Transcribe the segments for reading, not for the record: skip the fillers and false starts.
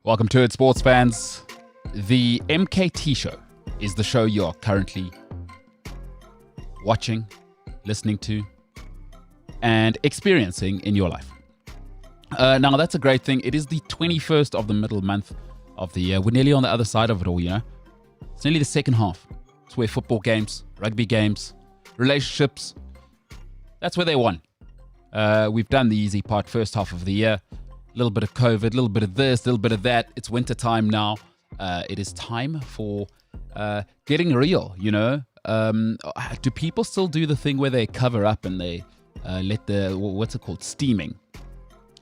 Welcome to it, sports fans. The MKT Show is the show you're currently watching, listening to, and experiencing in your life. Now, that's a great thing. It is the 21st of the middle month of the year. We're nearly on the other side of it all, you know. It's nearly the second half. It's where football games, rugby games, relationships, that's where they won. We've done the easy part, first half of the year. A little bit of COVID, a little bit of this, a little bit of that. It's winter time now. It is time for getting real, you know. Do people still do the thing where they cover up and they let the, what's it called, steaming?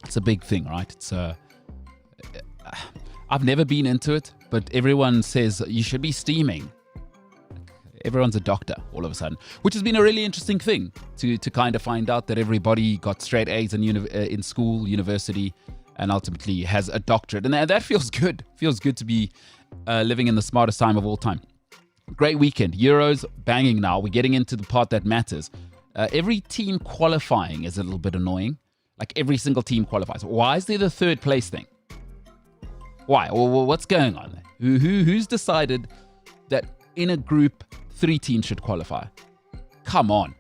It's a big thing, right? It's I've never been into it, but everyone says you should be steaming. Everyone's a doctor all of a sudden, which has been a really interesting thing to kind of find out that everybody got straight A's in school, university, and ultimately has a doctorate. And that feels good. Feels good to be living in the smartest time of all time. Great weekend. Euros banging now. We're getting into the part that matters. Every team qualifying is a little bit annoying. Like every single team qualifies. Why is there the third place thing? Why? Well, what's going on there? Who's decided that in a group 3 teams should qualify? Come on.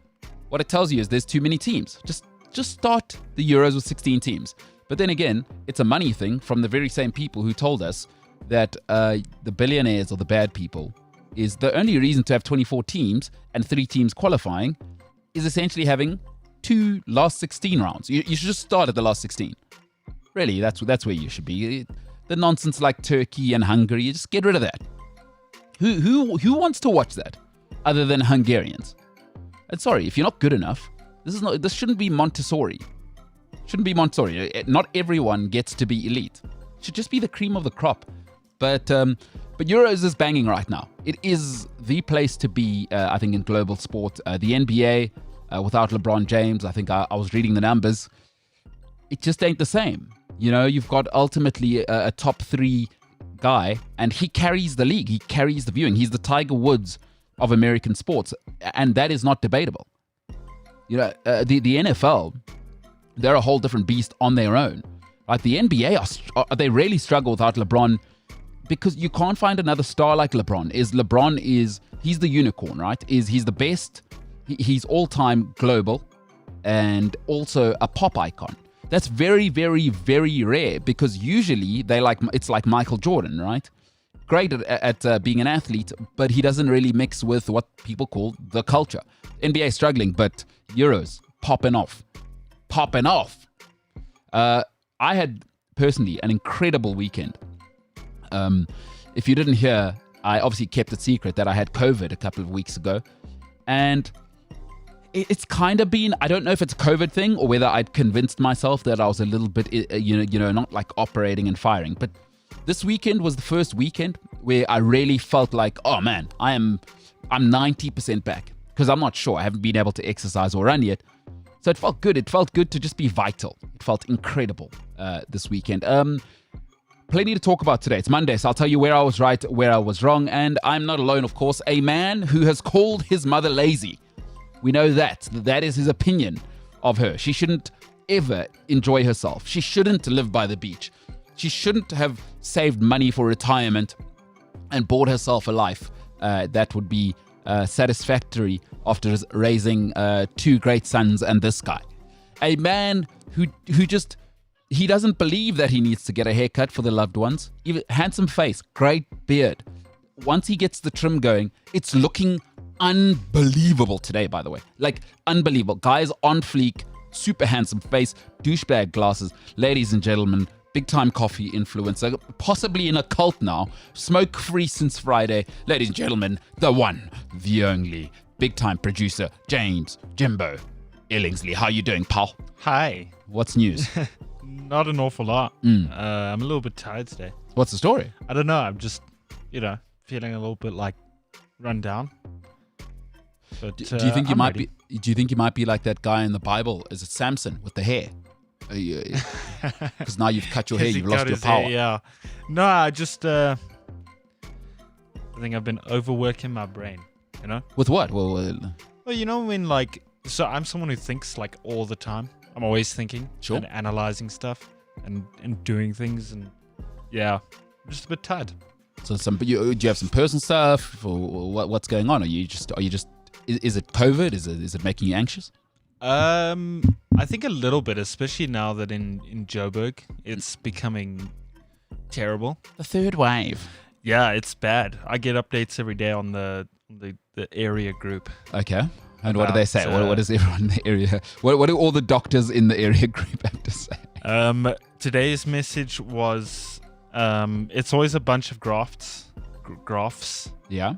What it tells you is there's too many teams. Just start the Euros with 16 teams. But then again, it's a money thing from the very same people who told us that the billionaires or the bad people is the only reason to have 24 teams and 3 teams qualifying is essentially having 2 last 16 rounds. You should just start at the last 16. Really, that's where you should be. The nonsense like Turkey and Hungary, you just get rid of that. Who wants to watch that other than Hungarians? And sorry, if you're not good enough, this shouldn't be Montessori. Not everyone gets to be elite. It should just be the cream of the crop. But Euros is banging right now. It is the place to be, I think, in global sport. The NBA, without LeBron James, I think I was reading the numbers. It just ain't the same. You know, you've got ultimately a top 3 guy, and he carries the league. He carries the viewing. He's the Tiger Woods of American sports, and that is not debatable. You know, the NFL, they're a whole different beast on their own. Like the NBA, they really struggle without LeBron because you can't find another star like LeBron. He's the unicorn, right? He's the best. He's all-time global and also a pop icon. That's very, very, very rare because usually it's like Michael Jordan, right? Great at being an athlete, but he doesn't really mix with what people call the culture. NBA struggling, but Euros popping off. I had personally an incredible weekend. If you didn't hear, I obviously kept it secret that I had COVID a couple of weeks ago, and it's kind of been, I don't know if it's a COVID thing or whether I'd convinced myself that I was a little bit, not like operating and firing. But this weekend was the first weekend where I really felt like, oh man, I'm 90% back because I'm not sure. I haven't been able to exercise or run yet. So it felt good. It felt good to just be vital. It felt incredible this weekend. Plenty to talk about today. It's Monday, so I'll tell you where I was right, where I was wrong. And I'm not alone, of course. A man who has called his mother lazy. We know that. That is his opinion of her. She shouldn't ever enjoy herself. She shouldn't live by the beach. She shouldn't have saved money for retirement and bought herself a life that would be satisfactory after raising 2 great sons and this guy. A man who just, he doesn't believe that he needs to get a haircut for the loved ones. Even handsome face, great beard. Once he gets the trim going, it's looking unbelievable today, by the way. Like, unbelievable. Guys on fleek, super handsome face, douchebag glasses. Ladies and gentlemen, big-time coffee influencer, possibly in a cult now, smoke-free since Friday. Ladies and gentlemen, the one, the only, big-time producer, James Jimbo Illingsley. How you doing, pal? Hi. What's news? Not an awful lot. I'm a little bit tired today. What's the story? I don't know. I'm just, feeling a little bit like run down. But do you think you might be? Do you think you might be like that guy in the Bible? Is it Samson with the hair? Because now you've cut your hair, you've lost your power. Hair, yeah. No, I just I think I've been overworking my brain. With what? Well, when so I'm someone who thinks like all the time. I'm always thinking Sure. and analyzing stuff and doing things and Yeah, just a bit tired. So do you have some personal stuff, or what's going on? Are you just? Is it COVID? Is it making you anxious? I think a little bit, especially now that in Joburg it's becoming terrible. The third wave. Yeah, it's bad. I get updates every day on the area group. Okay. And what do they say? About, What does everyone in the area? What do all the doctors in the area group have to say? Today's message was, it's always a bunch of graphs. Yeah.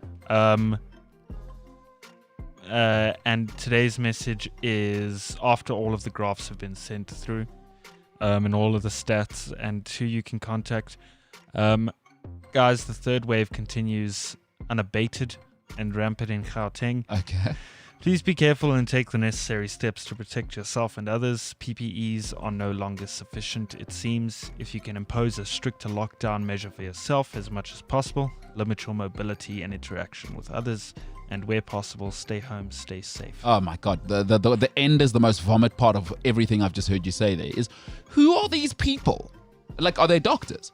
And today's message is after all of the graphs have been sent through, and all of the stats and who you can contact. Guys, the third wave continues unabated and rampant in Gauteng. Okay. Please be careful and take the necessary steps to protect yourself and others. PPEs are no longer sufficient, it seems. If you can impose a stricter lockdown measure for yourself as much as possible, limit your mobility and interaction with others, and where possible, stay home, stay safe. Oh my God, the end is the most vomit part of everything I've just heard you say there. Is who are these people? Like, are they doctors?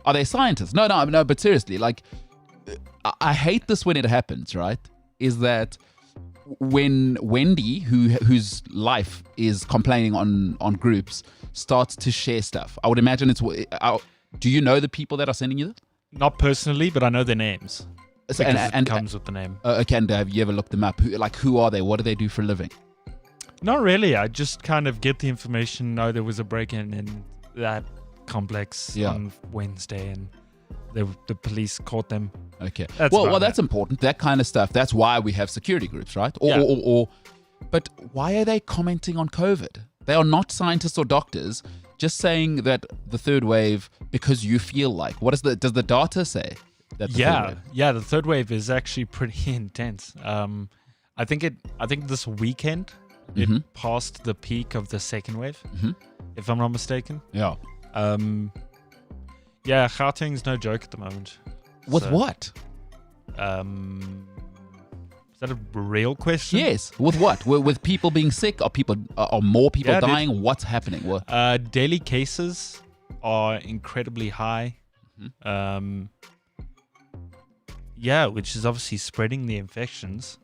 Are they scientists? No, but seriously, like, I hate this when it happens, right? Is that when Wendy, whose life is complaining on groups, starts to share stuff. I would imagine do you know the people that are sending you this? Not personally, but I know their names. So, and it comes with the name. Okay, and have you ever looked them up? Who are they? What do they do for a living? Not really. I just kind of get the information. Know there was a break-in in that complex on Wednesday, and the police caught them. Okay. That's important. That kind of stuff. That's why we have security groups, right? But why are they commenting on COVID? They are not scientists or doctors. Just saying that the third wave because you feel like. Does the data say? That the third wave is actually pretty intense. I think this weekend it passed the peak of the second wave, if I'm not mistaken. Yeah. Gauteng's no joke at the moment. With what? Is that a real question? Yes. With what? With people being sick? Are more people dying? What's happening? What? Daily cases are incredibly high. Which is obviously spreading the infections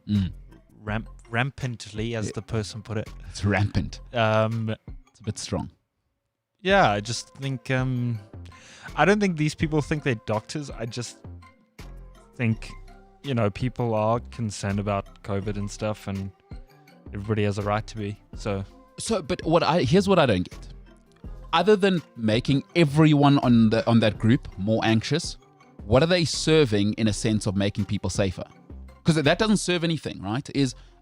rampantly, as the person put it. It's rampant. It's a bit strong. Yeah, I just think I don't think these people think they're doctors. I just think, people are concerned about COVID and stuff, and everybody has a right to be. So but here's what I don't get. Other than making everyone on that group more anxious, what are they serving in a sense of making people safer? Because that doesn't serve anything, right?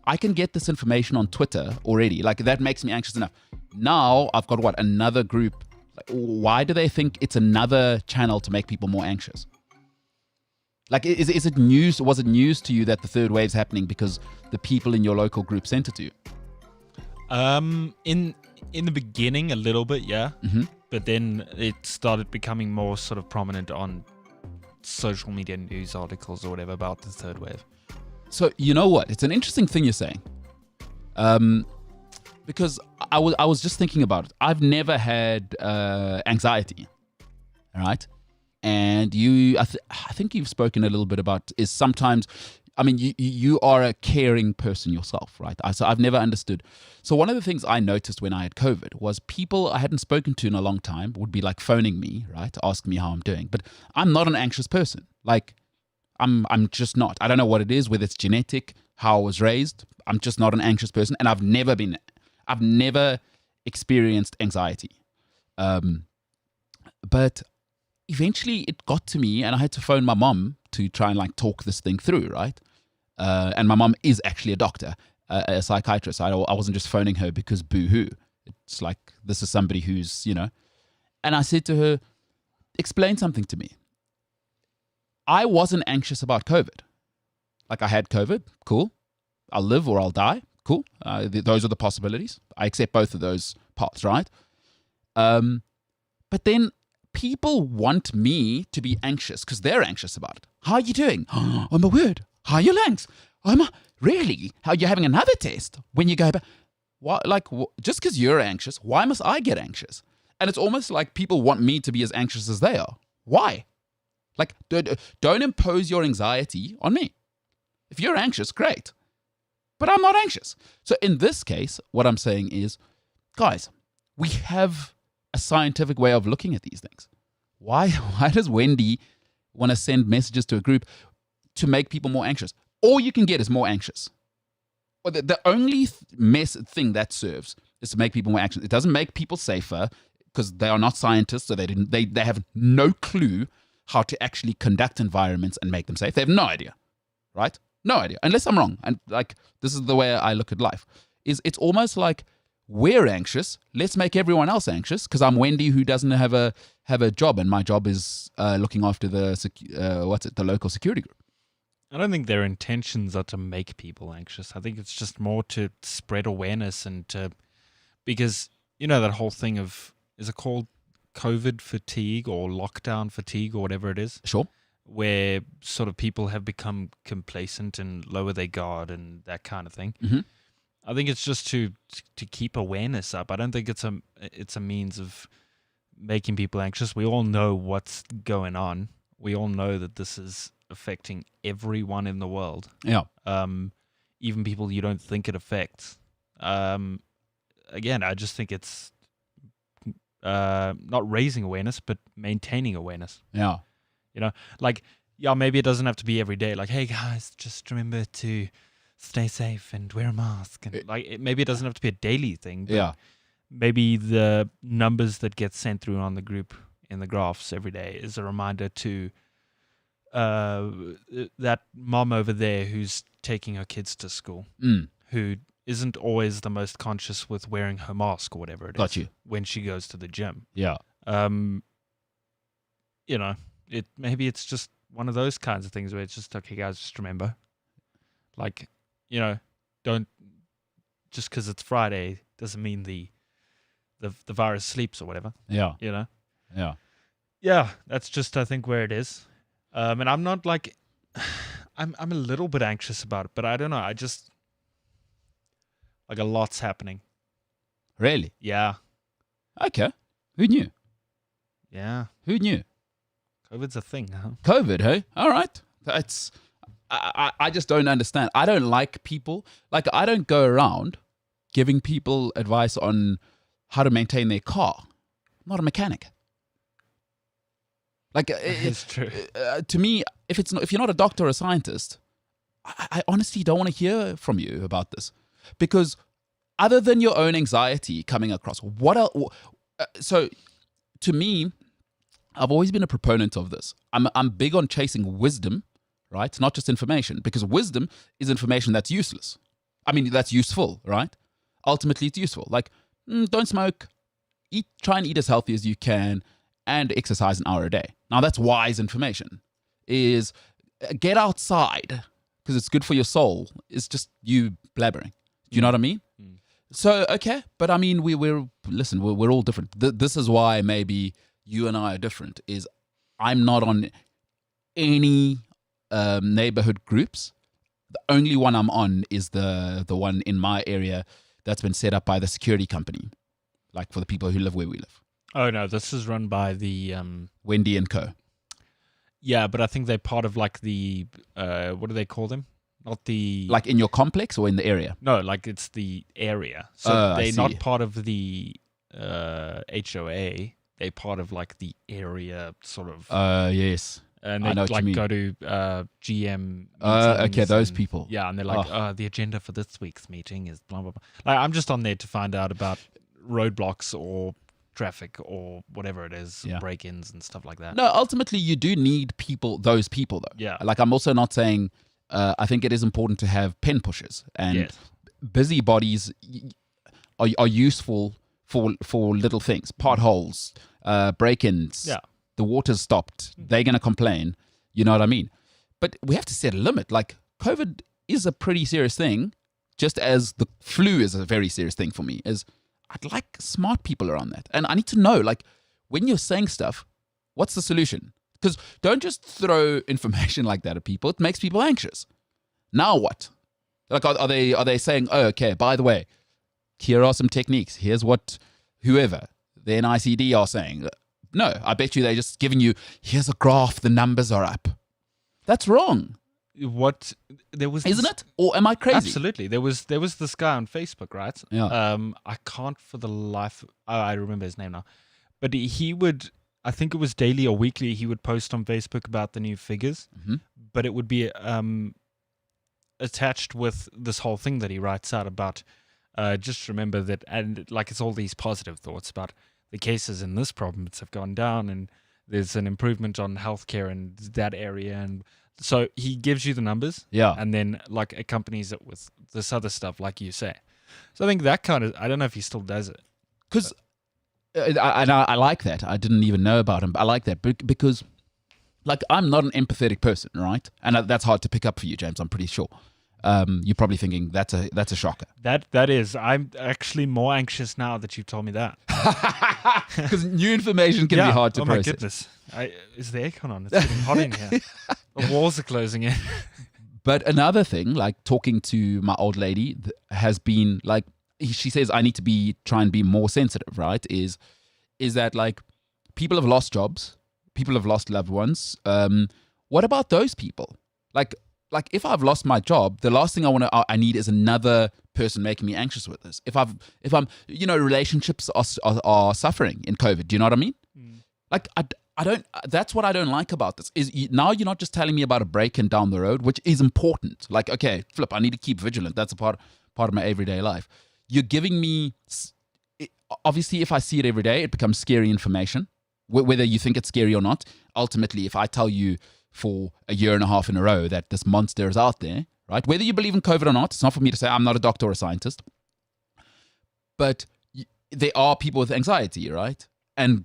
I can get this information on Twitter already. Like, that makes me anxious enough. Now I've got another group. Like, why do they think it's another channel to make people more anxious? Like, is it news? Was it news to you that the third wave's happening because the people in your local group sent it to you? In the beginning, a little bit, yeah. But then it started becoming more sort of prominent on social media news articles or whatever about the third wave. So, you know what? It's an interesting thing you're saying. Because I was just thinking about it. I've never had anxiety, all right? And I think you've spoken a little bit about is sometimes, you are a caring person yourself, right? So I've never understood. So one of the things I noticed when I had COVID was people I hadn't spoken to in a long time would be like phoning me, right? Asking me how I'm doing. But I'm not an anxious person. Like, I'm just not. I don't know what it is, whether it's genetic, how I was raised. I'm just not an anxious person. And I've never experienced anxiety. But eventually it got to me and I had to phone my mom to try and talk this thing through, right? And my mom is actually a doctor, a psychiatrist. I wasn't just phoning her because boo-hoo. It's like, this is somebody who's, And I said to her, explain something to me. I wasn't anxious about COVID. Like, I had COVID, cool. I'll live or I'll die, cool. Those are the possibilities. I accept both of those parts, right? But then people want me to be anxious because they're anxious about it. How are you doing? Oh my word. How are your lungs? Really? How are you having another test when you go back? Just because you're anxious, why must I get anxious? And it's almost like people want me to be as anxious as they are. Why? Like, don't impose your anxiety on me. If you're anxious, great. But I'm not anxious. So in this case, what I'm saying is, guys, we have a scientific way of looking at these things. Why does Wendy want to send messages to a group to make people more anxious? All you can get is more anxious. Or the only thing that serves is to make people more anxious. It doesn't make people safer because they are not scientists, so they have no clue how to actually conduct environments and make them safe. They have no idea, right? No idea, unless I'm wrong. And like, this is the way I look at life. It's almost like we're anxious. Let's make everyone else anxious because I'm Wendy who doesn't have a job, and my job is looking after the local security group. I don't think their intentions are to make people anxious. I think it's just more to spread awareness and to, because that whole thing of, is it called COVID fatigue or lockdown fatigue or whatever it is? Sure. Where sort of people have become complacent and lower their guard and that kind of thing. Mm-hmm. I think it's just to keep awareness up. I don't think it's a means of making people anxious. We all know what's going on. We all know that this is affecting everyone in the world. Yeah. Even people you don't think it affects. Again, I just think it's not raising awareness, but maintaining awareness. Yeah. Like, yeah, maybe it doesn't have to be every day. Like, hey guys, just remember to stay safe and wear a mask. And maybe it doesn't have to be a daily thing. But Yeah. maybe the numbers that get sent through on the group in the graphs every day is a reminder to that mom over there who's taking her kids to school, who isn't always the most conscious with wearing her mask or whatever it is. Got you. When she goes to the gym. Yeah. Maybe it's just one of those kinds of things where it's just, okay, guys, just remember, like, don't, just because it's Friday doesn't mean the virus sleeps or whatever. Yeah. Yeah. Yeah, that's just, I think, where it is. And I'm not like, I'm a little bit anxious about it, but I don't know. I just, like, a lot's happening. Really? Yeah. Okay. Who knew? Yeah. Who knew? COVID's a thing, huh? COVID, hey? All right. I just don't understand. I don't like people. Like, I don't go around giving people advice on how to maintain their car. I'm not a mechanic. Like, It's true. To me, if you're not a doctor or a scientist, I honestly don't want to hear from you about this, because other than your own anxiety coming across, what else? So, to me, I've always been a proponent of this. I'm big on chasing wisdom, right? Not just information, because wisdom is information that's useless. I mean, that's useful, right? Ultimately, it's useful. Like, don't smoke, try and eat as healthy as you can, and exercise an hour a day. Now, that's wise information. Is get outside because it's good for your soul. It's just you blabbering. Do you know what I mean? So, okay, but I mean, we're all different. This is why maybe you and I are different, is I'm not on any neighborhood groups. The only one I'm on is the one in my area that's been set up by the security company, like for the people who live where we live. Oh, no, this is run by the... Wendy & Co. Yeah, but I think they're part of like the... what do they call them? Not the... Like in your complex or in the area? No, like it's the area. So they're I see. not part of the HOA. They're part of like the area sort of... Yes. And I they know what you like mean. go to GM. Okay, those and- people. Yeah, and they're like, the agenda for this week's meeting is blah, blah, blah. Like, I'm just on there to find out about roadblocks or traffic or whatever it is, Yeah. break-ins and stuff like that. No, ultimately, you do need those people, though. Yeah. Like, I'm also not saying, I think it is important to have pen pushers. And Yes. busybodies are useful for little things. Potholes, break-ins. Yeah. The water's stopped. They're going to complain. You know what I mean? But we have to set a limit. Like, COVID is a pretty serious thing, just as the flu is a very serious thing for me. I'd like smart people around that. And I need to know, like, when you're saying stuff, what's the solution? Because don't just throw information like that at people. It makes people anxious. Now what? Like, are they saying, oh, okay, by the way, here are some techniques. Here's what whoever. the NICD are saying. No, I bet you they're just giving you, here's a graph, the numbers are up. That's wrong. What there was, Isn't it? Or am I crazy? Absolutely. There was this guy on Facebook, right? Yeah. I can't for the life. I remember his name now, but he would. I think it was daily or weekly. He would post on Facebook about the new figures, but it would be attached with this whole thing that he writes out about. Just remember that, and like it's all these positive thoughts about the cases in this province have gone down, and there's an improvement on healthcare in that area, and so he gives you the numbers, and then like accompanies it with this other stuff, like you say. So I think that kind of, I don't know if he still does it. Because, I like that. I didn't even know about him, but I like that because, like, I'm not an empathetic person, right? And that's hard to pick up for you, James, I'm pretty sure. You're probably thinking that's a shocker. That is. I'm actually more anxious now that you've told me that. Because new information can be hard to process. Oh my goodness. Is the aircon on? It's getting hot in here. The walls are closing in. But another thing, like talking to my old lady, has been like, she says I need to try and be more sensitive, right? Is that like people have lost jobs, people have lost loved ones. What about those people? Like if I've lost my job, the last thing I need is another person making me anxious with this. If I'm, relationships are suffering in COVID. Do you know what I mean? Like I don't. That's what I don't like about this. Now you're not just telling me about a break and down the road, which is important. Like, okay, flip, I need to keep vigilant. That's a part of my everyday life. You're giving me. Obviously, if I see it every day, it becomes scary information. Whether you think it's scary or not, ultimately, if I tell you for a year and a half in a row that this monster is out there, right? Whether you believe in COVID or not, it's not for me to say. I'm not a doctor or a scientist. But there are people with anxiety, right? And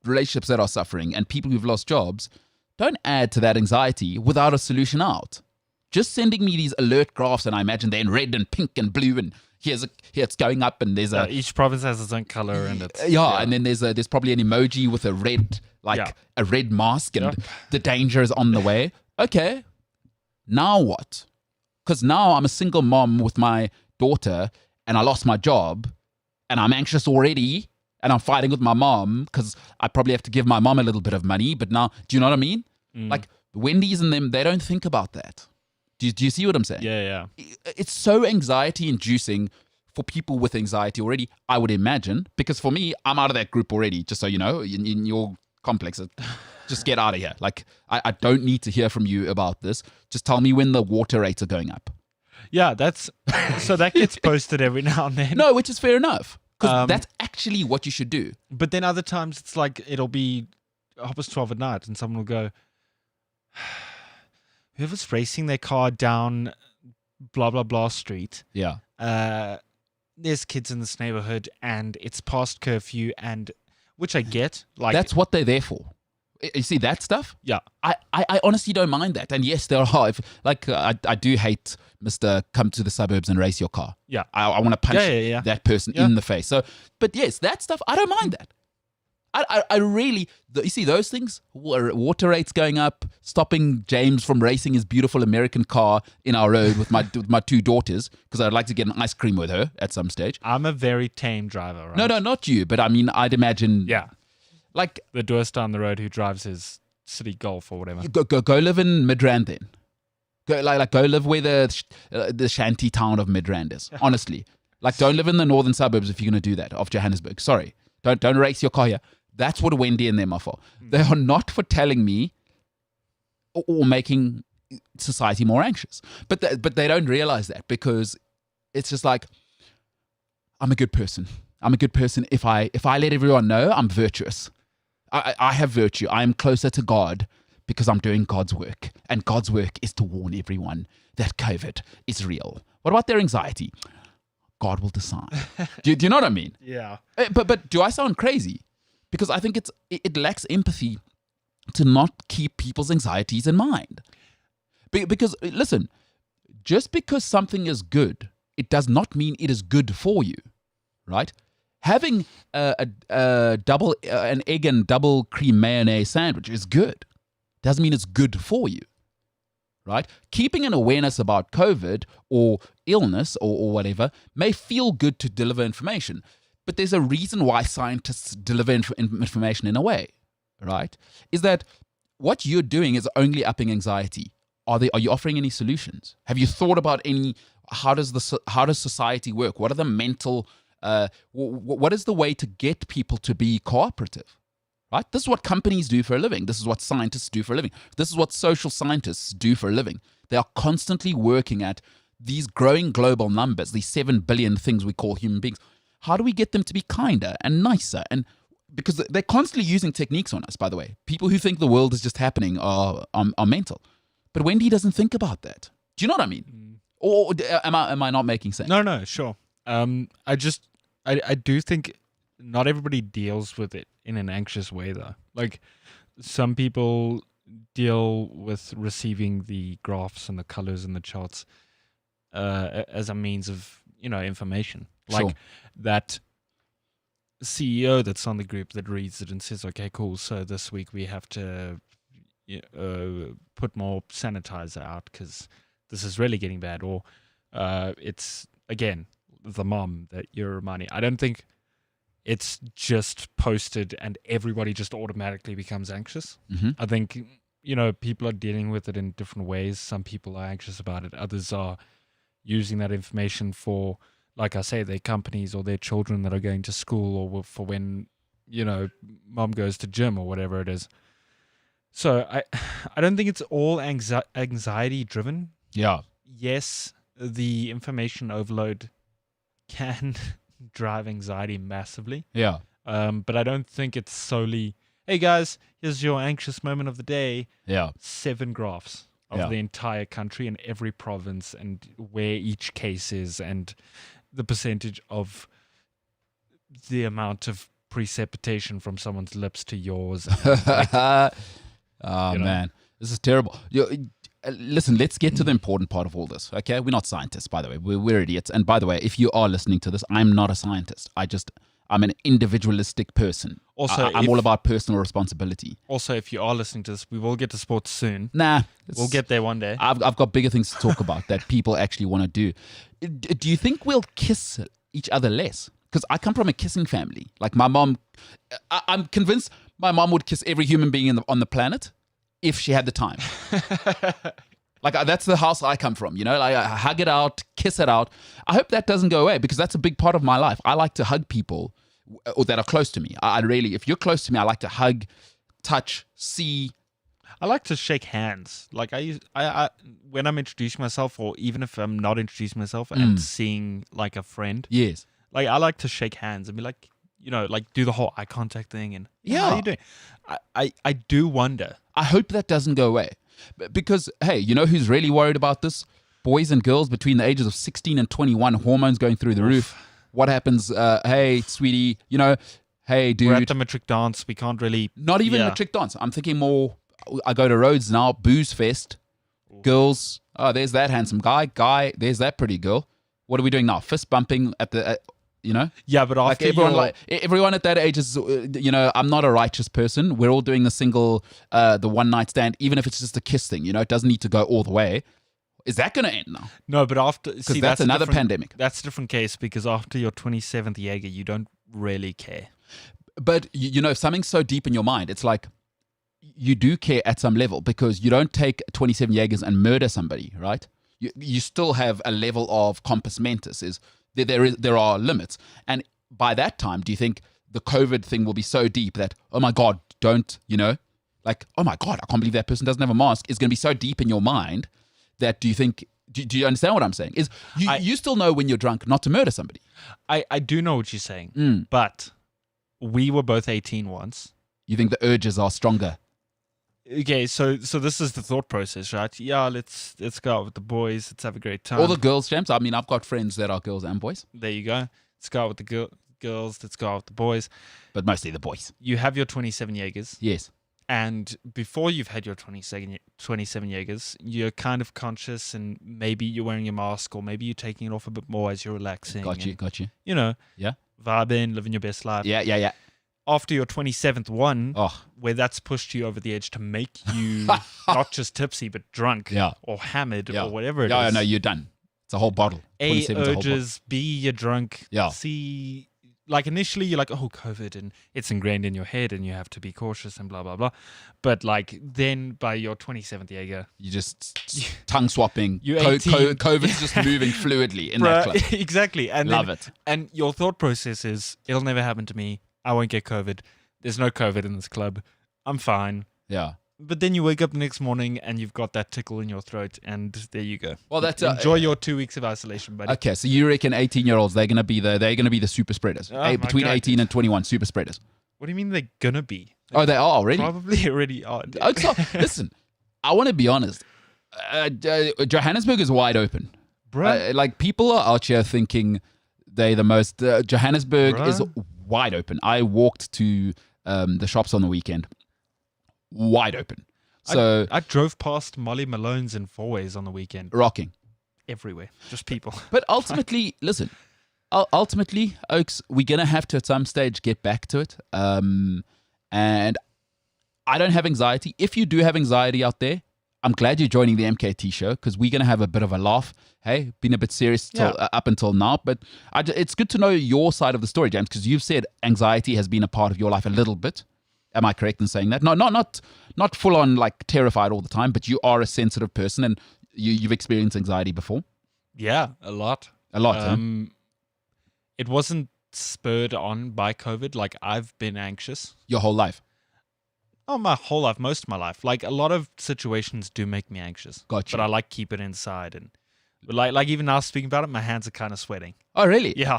relationships that are suffering and people who've lost jobs. Don't add to that anxiety without a solution out. Just sending me these alert graphs, and I imagine they're in red and pink and blue, and here it's going up, and there's each province has its own color, and it's and then there's probably an emoji with a red a red mask, and the danger is on the way. Okay, now what? Because now I'm a single mom with my daughter, and I lost my job, and I'm anxious already, and I'm fighting with my mom because I probably have to give my mom a little bit of money. But now, do you know what I mean? Like Wendy's and them, they don't think about that. Do you see what I'm saying? Yeah. It's so anxiety-inducing for people with anxiety already, I would imagine. Because for me, I'm out of that group already, just so you know, in your complex. Just get out of here. Like, I don't need to hear from you about this. Just tell me when the water rates are going up. Yeah, so that gets posted every now and then. No, which is fair enough. Because that's actually what you should do. But then other times it's like it'll be 12 at night and someone will go, whoever's racing their car down blah, blah, blah street. Yeah. There's kids in this neighborhood and it's past curfew, and which I get. Like that's what they're there for. You see that stuff? Yeah. I honestly don't mind that. And yes, there are. I do hate Mr. Come to the suburbs and race your car. Yeah. I want to punch that person in the face. So, but yes, that stuff, I don't mind that. I really, you see those things, water rates going up, stopping James from racing his beautiful American car in our road with my two daughters, because I'd like to get an ice cream with her at some stage. I'm a very tame driver, right? No, not you, but I mean, I'd imagine. Yeah. Like the Durst down the road who drives his city Golf or whatever. Go live in Midrand then. Go live where the shanty town of Midrand is. Honestly, like don't live in the northern suburbs if you're going to do that of Johannesburg. Sorry, don't race your car here. That's what Wendy and them are for. They are not for telling me or making society more anxious. But they don't realize that, because it's just like, I'm a good person. I'm a good person if I let everyone know I'm virtuous. I have virtue. I am closer to God because I'm doing God's work. And God's work is to warn everyone that COVID is real. What about their anxiety? God will decide. Do you know what I mean? Yeah. But do I sound crazy? Because I think it lacks empathy to not keep people's anxieties in mind. Because, listen, just because something is good, it does not mean it is good for you, right? Having an egg and double cream mayonnaise sandwich is good. Doesn't mean it's good for you, right? Keeping an awareness about COVID or illness or whatever may feel good to deliver information. But there's a reason why scientists deliver information in a way, right? Is that what you're doing is only upping anxiety. Are you offering any solutions? Have you thought about how does society work? What are the mental, what is the way to get people to be cooperative? Right? This is what companies do for a living. This is what scientists do for a living. This is what social scientists do for a living. They are constantly working at these growing global numbers, these 7 billion things we call human beings. How do we get them to be kinder and nicer? And because they're constantly using techniques on us, by the way. People who think the world is just happening are mental. But Wendy doesn't think about that. Do you know what I mean? Or am I not making sense? No, sure. I do think not everybody deals with it in an anxious way, though. Like, some people deal with receiving the graphs and the colors and the charts as a means of, information. Like, Sure. that CEO that's on the group that reads it and says, okay, cool, so this week we have to put more sanitizer out because this is really getting bad. Or it's, again, the mom that you're reminding. I don't think it's just posted and everybody just automatically becomes anxious. Mm-hmm. I think, people are dealing with it in different ways. Some people are anxious about it. Others are using that information for, like I say, their companies or their children that are going to school, or for when, mom goes to gym or whatever it is. So I don't think it's all anxiety driven. Yeah. Yes, the information overload can drive anxiety massively. Yeah. But I don't think it's solely, hey guys, here's your anxious moment of the day. Yeah. 7 graphs of the entire country and every province and where each case is and the percentage of the amount of precipitation from someone's lips to yours. Man, this is terrible. Listen, let's get to the important part of all this, okay? We're not scientists, by the way. We're idiots. And by the way, if you are listening to this, I'm not a scientist. I'm an individualistic person. Also, I'm all about personal responsibility. Also, if you are listening to this, we will get to sports soon. Nah. We'll get there one day. I've got bigger things to talk about that people actually want to do. Do you think we'll kiss each other less? Because I come from a kissing family. Like my mom, I'm convinced my mom would kiss every human being on the planet if she had the time. Like that's the house I come from, like I hug it out, kiss it out. I hope that doesn't go away because that's a big part of my life. I like to hug people or that are close to me. I really, if you're close to me, I like to hug, touch, see. I like to shake hands. Like I when I'm introducing myself, or even if I'm not introducing myself and seeing like a friend. Yes. Like I like to shake hands and be like, like do the whole eye contact thing and yeah. How are you doing? I do wonder. I hope that doesn't go away. Because, hey, you know who's really worried about this? Boys and girls between the ages of 16 and 21, hormones going through the roof. What happens? Hey, sweetie, hey, dude. We're at the matric dance. We can't really... Not even matric dance. I'm thinking more, I go to Rhodes now, booze fest. Girls, there's that handsome guy. Guy, there's that pretty girl. What are we doing now? Fist bumping at the... Yeah, but after everyone at that age is, I'm not a righteous person. We're all doing the one night stand, even if it's just a kiss thing. It doesn't need to go all the way. Is that going to end now? No, but after, because that's another pandemic. That's a different case because after your 27th Jaeger, you don't really care. But if something's so deep in your mind, it's like you do care at some level because you don't take 27 Jaegers and murder somebody, right? You still have a level of compos mentis. There are limits. And by that time, do you think the COVID thing will be so deep that, oh my God, don't, like, oh my God, I can't believe that person doesn't have a mask, is going to be so deep in your mind that do you think, do you understand what I'm saying? You still know when you're drunk not to murder somebody. I do know what you're saying, but we were both 18 once. You think the urges are stronger? Okay, so this is the thought process, right? Yeah, let's go out with the boys. Let's have a great time. All the girls, James. I mean, I've got friends that are girls and boys. There you go. Let's go out with the girls. Let's go out with the boys. But mostly the boys. You have your 27 Jaegers. Yes. And before you've had your 27 Jaegers, you're kind of conscious and maybe you're wearing your mask or maybe you're taking it off a bit more as you're relaxing. Got you. Yeah. Vibing, living your best life. Yeah. After your 27th one, where that's pushed you over the edge to make you not just tipsy, but drunk or hammered or whatever it is. Yeah, no, you're done. It's a whole bottle. Urges, B, you're drunk. Yeah. C, like initially you're like, oh, COVID, and it's ingrained in your head and you have to be cautious and blah, blah, blah. But like then by your 27th year, You just tongue swapping. You're 18. COVID's just moving fluidly in that club. Exactly. And Love it. And your thought process is, it'll never happen to me. I won't get COVID. There's no COVID in this club. I'm fine. Yeah. But then you wake up the next morning and you've got that tickle in your throat, and there you go. Well, that's enjoy your 2 weeks of isolation, buddy. Okay, so you reckon 18-year-olds they're gonna be the super spreaders? Oh, Between my God. 18 and 21, super spreaders. What do you mean they're gonna be? Oh, they are already. Probably already are. Listen, I want to be honest. Johannesburg is wide open. Bruh. Like people are out here thinking they the most. Johannesburg Bruh. is wide open. I walked to the shops on the weekend. Wide open. So I drove past Molly Malone's in Fourways on the weekend. rocking. Everywhere. Just people. But ultimately, listen. Ultimately, Oaks, we're gonna have to at some stage get back to it. And I don't have anxiety. If you do have anxiety out there, I'm glad you're joining the MKT show because we're gonna have a bit of a laugh. Hey, been a bit serious up until now, but it's good to know your side of the story, James, because you've said anxiety has been a part of your life a little bit. Am I correct in saying that? No, not full on like terrified all the time, but you are a sensitive person and you've experienced anxiety before. Yeah, a lot. A lot. Huh? It wasn't spurred on by COVID. Like, I've been anxious. Your whole life. Oh, my whole life, most of my life. Like, a lot of situations do make me anxious. Gotcha. But I like keep it inside. But like even now speaking about it, my hands are kind of sweating. Oh, really? Yeah.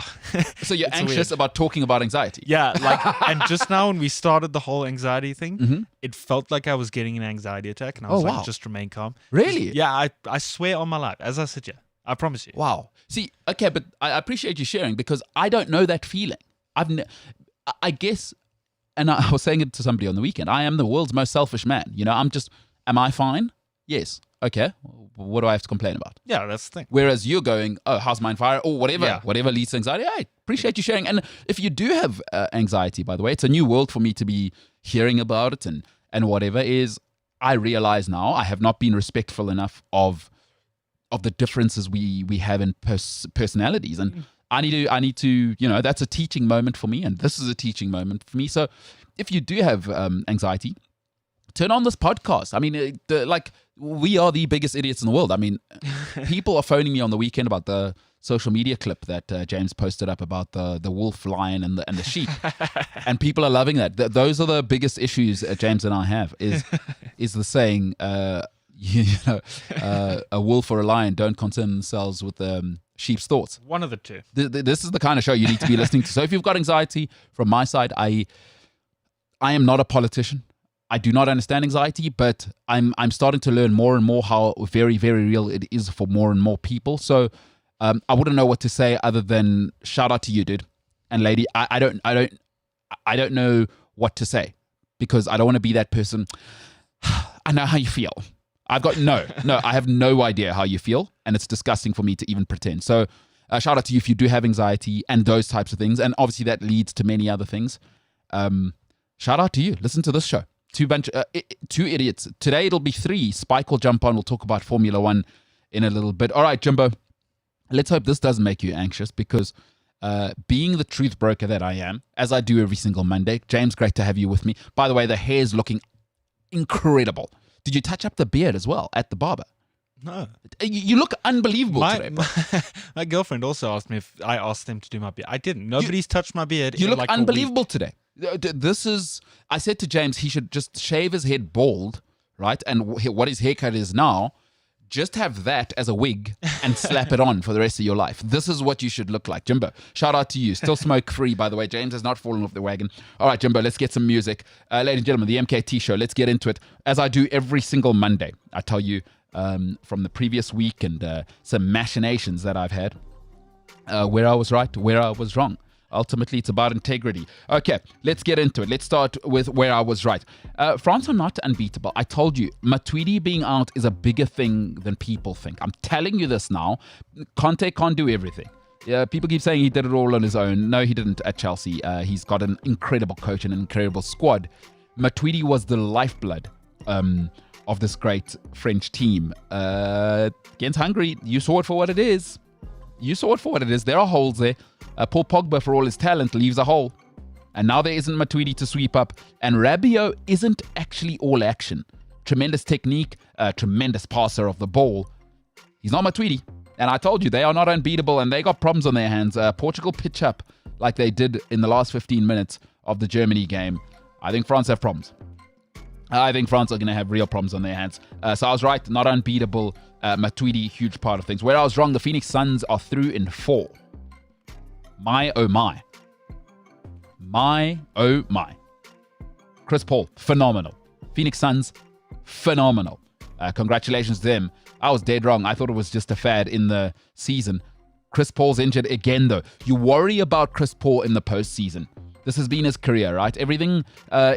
So you're It's anxious weird. about talking about anxiety? Yeah, like, and just now when we started the whole anxiety thing, Mhm. it felt like I was getting an anxiety attack, and I was like, just remain calm. Really? Yeah, I swear on my life, as I sit here, I promise you. Wow. See, okay, but I appreciate you sharing because I don't know that feeling. I guess, and I was saying it to somebody on the weekend, I am the world's most selfish man. You know, am I fine? Yes. Okay. What do I have to complain about? Yeah, that's the thing. Whereas you're going, oh, how's mine fire? Or whatever, Yeah. whatever leads to anxiety. I appreciate you sharing. And if you do have anxiety, by the way, it's a new world for me to be hearing about it and whatever is, I realize now I have not been respectful enough of the differences we have in personalities. And I need to, that's a teaching moment for me. And this is a teaching moment for me. So if you do have anxiety, turn on this podcast. I mean, we are the biggest idiots in the world. I mean, people are phoning me on the weekend about the social media clip that James posted up about the wolf, lion, and the sheep, and people are loving that. Those are the biggest issues James and I have. Is the saying, a wolf or a lion don't concern themselves with sheep's thoughts. One of the two. This is the kind of show you need to be listening to. So if you've got anxiety, from my side, I am not a politician. I do not understand anxiety, but I'm starting to learn more and more how very, very real it is for more and more people. So I wouldn't know what to say other than shout out to you, dude and lady. I don't know what to say because I don't want to be that person. I know how you feel. I have no idea how you feel, and it's disgusting for me to even pretend. So shout out to you if you do have anxiety and those types of things, and obviously that leads to many other things. Shout out to you. Listen to this show. Two idiots. Today it'll be 3. Spike will jump on. We'll talk about Formula 1 in a little bit. All right, Jimbo. Let's hope this doesn't make you anxious because being the truth broker that I am, as I do every single Monday, James, great to have you with me. By the way, the hair's looking incredible. Did you touch up the beard as well at the barber? No. You look unbelievable today. My girlfriend also asked me if I asked them to do my beard. I didn't. Nobody's touched my beard. You in look like unbelievable today. I said to James he should just shave his head bald, right? And what his haircut is now, just have that as a wig and slap it on for the rest of your life. This is what you should look like. Jimbo, shout out to you. Still smoke free, by the way. James has not fallen off the wagon. All right, Jimbo, let's get some music. Ladies and gentlemen, the MKT Show, let's get into it. As I do every single Monday, I tell you from the previous week and some machinations that I've had, where I was right, where I was wrong. Ultimately, it's about integrity. Okay, let's get into it. Let's start with where I was right. France are not unbeatable. I told you, Matuidi being out is a bigger thing than people think. I'm telling you this now. Conte can't do everything. Yeah, people keep saying he did it all on his own. No, he didn't at Chelsea. He's got an incredible coach and an incredible squad. Matuidi was the lifeblood of this great French team. Against Hungary, you saw it for what it is. You saw it for what it is. There are holes there. Paul Pogba, for all his talent, leaves a hole. And now there isn't Matuidi to sweep up. And Rabiot isn't actually all action. Tremendous technique, tremendous passer of the ball. He's not Matuidi. And I told you, they are not unbeatable and they got problems on their hands. Portugal pitch up like they did in the last 15 minutes of the Germany game. I think France have problems. I think France are going to have real problems on their hands. So I was right, not unbeatable. Matuidi, huge part of things. Where I was wrong, the Phoenix Suns are through in 4. My, oh my. My, oh my. Chris Paul, phenomenal. Phoenix Suns, phenomenal. Congratulations to them. I was dead wrong. I thought it was just a fad in the season. Chris Paul's injured again, though. You worry about Chris Paul in the postseason. This has been his career, right? Everything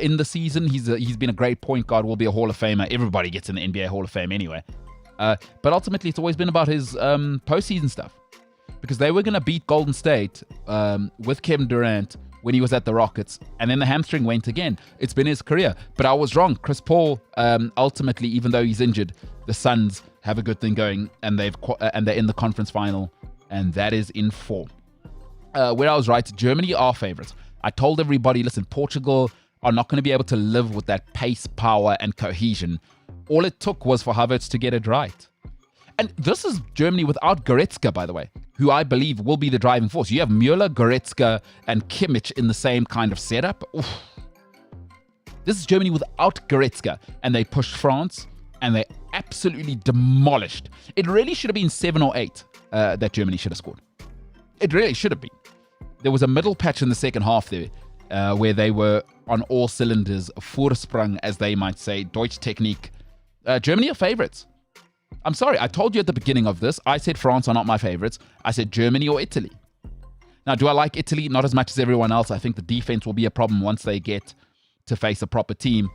in the season, he's been a great point guard, will be a Hall of Famer. Everybody gets in the NBA Hall of Fame anyway. But ultimately, it's always been about his postseason stuff. Because they were going to beat Golden State with Kevin Durant when he was at the Rockets, and then the hamstring went again. It's been his career. But I was wrong. Chris Paul, ultimately, even though he's injured, the Suns have a good thing going, and they're in the conference final, and that is in 4. Where I was right, Germany are favorites. I told everybody, listen, Portugal are not going to be able to live with that pace, power, and cohesion. All it took was for Havertz to get it right. And this is Germany without Goretzka, by the way, who I believe will be the driving force. You have Müller, Goretzka, and Kimmich in the same kind of setup. Oof. This is Germany without Goretzka, and they pushed France, and they absolutely demolished. It really should have been 7 or 8 that Germany should have scored. It really should have been. There was a middle patch in the second half there where they were on all cylinders, Vorsprung, as they might say, Deutsch Technique. Germany are favorites. I'm sorry, I told you at the beginning of this, I said France are not my favorites. I said Germany or Italy. Now, do I like Italy? Not as much as everyone else. I think the defense will be a problem once they get to face a proper team.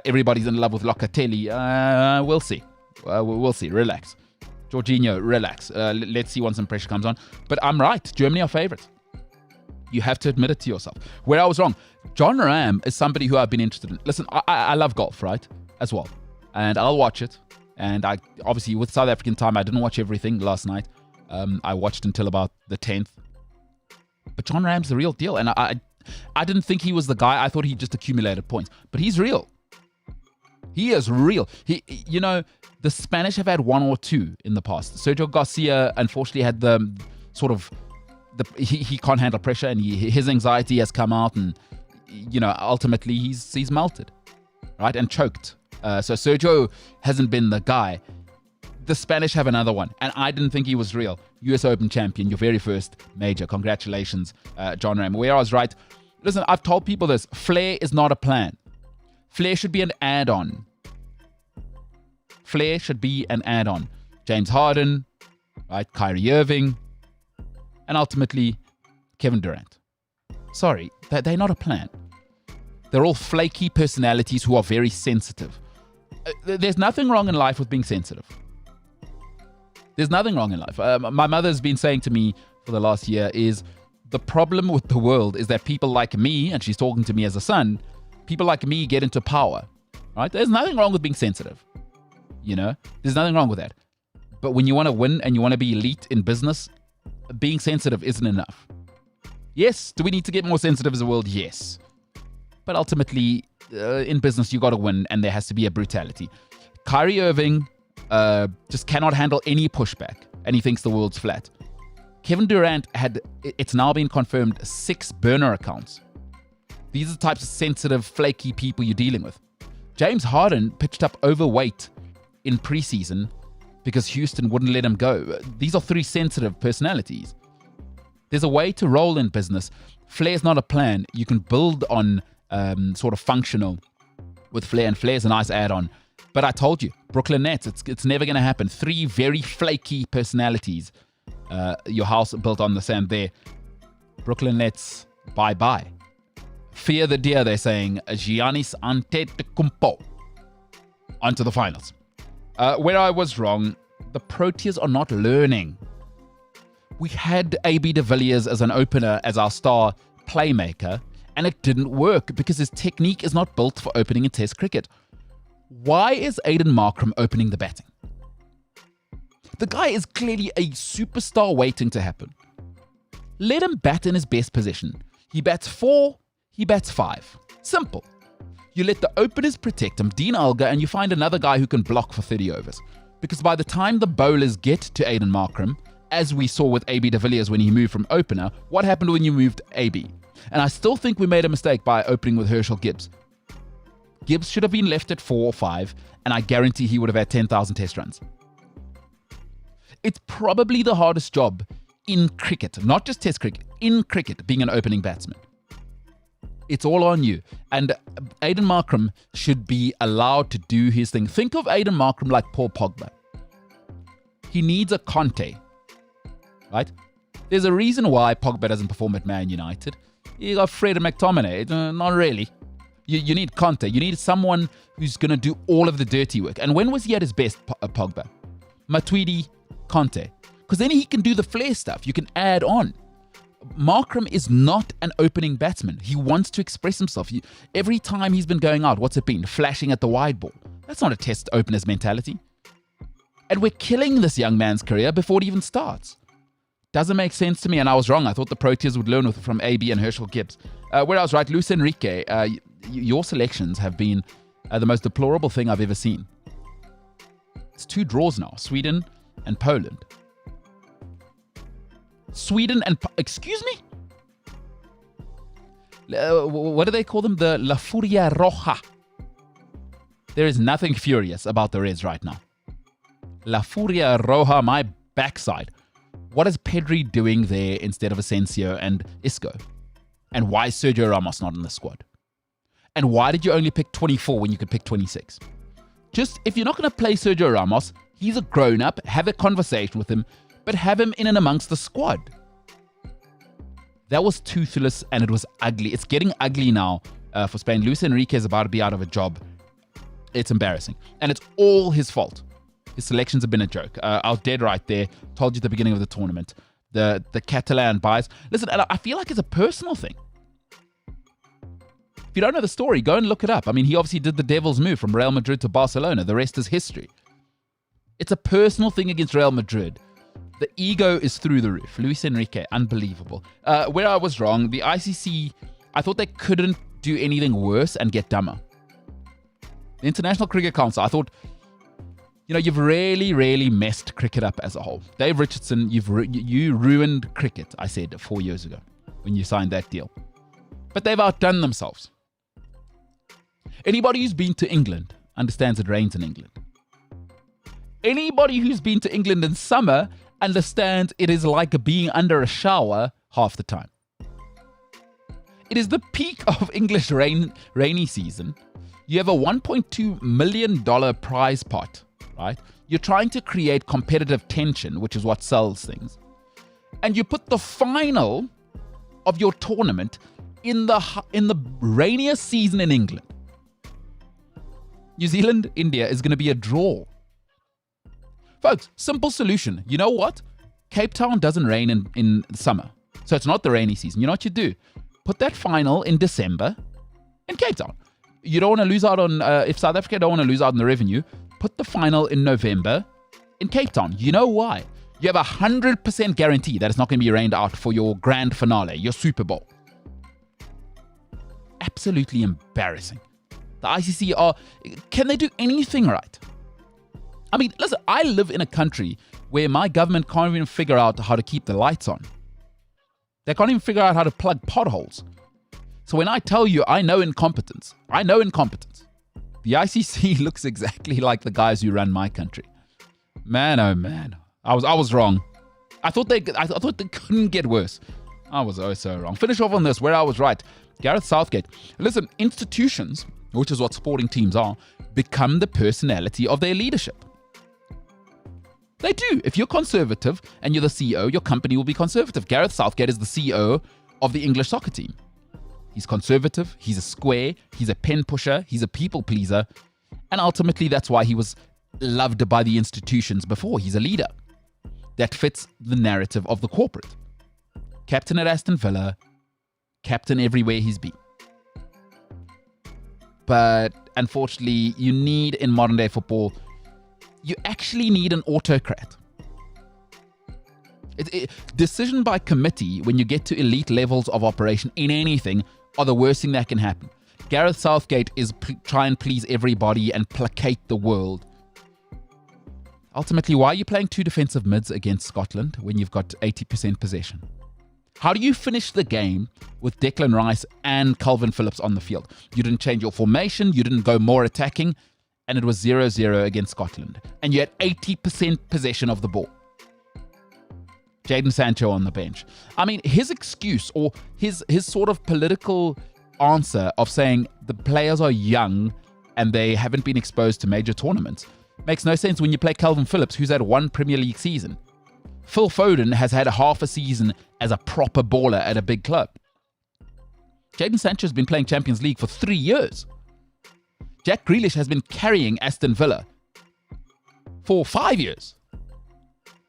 Everybody's in love with Locatelli. We'll see. We'll see. Relax. Jorginho, relax. Let's see once some pressure comes on. But I'm right. Germany are favorites. You have to admit it to yourself. Where I was wrong, John Ram is somebody who I've been interested in. Listen, I love golf, right? As well. And I'll watch it. And I obviously, with South African time, I didn't watch everything last night. I watched until about the 10th. But John Ram's the real deal. And I didn't think he was the guy. I thought he just accumulated points. But he's real. He is real. The Spanish have had 1 or 2 in the past. Sergio Garcia, unfortunately, had the sort of... He can't handle pressure, and his anxiety has come out, and ultimately he's melted, right, and choked. So Sergio hasn't been the guy. The Spanish have another one, and I didn't think he was real. US Open champion, your very first major. Congratulations, John Ram. Where I was right. Listen, I've told people this. Flair is not a plan. Flair should be an add-on. Flair should be an add-on. James Harden, right? Kyrie Irving. And ultimately, Kevin Durant. Sorry, they're not a plan. They're all flaky personalities who are very sensitive. There's nothing wrong in life with being sensitive. There's nothing wrong in life. My mother's been saying to me for the last year is the problem with the world is that people like me, and she's talking to me as a son, people like me get into power. Right? There's nothing wrong with being sensitive. There's nothing wrong with that. But when you want to win and you want to be elite in business, being sensitive isn't enough. Yes, do we need to get more sensitive as a world? Yes. But ultimately, in business, you got to win, and there has to be a brutality. Kyrie Irving just cannot handle any pushback, and he thinks the world's flat. Kevin Durant it's now been confirmed, 6 burner accounts. These are the types of sensitive, flaky people you're dealing with. James Harden pitched up overweight in preseason because Houston wouldn't let him go. These are 3 sensitive personalities. There's a way to roll in business. Flair's not a plan. You can build on sort of functional with Flair, and Flair's a nice add-on. But I told you, Brooklyn Nets, it's never going to happen. 3 very flaky personalities. Your house built on the sand there. Brooklyn Nets, bye-bye. Fear the deer, they're saying. Giannis Antetokounmpo. On to the finals. Where I was wrong, the Proteas are not learning. We had AB de Villiers as an opener, as our star playmaker, and it didn't work because his technique is not built for opening in Test cricket. Why is Aiden Markram opening the batting? The guy is clearly a superstar waiting to happen. Let him bat in his best position. He bats 4, he bats 5. Simple. You let the openers protect him, Dean Elgar, and you find another guy who can block for 30 overs. Because by the time the bowlers get to Aiden Markram, as we saw with AB de Villiers when he moved from opener, what happened when you moved AB? And I still think we made a mistake by opening with Herschel Gibbs. Gibbs should have been left at 4 or 5, and I guarantee he would have had 10,000 test runs. It's probably the hardest job in cricket, not just test cricket, in cricket, being an opening batsman. It's all on you. And Aiden Markram should be allowed to do his thing. Think of Aiden Markram like Paul Pogba. He needs a Conte, right? There's a reason why Pogba doesn't perform at Man United. You got Fred and McTominay. Not really. You need Conte. You need someone who's going to do all of the dirty work. And when was he at his best, Pogba? Matuidi, Conte. Because then he can do the flair stuff. You can add on. Markram is not an opening batsman. He wants to express himself. Every time he's been going out, what's it been? Flashing at the wide ball. That's not a test opener's mentality. And we're killing this young man's career before it even starts. Doesn't make sense to me, and I was wrong. I thought the Proteas would learn from AB and Herschel Gibbs. Where I was right, Luis Enrique, your selections have been the most deplorable thing I've ever seen. It's 2 draws now, Sweden and Poland. Sweden and... Excuse me? What do they call them? The La Furia Roja. There is nothing furious about the Reds right now. La Furia Roja, my backside. What is Pedri doing there instead of Asensio and Isco? And why is Sergio Ramos not in the squad? And why did you only pick 24 when you could pick 26? Just, if you're not going to play Sergio Ramos, he's a grown-up, have a conversation with him, but have him in and amongst the squad. That was toothless and it was ugly. It's getting ugly now for Spain. Luis Enrique is about to be out of a job. It's embarrassing. And it's all his fault. His selections have been a joke. I was dead right there. Told you at the beginning of the tournament. The Catalan bias. Listen, I feel like it's a personal thing. If you don't know the story, go and look it up. I mean, he obviously did the devil's move from Real Madrid to Barcelona. The rest is history. It's a personal thing against Real Madrid. The ego is through the roof. Luis Enrique, unbelievable. Where I was wrong, the ICC, I thought they couldn't do anything worse and get dumber. The International Cricket Council, I thought, you've really messed cricket up as a whole. Dave Richardson, you ruined cricket, I said 4 years ago when you signed that deal. But they've outdone themselves. Anybody who's been to England understands it rains in England. Anybody who's been to England in summer understands it is like being under a shower half the time. It is the peak of English rainy season. You have a $1.2 million prize pot, right? You're trying to create competitive tension, which is what sells things. And you put the final of your tournament in the rainiest season in England. New Zealand, India is going to be a draw. Folks, simple solution. You know what? Cape Town doesn't rain in summer. So it's not the rainy season. You know what you do? Put that final in December in Cape Town. You don't want to lose out on, if South Africa don't want to lose out on the revenue, put the final in November in Cape Town. You know why? You have a 100% guarantee that it's not going to be rained out for your grand finale, your Super Bowl. Absolutely embarrassing. The ICC can they do anything right? I mean, listen, I live in a country where my government can't even figure out how to keep the lights on. They can't even figure out how to plug potholes. So when I tell you I know incompetence. The ICC looks exactly like the guys who run my country. Man, oh man. I was wrong. I thought they couldn't get worse. I was so wrong. Finish off on this where I was right. Gareth Southgate. Listen, institutions, which is what sporting teams are, become the personality of their leadership. They do. If you're conservative and you're the CEO, your company will be conservative. Gareth Southgate is the CEO of the English soccer team. He's conservative, he's a square, he's a pen pusher, he's a people pleaser, and ultimately that's why he was loved by the institutions before. He's a leader that fits the narrative of the corporate. Captain at Aston Villa, captain everywhere he's been. But unfortunately, you need in modern day football, you actually need an autocrat. Decision by committee when you get to elite levels of operation in anything are the worst thing that can happen. Gareth Southgate is try and please everybody and placate the world. Ultimately, why are you playing two defensive mids against Scotland when you've got 80% possession? How do you finish the game with Declan Rice and Calvin Phillips on the field? You didn't change your formation, you didn't go more attacking, and it was 0-0 against Scotland. And you had 80% possession of the ball. Jadon Sancho on the bench. I mean, his excuse or his sort of political answer of saying the players are young and they haven't been exposed to major tournaments makes no sense when you play Calvin Phillips, who's had one Premier League season. Phil Foden has had half a season as a proper baller at a big club. Jadon Sancho has been playing Champions League for 3 years. Jack Grealish has been carrying Aston Villa for 5 years.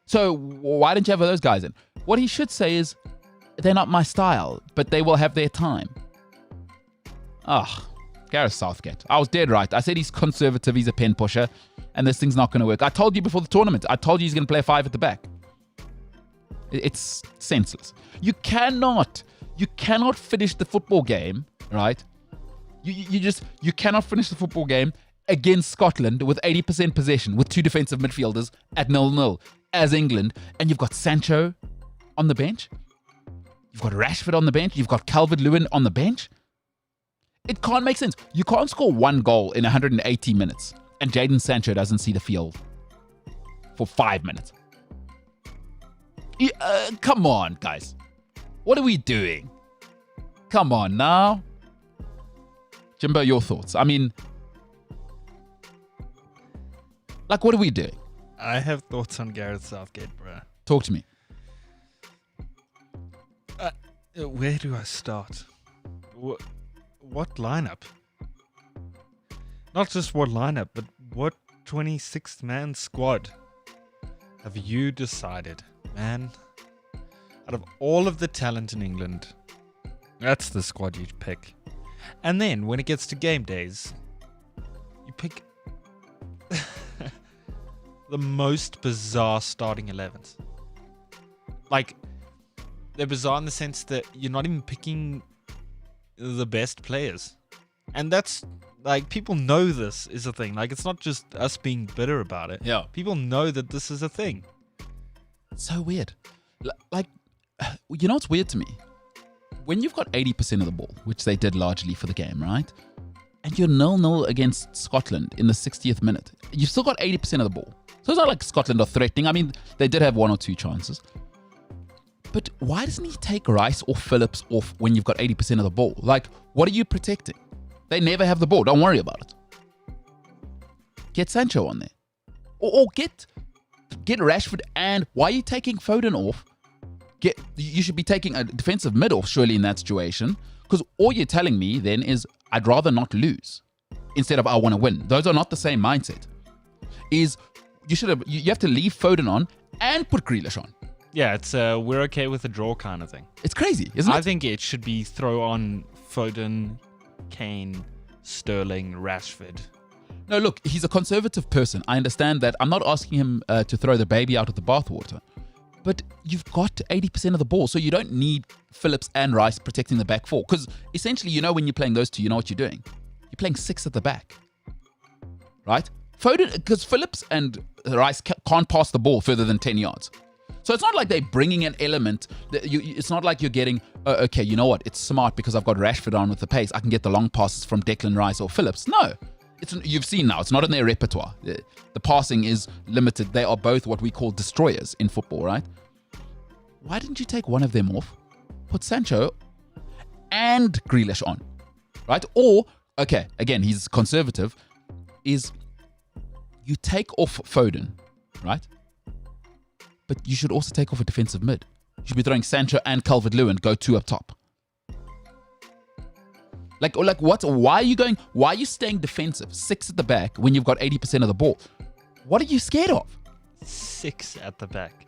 So why didn't you have those guys in? What he should say is, they're not my style, but they will have their time. Gareth Southgate. I was dead right. I said he's conservative, he's a pen pusher, and this thing's not going to work. I told you before the tournament. I told you he's going to play 5 at the back. It's senseless. You cannot finish the football game, right? You cannot finish the football game against Scotland with 80% possession, with two defensive midfielders at 0-0 as England, and you've got Sancho on the bench. You've got Rashford on the bench. You've got Calvert-Lewin on the bench. It can't make sense. You can't score one goal in 180 minutes, and Jadon Sancho doesn't see the field for 5 minutes. Come on, guys. What are we doing? Come on now. Jimbo, your thoughts? I mean, like, what are we doing? I have thoughts on Gareth Southgate, bro. Talk to me. Where do I start? What lineup? Not just what lineup, but what 26th man squad have you decided, man? Out of all of the talent in England, that's the squad you pick. And then when it gets to game days, you pick the most bizarre starting 11s. Like, they're bizarre in the sense that you're not even picking the best players. And that's, like, people know this is a thing. Like, it's not just us being bitter about it. Yeah. People know that this is a thing. It's so weird. Like, you know what's weird to me? When you've got 80% of the ball, which they did largely for the game, right? And you're 0-0 against Scotland in the 60th minute. You've still got 80% of the ball. So it's not like Scotland are threatening. I mean, they did have 1 or 2 chances. But why doesn't he take Rice or Phillips off when you've got 80% of the ball? Like, what are you protecting? They never have the ball. Don't worry about it. Get Sancho on there. Or get Rashford. And why are you taking Foden off? You should be taking a defensive mid off, surely, in that situation. Because all you're telling me then is, I'd rather not lose instead of I want to win. Those are not the same mindset. You have to leave Foden on and put Grealish on. Yeah, it's we're okay with a draw kind of thing. It's crazy, isn't it? I think it should be throw on Foden, Kane, Sterling, Rashford. No, look, he's a conservative person. I understand that. I'm not asking him to throw the baby out of the bathwater. But you've got 80% of the ball, so you don't need Phillips and Rice protecting the back four. Because essentially, when you're playing those two, you know what you're doing. You're playing 6 at the back. Right? Foden, because Phillips and Rice can't pass the ball further than 10 yards. So it's not like they're bringing an element. It's not like you're getting, okay, you know what? It's smart because I've got Rashford on with the pace. I can get the long passes from Declan Rice or Phillips. No. You've seen now, it's not in their repertoire. The passing is limited. They are both what we call destroyers in football, right? Why didn't you take one of them off? Put Sancho and Grealish on, right? Or, okay, again, he's conservative, is you take off Foden, right? But you should also take off a defensive mid. You should be throwing Sancho and Calvert-Lewin, go 2 up top. Like what? Why are you staying defensive? 6 at the back when you've got 80% of the ball. What are you scared of? 6 at the back.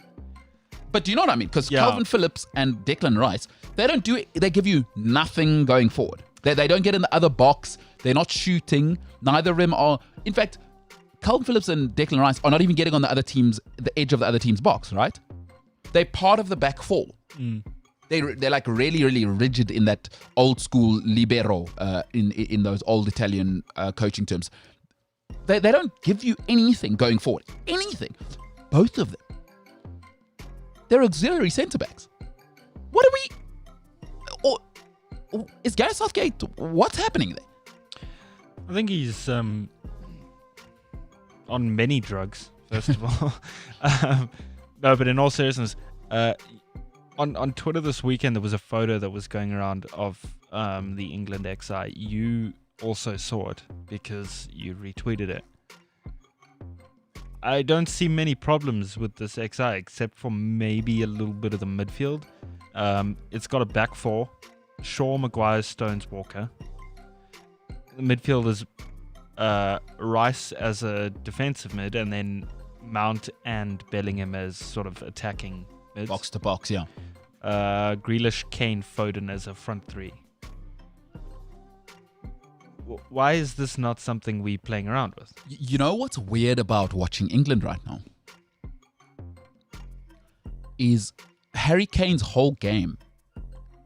But do you know what I mean? Because Calvin Phillips and Declan Rice, they don't do it. They give you nothing going forward. They don't get in the other box. They're not shooting. Neither of them are. In fact, Calvin Phillips and Declan Rice are not even getting on the edge of the other team's box, right? they're part of the back four. They're like really, really rigid in that old school libero in those old Italian coaching terms. They don't give you anything going forward. Anything. Both of them. They're auxiliary centre-backs. What are we... Or is Gareth Southgate... What's happening there? I think he's on many drugs, first of all. No, but in all seriousness, on Twitter this weekend, there was a photo that was going around of the England XI. You also saw it because you retweeted it. I don't see many problems with this XI except for maybe a little bit of the midfield. It's got a back four: Shaw, Maguire, Stones, Walker. The midfield is Rice as a defensive mid, and then Mount and Bellingham as sort of attacking mids. Box to box, yeah. Grealish, Kane, Foden as a front three. Why is this not something we're playing around with? You know what's weird about watching England right now? Is Harry Kane's whole game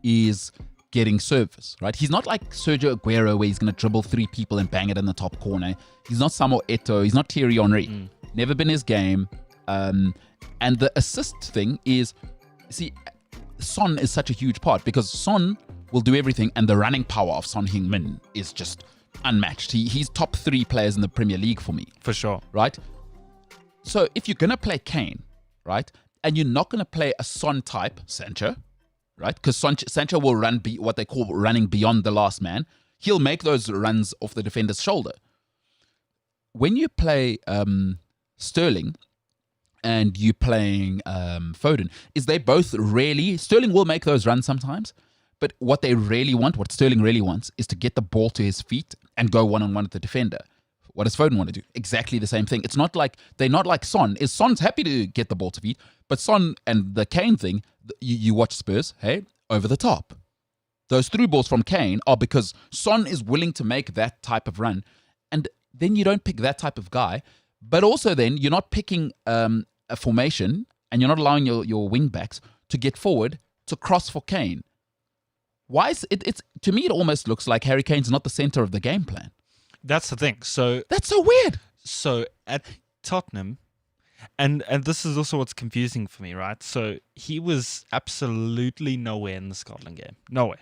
is getting service, right? He's not like Sergio Aguero where he's going to dribble 3 people and bang it in the top corner. He's not Samuel Eto'o. He's not Thierry Henry. Never been his game. And the assist thing is, see, Son is such a huge part because Son will do everything, and the running power of Son Heung-min is just unmatched. He's top 3 players in the Premier League for me. For sure. Right? So if you're going to play Kane, right, and you're not going to play a Son type, Sancho, right, because Sancho will run what they call running beyond the last man. He'll make those runs off the defender's shoulder. When you play Sterling and you're playing Foden, is they both really... Sterling will make those runs sometimes, but what Sterling really wants is to get the ball to his feet and go one-on-one with the defender. What does Foden want to do? Exactly the same thing. It's not like, they're not like Son. Son's happy to get the ball to feet, but Son and the Kane thing, you watch Spurs, hey, over the top. Those through balls from Kane are because Son is willing to make that type of run, and then you don't pick that type of guy, but also then you're not picking a formation, and you're not allowing your wing backs to get forward to cross for Kane. Why is it's to me it almost looks like Harry Kane's not the center of the game plan. That's the thing. So that's so weird. So at Tottenham, and this is also what's confusing for me, right? So he was absolutely nowhere in the Scotland game. Nowhere.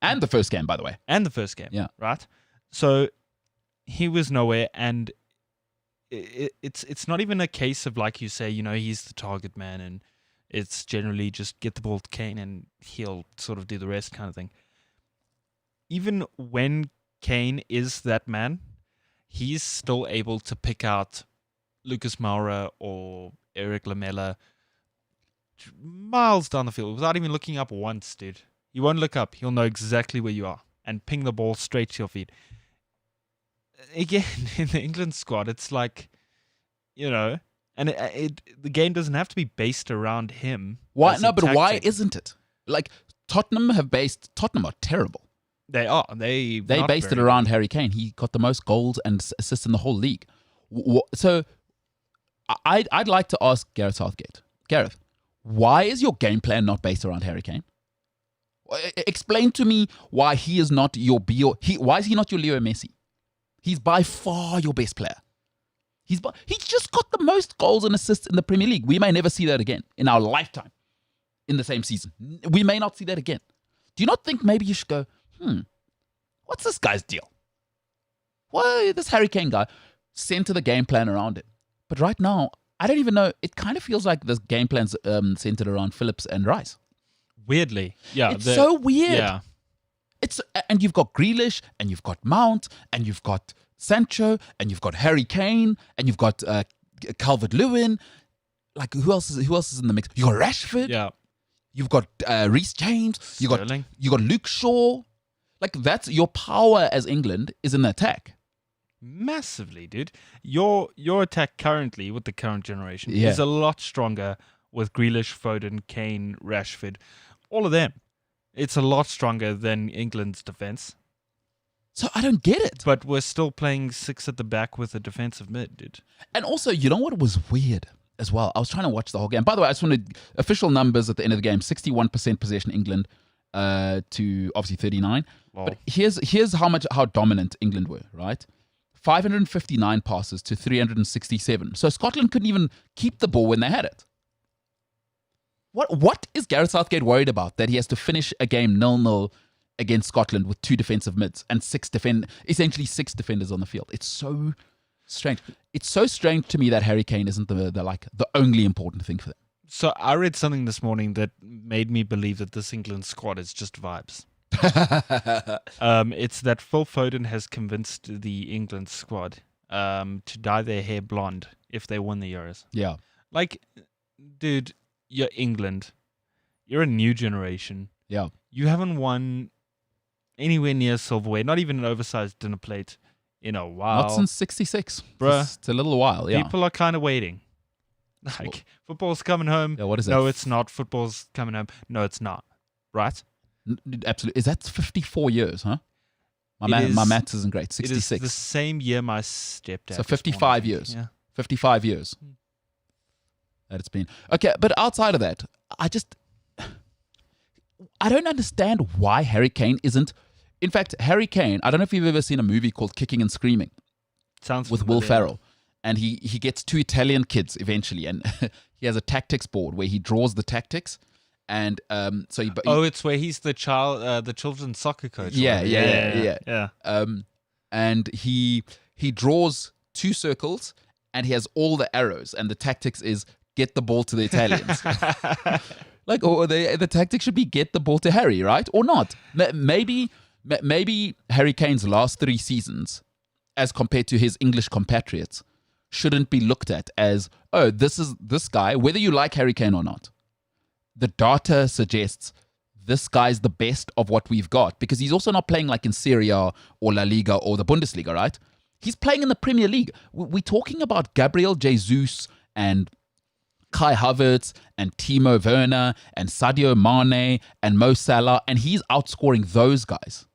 And the first game, by the way. And the first game. Yeah. Right? So he was nowhere, and it's not even a case of, like you say, he's the target man, and it's generally just get the ball to Kane and he'll sort of do the rest kind of thing. Even when Kane is that man, he's still able to pick out Lucas Moura or Eric Lamela miles down the field without even looking up once, dude. He won't look up. He'll know exactly where you are and ping the ball straight to your feet. Again, in the England squad, it's like, and the game doesn't have to be based around him. Why? No, but why isn't it? Like, Tottenham are terrible. They are. They based it around Harry Kane. He got the most goals and assists in the whole league. So I'd like to ask Gareth Southgate. Gareth, why is your game plan not based around Harry Kane? Explain to me why he is not your why is he not your Leo Messi? He's by far your best player. He's just got the most goals and assists in the Premier League. We may never see that again in our lifetime in the same season. We may not see that again. Do you not think maybe you should go, what's this guy's deal? Well, this Harry Kane guy, center the game plan around it. But right now, I don't even know. It kind of feels like this game plan's centered around Phillips and Rice. Weirdly. Yeah. It's so weird. Yeah. And you've got Grealish, and you've got Mount, and you've got Sancho, and you've got Harry Kane, and you've got Calvert-Lewin. Like, who else is in the mix? You got Rashford. Yeah. You've got Reece James. You Sterling. got Luke Shaw. Like, that's your power as England is in the attack. Massively, dude. Your attack currently with the current generation Yeah. is a lot stronger with Grealish, Foden, Kane, Rashford, all of them. It's a lot stronger than England's defense. So I don't get it. But we're still playing 6 at the back with a defensive mid, dude. And also, you know what was weird? as well. I was trying to watch the whole game. By the way, I just wanted official numbers at the end of the game: 61% possession England to obviously 39. Wow. But here's how dominant England were, right? 559 passes to 367. So Scotland couldn't even keep the ball when they had it. What is Gareth Southgate worried about, that he has to finish a game 0-0 against Scotland with 2 defensive mids and essentially 6 defenders on the field? It's so strange. It's so strange to me that Harry Kane isn't the only important thing for them. So I read something this morning that made me believe that this England squad is just vibes. It's that Phil Foden has convinced the England squad to dye their hair blonde if they win the Euros. Yeah. Like, dude, you're England. You're a new generation. Yeah. You haven't won anywhere near silverware, not even an oversized dinner plate in a while. Not since 66. Bruh. It's a little while, yeah. People are kind of waiting. Like, football's coming home. Yeah, what is that? No, it's not. Football's coming home. No, it's not. Right? Absolutely. Is that 54 years, huh? My maths isn't great. 66. It is the same year my stepdad. So 55 years. Yeah. 55 years that it's been. Okay, but outside of that, I don't understand why Harry Kane isn't. In fact, Harry Kane, I don't know if you've ever seen a movie called Kicking and Screaming. Sounds with familiar. Will Ferrell. And he gets 2 Italian kids eventually, and he has a tactics board where he draws the tactics. And it's where he's the children's soccer coach. Yeah. And he draws 2 circles, and he has all the arrows, and the tactics is get the ball to the Italians. The tactic should be get the ball to Harry, right? Or not? Maybe Harry Kane's last 3 seasons, as compared to his English compatriots, shouldn't be looked at as, oh, this guy, whether you like Harry Kane or not. The data suggests this guy's the best of what we've got, because he's also not playing like in Serie A or La Liga or the Bundesliga, right? He's playing in the Premier League. We're talking about Gabriel Jesus and Kai Havertz and Timo Werner and Sadio Mane and Mo Salah, and he's outscoring those guys.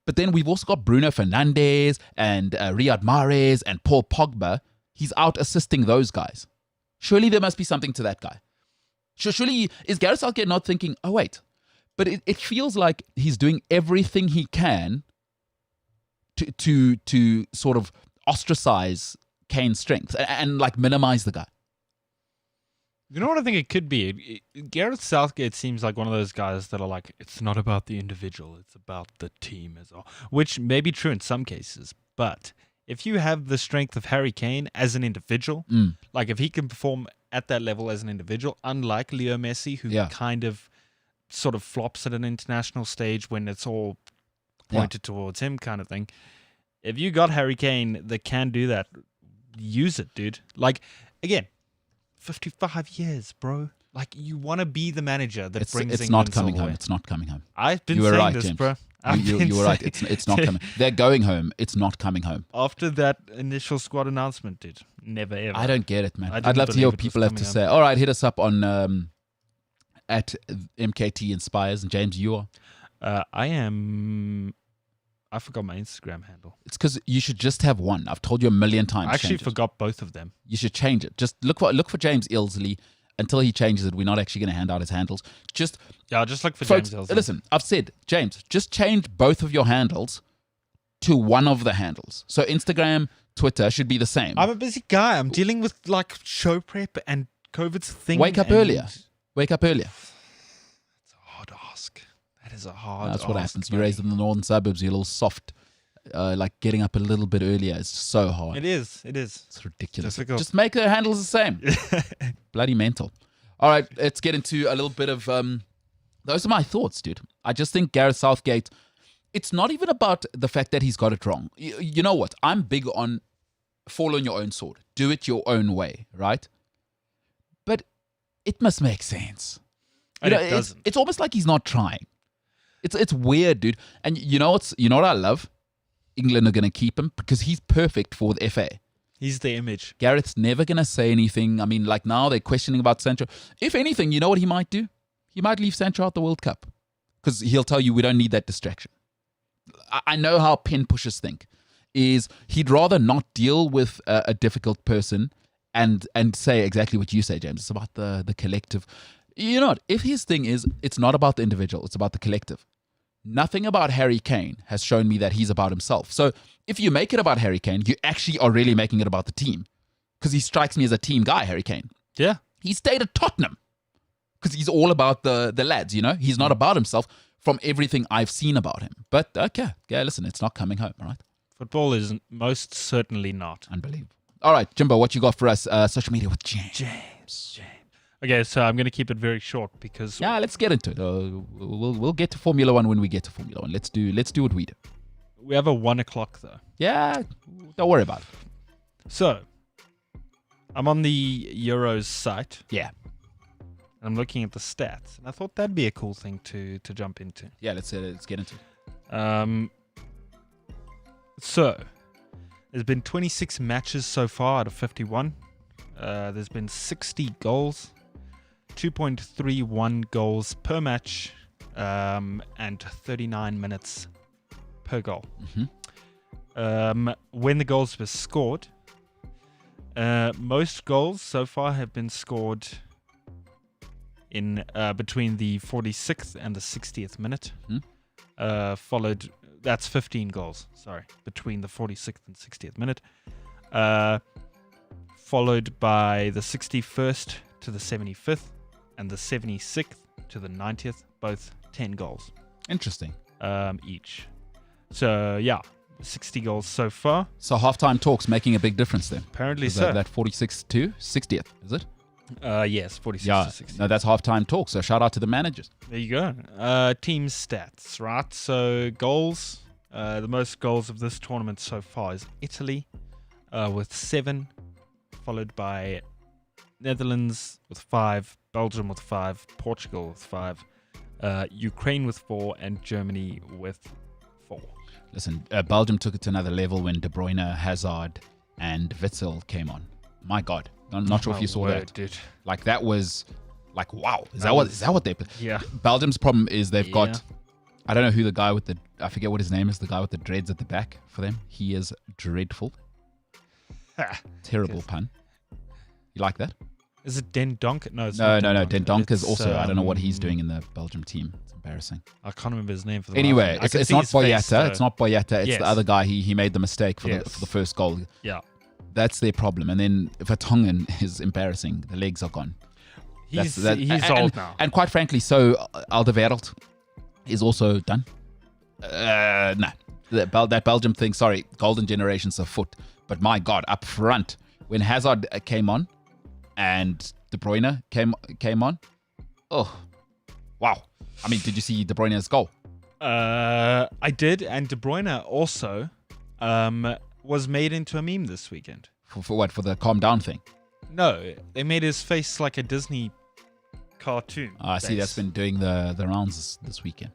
But then we've also got Bruno Fernandes and Riyad Mahrez and Paul Pogba. He's out assisting those guys. Surely there must be something to that guy. Surely, is Gareth Southgate not thinking, oh, wait, but it feels like he's doing everything he can to sort of ostracize Kane's strength and like minimize the guy. You know what I think it could be? Gareth Southgate seems like one of those guys that are like, it's not about the individual, it's about the team as well, which may be true in some cases. But if you have the strength of Harry Kane as an individual, like if he can perform at that level as an individual, unlike Leo Messi, who kind of sort of flops at an international stage when it's all pointed towards him kind of thing. If you got Harry Kane that can do that, use it, dude. Like, again, 55 years, bro. Like, you want to be the manager that brings it's England not coming silverware. home. It's not coming home. I've been You were saying right, this, James. bro. You were right. It's not coming. They're going home. It's not coming home. After that initial squad announcement, dude. Never ever. I don't get it, man. I I'd love to hear what believe it people was have to coming say. All right, hit us up on at MKT Inspires. And James, you are? I forgot my Instagram handle. It's because you should just have one. I've told you a million times. I actually change it. forgot both of them. You should change it. Just look for James Ilsley. Until he changes it, we're not actually going to hand out his handles. Just look for folks, James Ilsley. Listen, I've said, James, just change both of your handles to one of the handles. So Instagram, Twitter should be the same. I'm a busy guy. I'm dealing with like show prep and COVID's thing. Wake up earlier. It's a hard ask. That is a hard ask. That's what happens. You're raised in the northern suburbs. You're a little soft. Like getting up a little bit earlier is so hard. It is. It's ridiculous. Difficult. Just make the handles the same. Bloody mental. All right, let's get into a little bit of... those are my thoughts, dude. I just think Gareth Southgate... It's not even about the fact that he's got it wrong. You know what? I'm big on fall on your own sword. Do it your own way, right? But it must make sense. And it doesn't. It's almost like he's not trying. It's weird, dude. And you know what I love? England are going to keep him because he's perfect for the FA. He's the image. Gareth's never going to say anything. I mean, like now they're questioning about Sancho. If anything, you know what he might do? He might leave Sancho out the World Cup because he'll tell you we don't need that distraction. I know how pen pushers think. Is he'd rather not deal with a difficult person and say exactly what you say, James. It's about the collective. You know what? If his thing is, it's not about the individual, it's about the collective. Nothing about Harry Kane has shown me that he's about himself. So if you make it about Harry Kane, you actually are really making it about the team. Because he strikes me as a team guy, Harry Kane. Yeah. He stayed at Tottenham because he's all about the lads, you know? He's not about himself from everything I've seen about him. But okay, listen, it's not coming home, all right? Football is most certainly not. Unbelievable. All right, Jimbo, what you got for us? Social media with James. Okay, so I'm going to keep it very short because... Yeah, let's get into it. We'll get to Formula One when we get to Formula One. Let's do what we do. we have a 1 o'clock though. Yeah, don't worry about it. So, I'm on the Euros site. Yeah. And I'm looking at the stats, and I thought that'd be a cool thing to jump into. Yeah, let's get into it. So, there's been 26 matches so far out of 51. There's been 60 goals, 2.31 goals per match, and 39 minutes per goal. Mm-hmm. When the goals were scored, most goals so far have been scored in between the 46th and the 60th minute. Mm-hmm. That's 15 goals, between the 46th and 60th minute. Followed by the 61st to the 75th and the 76th to the 90th, both 10 goals. Interesting. Each. So, yeah, 60 goals so far. So halftime talks making a big difference then. Apparently so. That 46 to 60th, is it? Yes, 46 to 60. No, that's halftime talk. So shout out to the managers. There you go. Team stats, right? So goals. The most goals of this tournament so far is Italy with 7, followed by Netherlands with 5, Belgium with 5, Portugal with 5, Ukraine with 4, and Germany with 4. Listen, Belgium took it to another level when De Bruyne, Hazard, and Witsel came on. My God. I'm not sure if you saw that. Dude. Like, that was like, wow. Is that what they... Yeah. Belgium's problem is they've got... I don't know who the guy with the... I forget what his name is. The guy with the dreads at the back for them. He is dreadful. Terrible pun. You like that? Is it Den Donk? No, it's no. not Den Donk is also... I don't know what he's doing in the Belgium team. It's embarrassing. I can't remember his name for the Anyway, last it's not Boyata. It's not Boyata. It's Yes. the other guy. He made the mistake for the first goal. Yeah. That's their problem. And then Vertonghen is embarrassing. The legs are gone. He's and, old now. And quite frankly, so Alderweireld is also done. No. That Belgium thing, sorry, golden generation's afoot. But my God, up front, when Hazard came on and De Bruyne came on, oh, wow. I mean, did you see De Bruyne's goal? I did, and De Bruyne also was made into a meme this weekend. For what? For the calm down thing? No, they made his face like a Disney cartoon. I see that's been doing the rounds this weekend.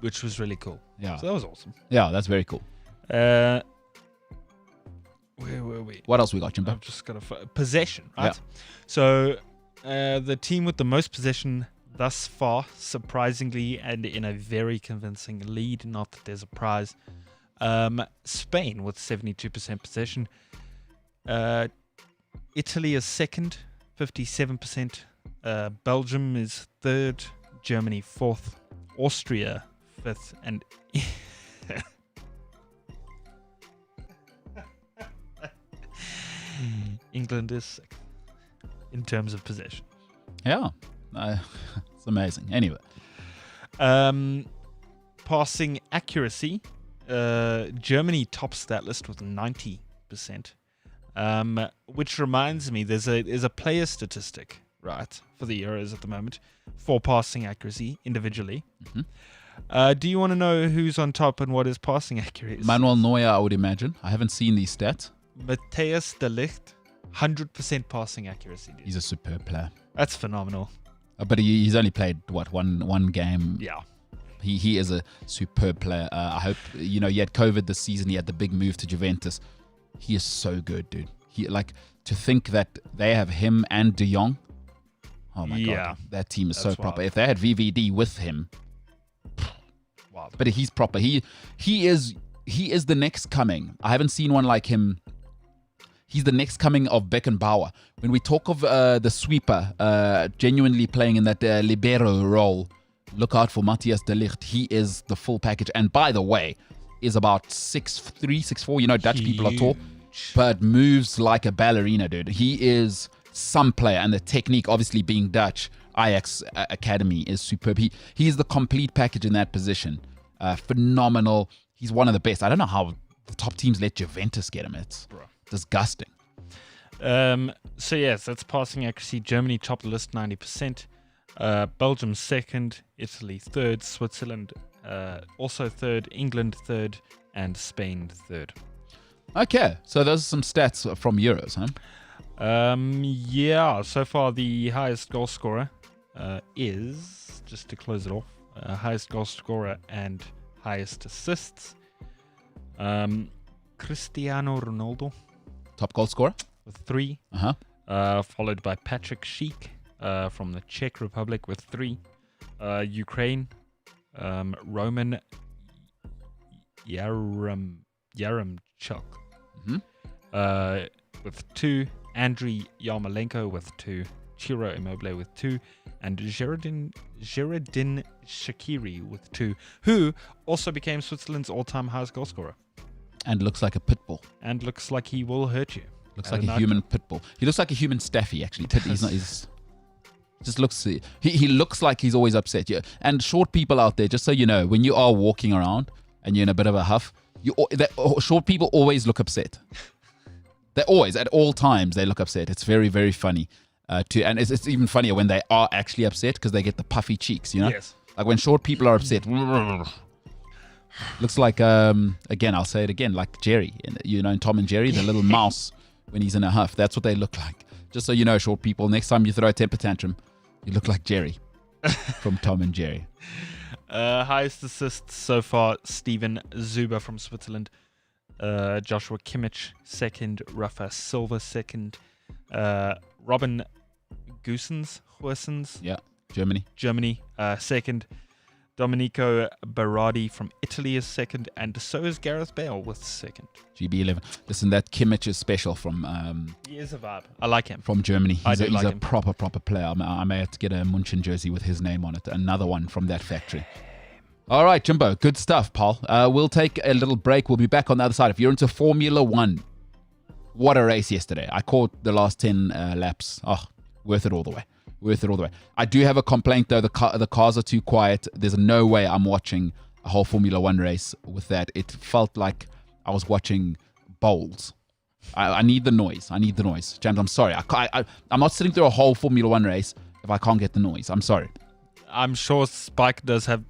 Which was really cool. Yeah. So that was awesome. Yeah, that's very cool. Where were we? What else we got, Jimbo? I've just got possession, right? Yeah. So the team with the most possession thus far, surprisingly, and in a very convincing lead, not that there's a prize, Spain with 72% possession. Italy is second, 57%. Belgium is third. Germany fourth. Austria fifth. And England is sixth in terms of possession. Yeah. It's amazing. Anyway. Passing accuracy. Germany tops that list with 90%. Which reminds me, there's a player statistic, right, for the Euros at the moment for passing accuracy individually. Mm-hmm. Do you want to know who's on top and what his passing accuracy is? Manuel Neuer, I would imagine. I haven't seen these stats. Matthias de Ligt, 100% passing accuracy. Dude. He's a superb player. That's phenomenal. But he's only played, one game? Yeah. He is a superb player. I hope, he had COVID this season. He had the big move to Juventus. He is so good, dude. To think that they have him and De Jong. Oh my God. That team is so proper. If they had VVD with him. Wow. But he's proper. He is the next coming. I haven't seen one like him He's the next coming of Beckenbauer. When we talk of the sweeper genuinely playing in that libero role, look out for Matthias de Ligt. He is the full package. And by the way, is about 6'3", 6'4". You know, Dutch people are tall, but moves like a ballerina, dude. He is some player. And the technique, obviously being Dutch, Ajax Academy is superb. He is the complete package in that position. Phenomenal. He's one of the best. I don't know how the top teams let Juventus get him. It's disgusting. So yes, that's passing accuracy. Germany topped the list, 90%. Belgium second, Italy third, Switzerland also third, England third, and Spain third. Okay, so those are some stats from Euros, huh? Yeah, so far the highest goal scorer is, just to close it off, highest goal scorer and highest assists, Cristiano Ronaldo. Top goal scorer? With 3. Followed by Patrick Schick from the Czech Republic with 3. Ukraine, Roman Yaremchuk with 2. Andriy Yarmolenko with 2. Ciro Immobile with 2. And Xheradin Shaqiri with 2, who also became Switzerland's all-time highest goal scorer. And looks like a pit bull. And looks like he will hurt you. Looks like a human pit bull. He looks like a human staffy, actually. Just looks. He looks like he's always upset. Yeah. And short people out there, just so you know, when you are walking around and you're in a bit of a huff, short people always look upset. They always, at all times, they look upset. It's very, very funny. And it's even funnier when they are actually upset because they get the puffy cheeks, you know? Yes. Like when short people are upset, looks like, again, I'll say it again, like Jerry, in Tom and Jerry, the little mouse when he's in a huff. That's what they look like. Just so you know, short people, next time you throw a temper tantrum, you look like Jerry from Tom and Jerry. Highest assists so far, Steven Zuber from Switzerland. Joshua Kimmich second. Rafa Silva second. Robin Gosens, yeah, Germany, second. Domenico Berardi from Italy is second, and so is Gareth Bale with second. GB11. Listen, that Kimmich is special from... he is a vibe. I like him. From Germany. He's a him. proper player. I may have to get a Munchen jersey with his name on it. Another one from that factory. All right, Jimbo. Good stuff, pal. We'll take a little break. We'll be back on the other side. If you're into Formula One, what a race yesterday. I caught the last 10 laps. Oh, worth it all the way. I do have a complaint, though. The cars are too quiet. There's no way I'm watching a whole Formula One race with that. It felt like I was watching bowls. I need the noise. James, I'm sorry. I'm not sitting through a whole Formula One race if I can't get the noise. I'm sorry. I'm sure Spike does have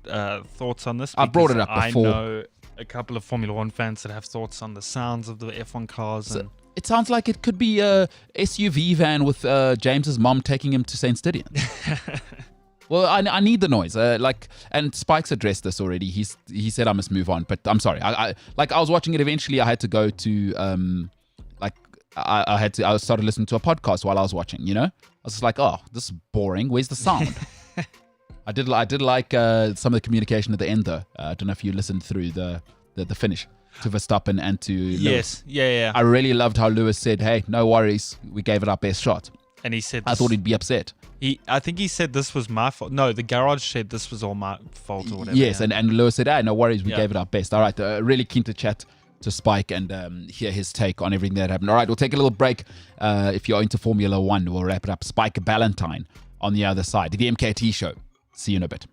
thoughts on this. I've brought it up before. I know a couple of Formula One fans that have thoughts on the sounds of the F1 cars. So, it sounds like it could be a SUV van with James's mom taking him to St. Stadion. Well, I need the noise. And Spike's addressed this already. He said I must move on, but I'm sorry. I was watching it. Eventually, I had to go to I started listening to a podcast while I was watching. You know, I was just like, oh, this is boring. Where's the sound? I did like some of the communication at the end though. I don't know if you listened through the finish to Verstappen and to Lewis. Yes, yeah. I really loved how Lewis said, "Hey, no worries, we gave it our best shot." And he said, I thought he'd be upset. I think he said this was my fault. No, the garage said this was all my fault or whatever. Yes, and Lewis said, "Hey, no worries, we gave it our best." All right, really keen to chat to Spike and hear his take on everything that happened. All right, we'll take a little break. If you're into Formula One, we'll wrap it up. Spike Ballantyne on the other side. The MKT Show. See you in a bit.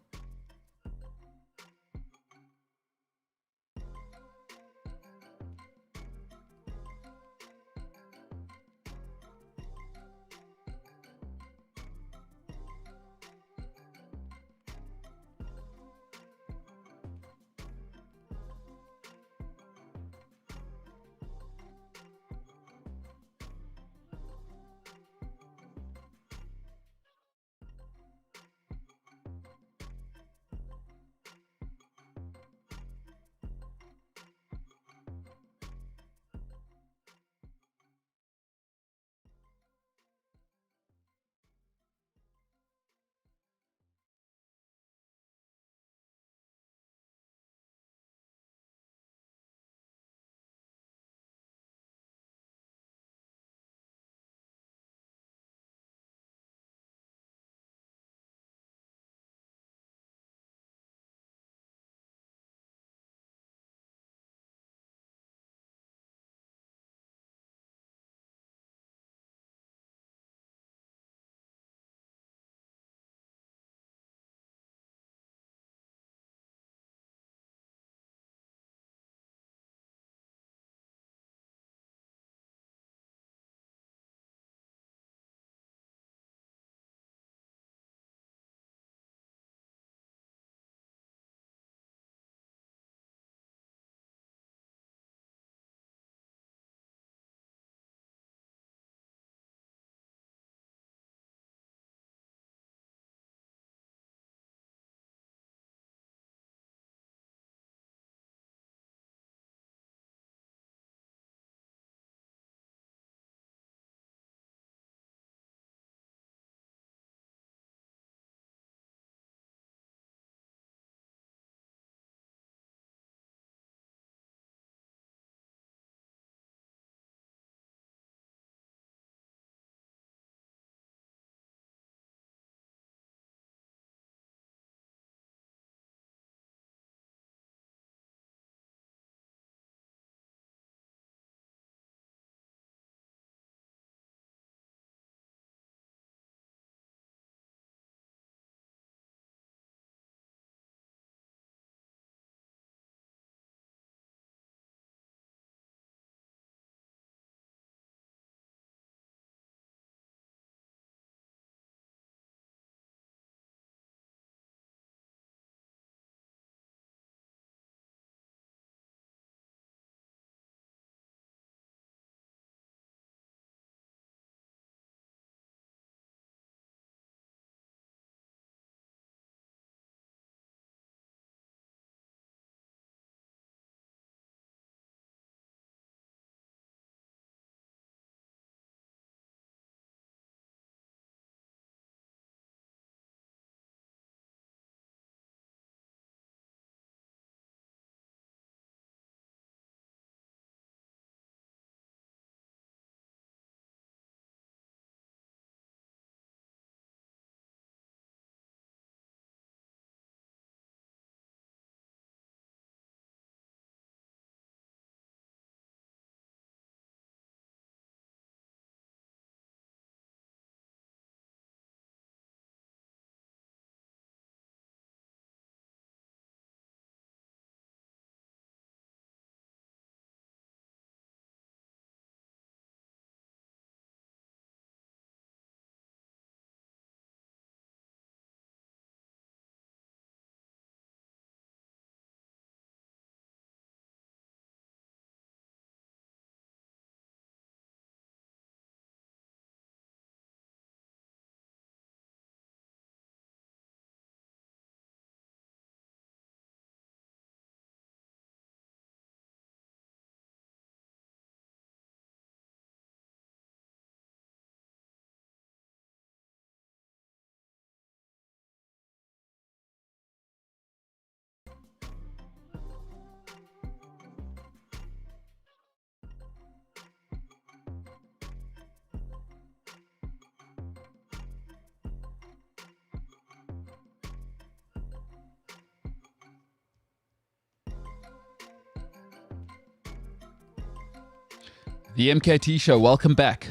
The MKT Show, welcome back.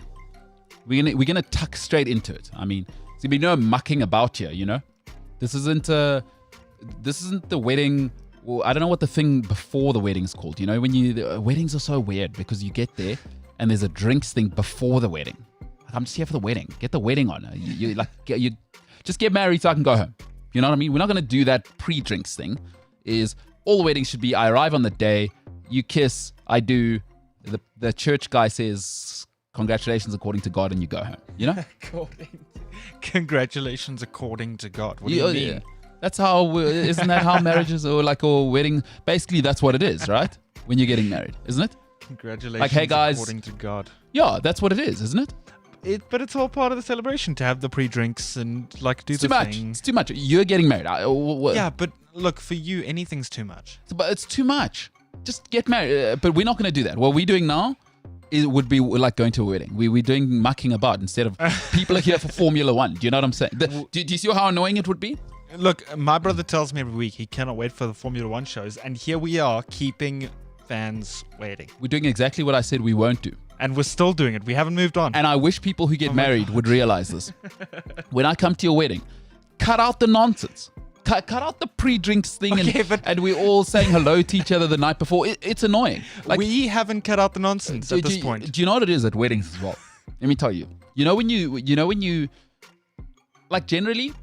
We're gonna tuck straight into it. I mean, there's gonna be no mucking about here, you know? This isn't the wedding. Well, I don't know what the thing before the wedding is called. You know, weddings are so weird because you get there and there's a drinks thing before the wedding. Like, I'm just here for the wedding. Get the wedding on. You just get married so I can go home. You know what I mean? We're not gonna do that pre-drinks thing. Is all the weddings should be, I arrive on the day, you kiss, I do. The church guy says, congratulations according to God, and you go home. You know? Congratulations according to God. What do you mean? Yeah. That's how, isn't that how marriages or wedding, basically that's what it is, right? When you're getting married, isn't it? Congratulations like, hey guys, according to God. Yeah, that's what it is, isn't it? But it's all part of the celebration to have the pre-drinks and do it's the too much. thing. It's too much. You're getting married. Yeah, but look, for you, anything's too much. But it's too much. Just get married. But we're not going to do that. What we're doing now would be like going to a wedding. We're doing mucking about instead of people are here for Formula One. Do you know what I'm saying? Do you see how annoying it would be? Look, my brother tells me every week he cannot wait for the Formula One shows, and here we are keeping fans waiting. We're doing exactly what I said we won't do. And we're still doing it. We haven't moved on. And I wish people who get married would realize this. When I come to your wedding, cut out the nonsense. Cut out the pre-drinks thing, and we're all saying hello to each other the night before. It's annoying. Like, we haven't cut out the nonsense at this point. Do you know what it is at weddings as well? Let me tell you. You know when you like generally,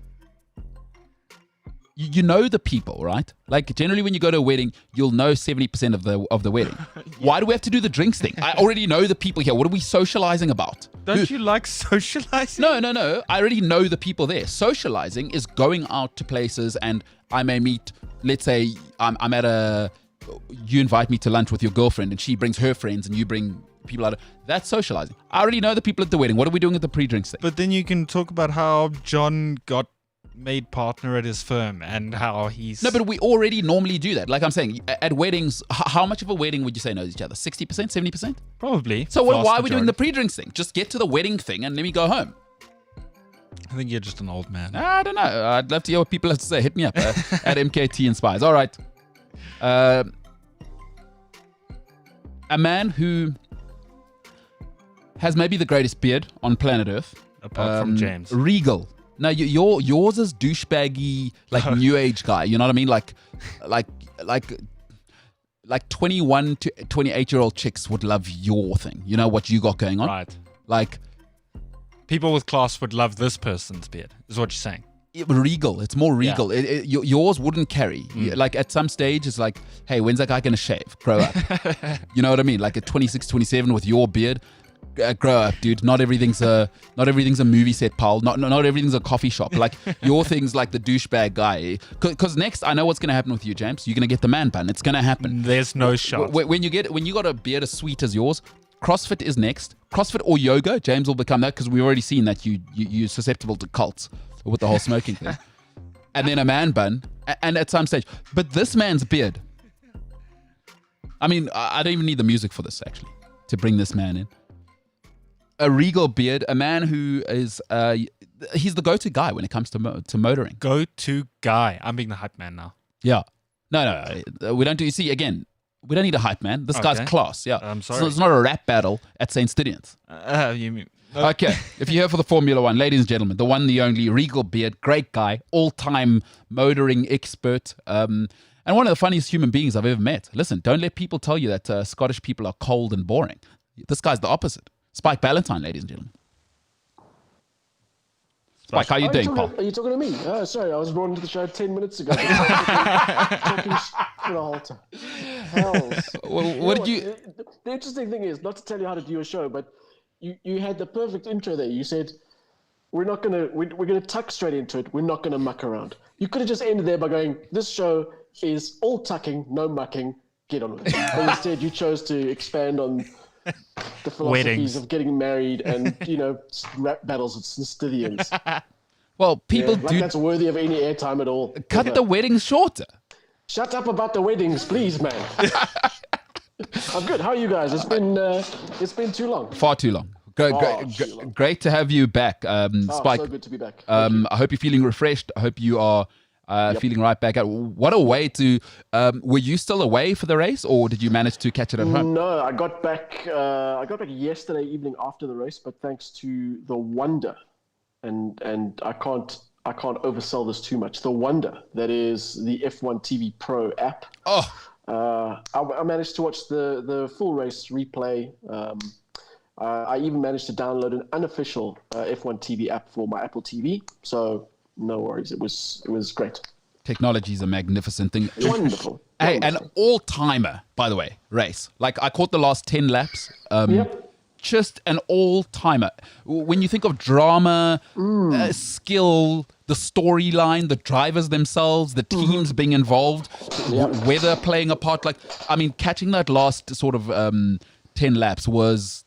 you know the people, right? Like generally when you go to a wedding, you'll know 70% of the wedding. Yeah. Why do we have to do the drinks thing? I already know the people here. What are we socializing about? Don't you like socializing? No. I already know the people there. Socializing is going out to places, and I may meet, let's say I'm at you invite me to lunch with your girlfriend and she brings her friends and you bring people out. That's socializing. I already know the people at the wedding. What are we doing at the pre-drinks thing? But then you can talk about how John got made partner at his firm and how he's... No, but we already normally do that. Like I'm saying, at weddings, how much of a wedding would you say knows each other? 60%, 70%? Probably. So why are we doing the pre-drinks thing? Just get to the wedding thing and let me go home. I think you're just an old man. I don't know. I'd love to hear what people have to say. Hit me up at MKT Inspires. All right. A man who has maybe the greatest beard on planet Earth. Apart from James. Regal. No, yours is douchebaggy, like new age guy. You know what I mean? Like 21 to 28-year-old chicks would love your thing. You know what you got going on? Right. Like people with class would love this person's beard, is what you're saying. Regal. It's more regal. Yeah. Yours wouldn't carry. Like at some stage, it's like, hey, when's that guy going to shave? Grow up. You know what I mean? Like at 26, 27 with your beard. Grow up, dude. Not everything's a movie set, pal. Not everything's a coffee shop. Like your thing's like the douchebag guy. Because next, I know what's gonna happen with you, James. You're gonna get the man bun. It's gonna happen. There's no shot. When you got a beard as sweet as yours, CrossFit is next. CrossFit or yoga. James will become that because we've already seen that you're susceptible to cults with the whole smoking thing. And then a man bun, and at some stage. But this man's beard. I mean, I don't even need the music for this actually to bring this man in. A regal beard, a man who is, he's the go-to guy when it comes to motoring. Go-to guy. I'm being the hype man now. Yeah. No, we don't do, you see, again, we don't need a hype man. This guy's class, yeah. I'm sorry. So it's not a rap battle at St. Stidion's. You mean... Okay, if you're here for the Formula One, ladies and gentlemen, the one, the only, regal beard, great guy, all-time motoring expert, and one of the funniest human beings I've ever met. Listen, don't let people tell you that Scottish people are cold and boring. This guy's the opposite. Spike Ballantyne, ladies and gentlemen. Spike, how you doing, Paul? Are you talking to me? Oh, sorry, I was brought into the show 10 minutes ago. Talking for the whole time. Hells. The interesting thing is, not to tell you how to do your show, but you had the perfect intro there. You said, we're gonna tuck straight into it. We're not gonna muck around. You could have just ended there by going, this show is all tucking, no mucking. Get on with it. But instead, you chose to expand on the philosophies of getting married and, rap battles with Stithians. Well, people like that's worthy of any airtime at all. Cut the weddings shorter. Shut up about the weddings, please, man. I'm good. How are you guys? It's been too long. Far too long. Great to have you back, Spike. So good to be back. I hope you're feeling refreshed. I hope you are feeling right back at. What a way to. Were you still away for the race, or did you manage to catch it at home? No, I got back. I got back yesterday evening after the race, but thanks to the wonder, and I can't oversell this too much. The wonder that is the F1 TV Pro app. Oh, I managed to watch the full race replay. I even managed to download an unofficial F1 TV app for my Apple TV. So no worries, it was great. technology is a magnificent thing. Wonderful. Hey, an all-timer, by the way, race. Like I caught the last 10 laps. Yep. Just an all-timer. When you think of drama, skill, the storyline, the drivers themselves, the teams being involved, weather playing a part. Like, I mean, catching that last sort of 10 laps was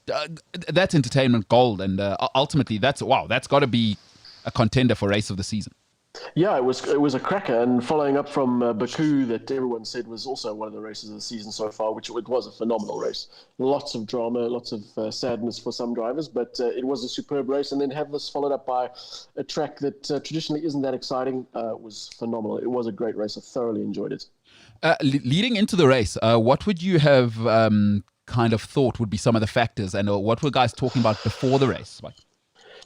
that's entertainment gold, and ultimately that's got to be a contender for race of the season. Yeah, it was a cracker, and following up from Baku, that everyone said was also one of the races of the season so far, which it was a phenomenal race. Lots of drama, lots of sadness for some drivers, but it was a superb race. And then have this followed up by a track that traditionally isn't that exciting was phenomenal. It was a great race. I thoroughly enjoyed it. Leading into the race, what would you have kind of thought would be some of the factors, and what were guys talking about before the race? Like,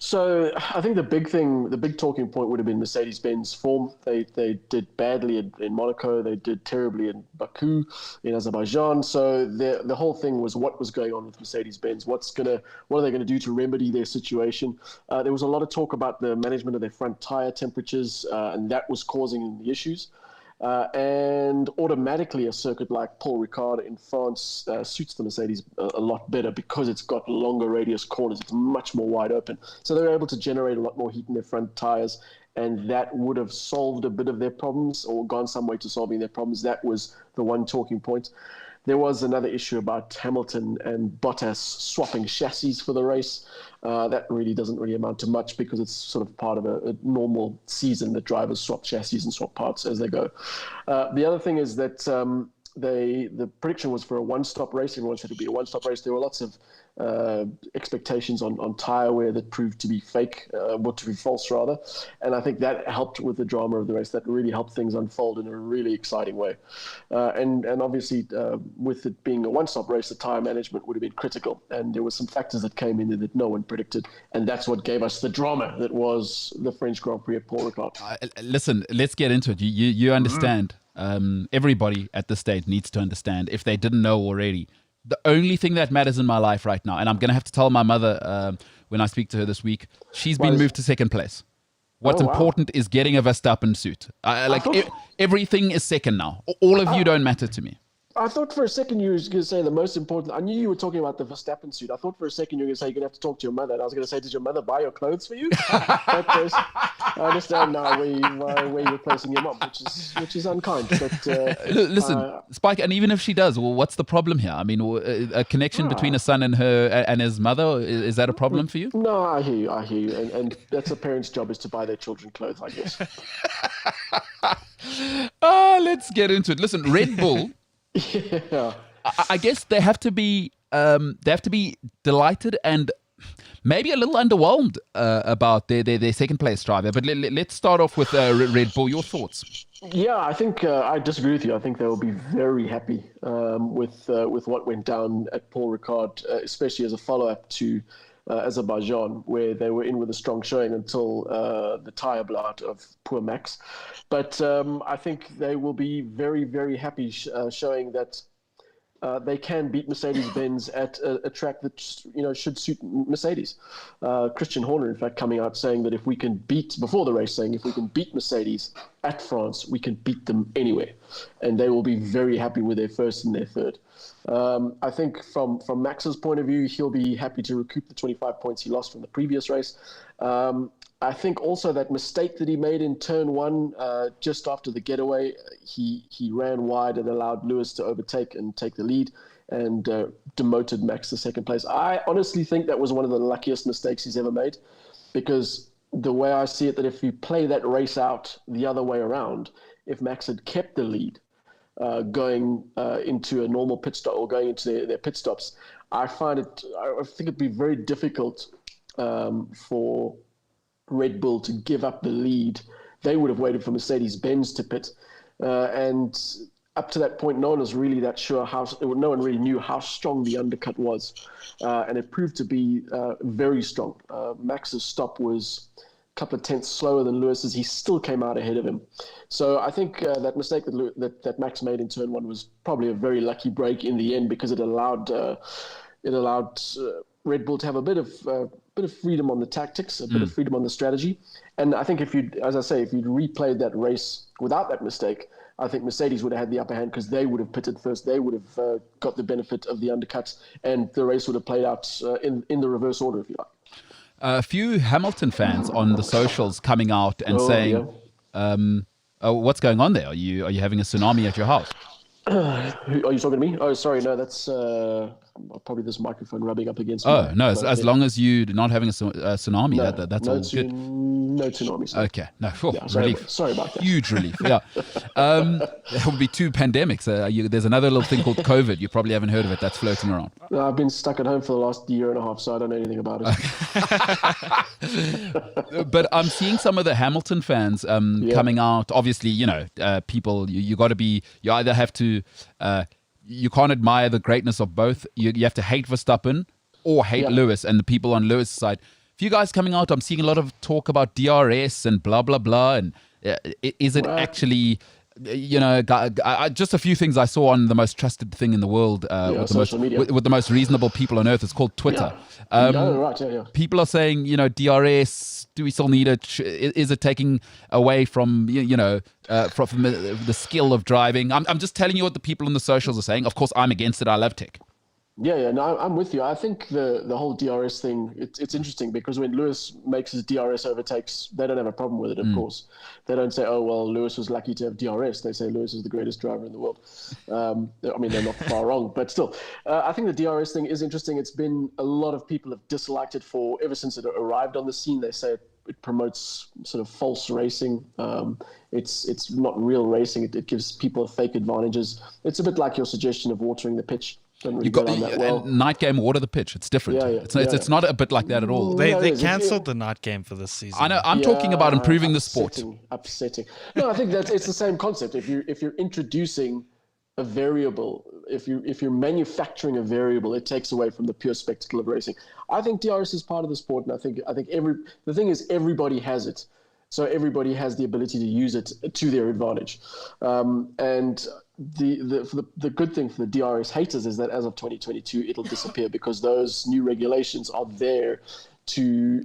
so I think the big talking point would have been Mercedes-Benz form. They did badly in Monaco. They did terribly in Baku, in Azerbaijan. So the whole thing was what was going on with Mercedes-Benz. What are they going to do to remedy their situation? There was a lot of talk about the management of their front tire temperatures, and that was causing the issues. And automatically a circuit like Paul Ricard in France suits the Mercedes a lot better because it's got longer radius corners. It's much more wide open. So they're able to generate a lot more heat in their front tires, and that would have solved a bit of their problems or gone some way to solving their problems. That was the one talking point. There was another issue about Hamilton and Bottas swapping chassis for the race. That really doesn't amount to much because it's sort of part of a normal season that drivers swap chassis and swap parts as they go. The other thing is that the prediction was for a one-stop race. Everyone said it would be a one-stop race. There were lots of expectations on tyre wear that proved to be fake, or to be false rather. And I think that helped with the drama of the race. That really helped things unfold in a really exciting way. And obviously, with it being a one-stop race, the tyre management would have been critical. And there were some factors that came in there that no one predicted. And that's what gave us the drama that was the French Grand Prix at Paul Ricard. Listen, let's get into it. You understand. Everybody at this stage needs to understand, if they didn't know already, the only thing that matters in my life right now, and I'm going to have to tell my mother when I speak to her this week, she's been moved to second place. What's important is getting a Verstappen suit. Everything is second now. All of you don't matter to me. I thought for a second you were going to say the most important. I knew you were talking about the Verstappen suit. I thought for a second you were going to say you're going to have to talk to your mother. And I was going to say, did your mother buy your clothes for you? I understand now where you're placing your mom, which is unkind. But listen, Spike, and even if she does, well, what's the problem here? I mean, a connection between a son and her and his mother, is that a problem for you? No, I hear you. And that's a parent's job, is to buy their children clothes, I guess. Let's get into it. Listen, Red Bull. Yeah. I guess they have to be delighted and maybe a little underwhelmed about their second place driver. But let's start off with Red Bull. Your thoughts? Yeah, I think I disagree with you. I think they will be very happy with what went down at Paul Ricard, especially as a follow-up to Azerbaijan, where they were in with a strong showing until the tyre blowout of poor Max. But I think they will be very, very happy showing that they can beat Mercedes-Benz at a track that should suit Mercedes. Christian Horner, in fact, coming out saying that if we can beat Mercedes at France, we can beat them anywhere, and they will be very happy with their first and their third. I think from Max's point of view, he'll be happy to recoup the 25 points he lost from the previous race. I think also that mistake that he made in turn one, just after the getaway, he ran wide and allowed Lewis to overtake and take the lead, and demoted Max to second place. I honestly think that was one of the luckiest mistakes he's ever made, because the way I see it, that if you play that race out the other way around, if Max had kept the lead, going into a normal pit stop or going into their pit stops, I think it'd be very difficult for Red Bull to give up the lead they would have waited for Mercedes-Benz to pit. And up to that point, no one was really that sure no one really knew how strong the undercut was. And it proved to be very strong. Max's stop was a couple of tenths slower than Lewis's. He still came out ahead of him. So I think that mistake that Max made in turn one was probably a very lucky break in the end, because it allowed Red Bull to have a bit of freedom on the tactics, a bit of freedom on the strategy. And I think if you'd replayed that race without that mistake, I think Mercedes would have had the upper hand, because they would have pitted first. They would have got the benefit of the undercuts, and the race would have played out in the reverse order, if you like. A few Hamilton fans on the socials coming out and saying, what's going on there? Are you having a tsunami at your house? Are you talking to me? Oh, sorry. No, that's probably this microphone rubbing up against me. Oh, no. As long as you're not having a tsunami, that's all good. No tsunami. Sorry. Okay. No, relief. Sorry about that. Huge relief. Yeah. There will be two pandemics. There's another little thing called COVID. You probably haven't heard of it. That's floating around. I've been stuck at home for the last year and a half, so I don't know anything about it. But I'm seeing some of the Hamilton fans coming out. Obviously, people, you either have to, you can't admire the greatness of both. You have to hate Verstappen or hate Lewis, and the people on Lewis' side. A few guys coming out, I'm seeing a lot of talk about DRS and blah, blah, blah. And is it actually, just a few things I saw on the most trusted thing in the world with the most reasonable people on earth. It's called Twitter. People are saying, DRS, do we still need it? Is it taking away from, from the skill of driving? I'm just telling you what the people on the socials are saying. Of course, I'm against it. I love tech. Yeah, no, I'm with you. I think the whole DRS thing, it's interesting, because when Lewis makes his DRS overtakes, they don't have a problem with it, of course. They don't say, oh, well, Lewis was lucky to have DRS. They say Lewis is the greatest driver in the world. They're not far wrong, but still. I think the DRS thing is interesting. It's been, a lot of people have disliked it ever since it arrived on the scene. They say it promotes sort of false racing. It's not real racing. It gives people fake advantages. It's a bit like your suggestion of watering the pitch. Night game, water the pitch. It's different. It's not a bit like that at all. They cancelled the night game for this season. I know. I'm talking about improving the sport. Upsetting. No, I think it's the same concept. If you're introducing a variable, if you're manufacturing a variable, it takes away from the pure spectacle of racing. I think DRS is part of the sport, and I think the thing is, everybody has it, so everybody has the ability to use it to their advantage, and. The good thing for the DRS haters is that as of 2022, it'll disappear, because those new regulations are there to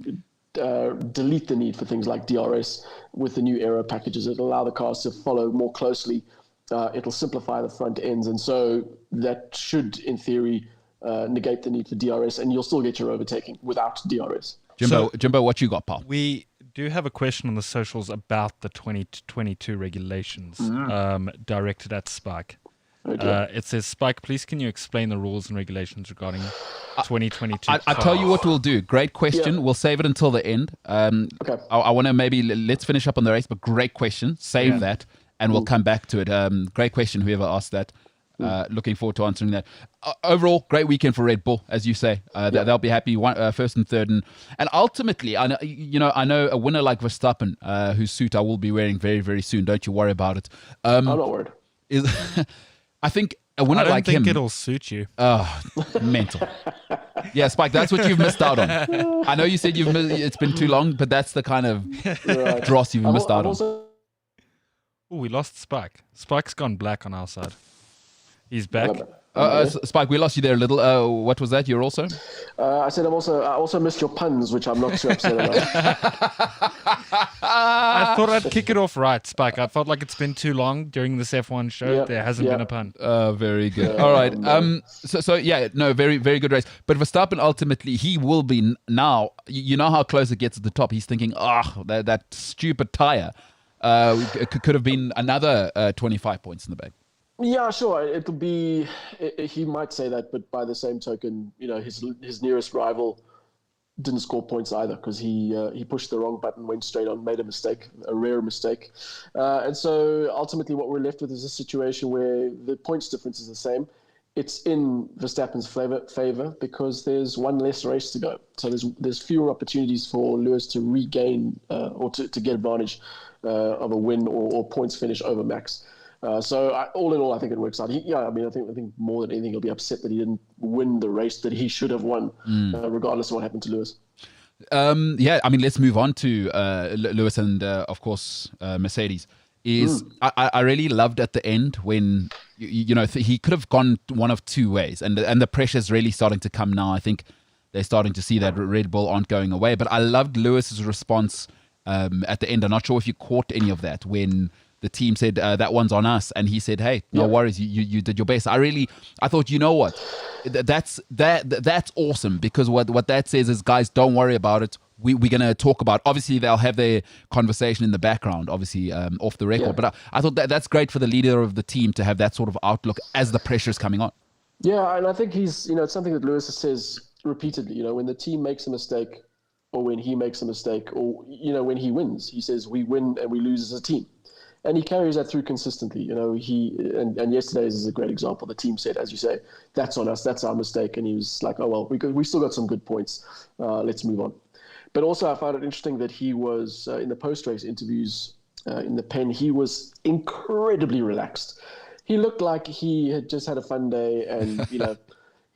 delete the need for things like DRS with the new aero packages. It'll allow the cars to follow more closely. It'll simplify the front ends. And so that should, in theory, negate the need for DRS, and you'll still get your overtaking without DRS. Jimbo, what you got, pal? We do have a question on the socials about the 2022 regulations directed at Spike. It says, Spike, please can you explain the rules and regulations regarding 2022? I tell you what we'll do. Great question. We'll save it until the end. Okay. I want to let's finish up on the race, but great question. Save that, and we'll come back to it. Great question, whoever asked that. Looking forward to answering that. Overall, great weekend for Red Bull, as you say. They'll be happy first and third, and ultimately, I know a winner like Verstappen, whose suit I will be wearing very, very soon. Don't you worry about it. I'm not worried. I think a winner like him. I don't think it'll suit you. Oh, mental. Yeah, Spike, that's what you've missed out on. I know you said it's been too long, but that's the kind of dross you've missed out on. Oh, we lost Spike. Spike's gone black on our side. He's back. Spike, we lost you there a little. What was that? You're also? I said I also missed your puns, which I'm not too upset about. I thought I'd kick it off right, Spike. I felt like it's been too long during this F1 show. There hasn't been a pun. Very good. All right. Very, very good race. But Verstappen, ultimately, he will be now. You know how close it gets at the top. He's thinking, that stupid tire could have been another 25 points in the bag. Yeah, sure. It'll be. He might say that, but by the same token, his nearest rival didn't score points either, because he pushed the wrong button, went straight on, made a rare mistake, and so ultimately, what we're left with is a situation where the points difference is the same. it's in Verstappen's favor because there's one less race to go. So there's fewer opportunities for Lewis to regain or to get advantage of a win or points finish over Max. So all in all, I think it works out. I think more than anything, he'll be upset that he didn't win the race that he should have won, regardless of what happened to Lewis. Let's move on to Lewis and, of course, Mercedes. I really loved at the end when, he could have gone one of two ways. And the pressure's really starting to come now. I think they're starting to see that Red Bull aren't going away. But I loved Lewis's response at the end. I'm not sure if you caught any of that when the team said, that one's on us. And he said, hey, no worries, you did your best. I thought, you know what? That's awesome, because what that says is, guys, don't worry about it. We're going to talk about, obviously they'll have their conversation in the background, obviously off the record. But I thought that's great for the leader of the team to have that sort of outlook as the pressure is coming on. Yeah, and I think it's something that Lewis says repeatedly, when the team makes a mistake or when he makes a mistake or, when he wins, he says we win and we lose as a team. And he carries that through consistently. And yesterday's is a great example. The team said, as you say, that's on us, that's our mistake. And he was like, oh, well, we still got some good points. Let's move on. But also I found it interesting that he was, in the post-race interviews in the pen, he was incredibly relaxed. He looked like he had just had a fun day and,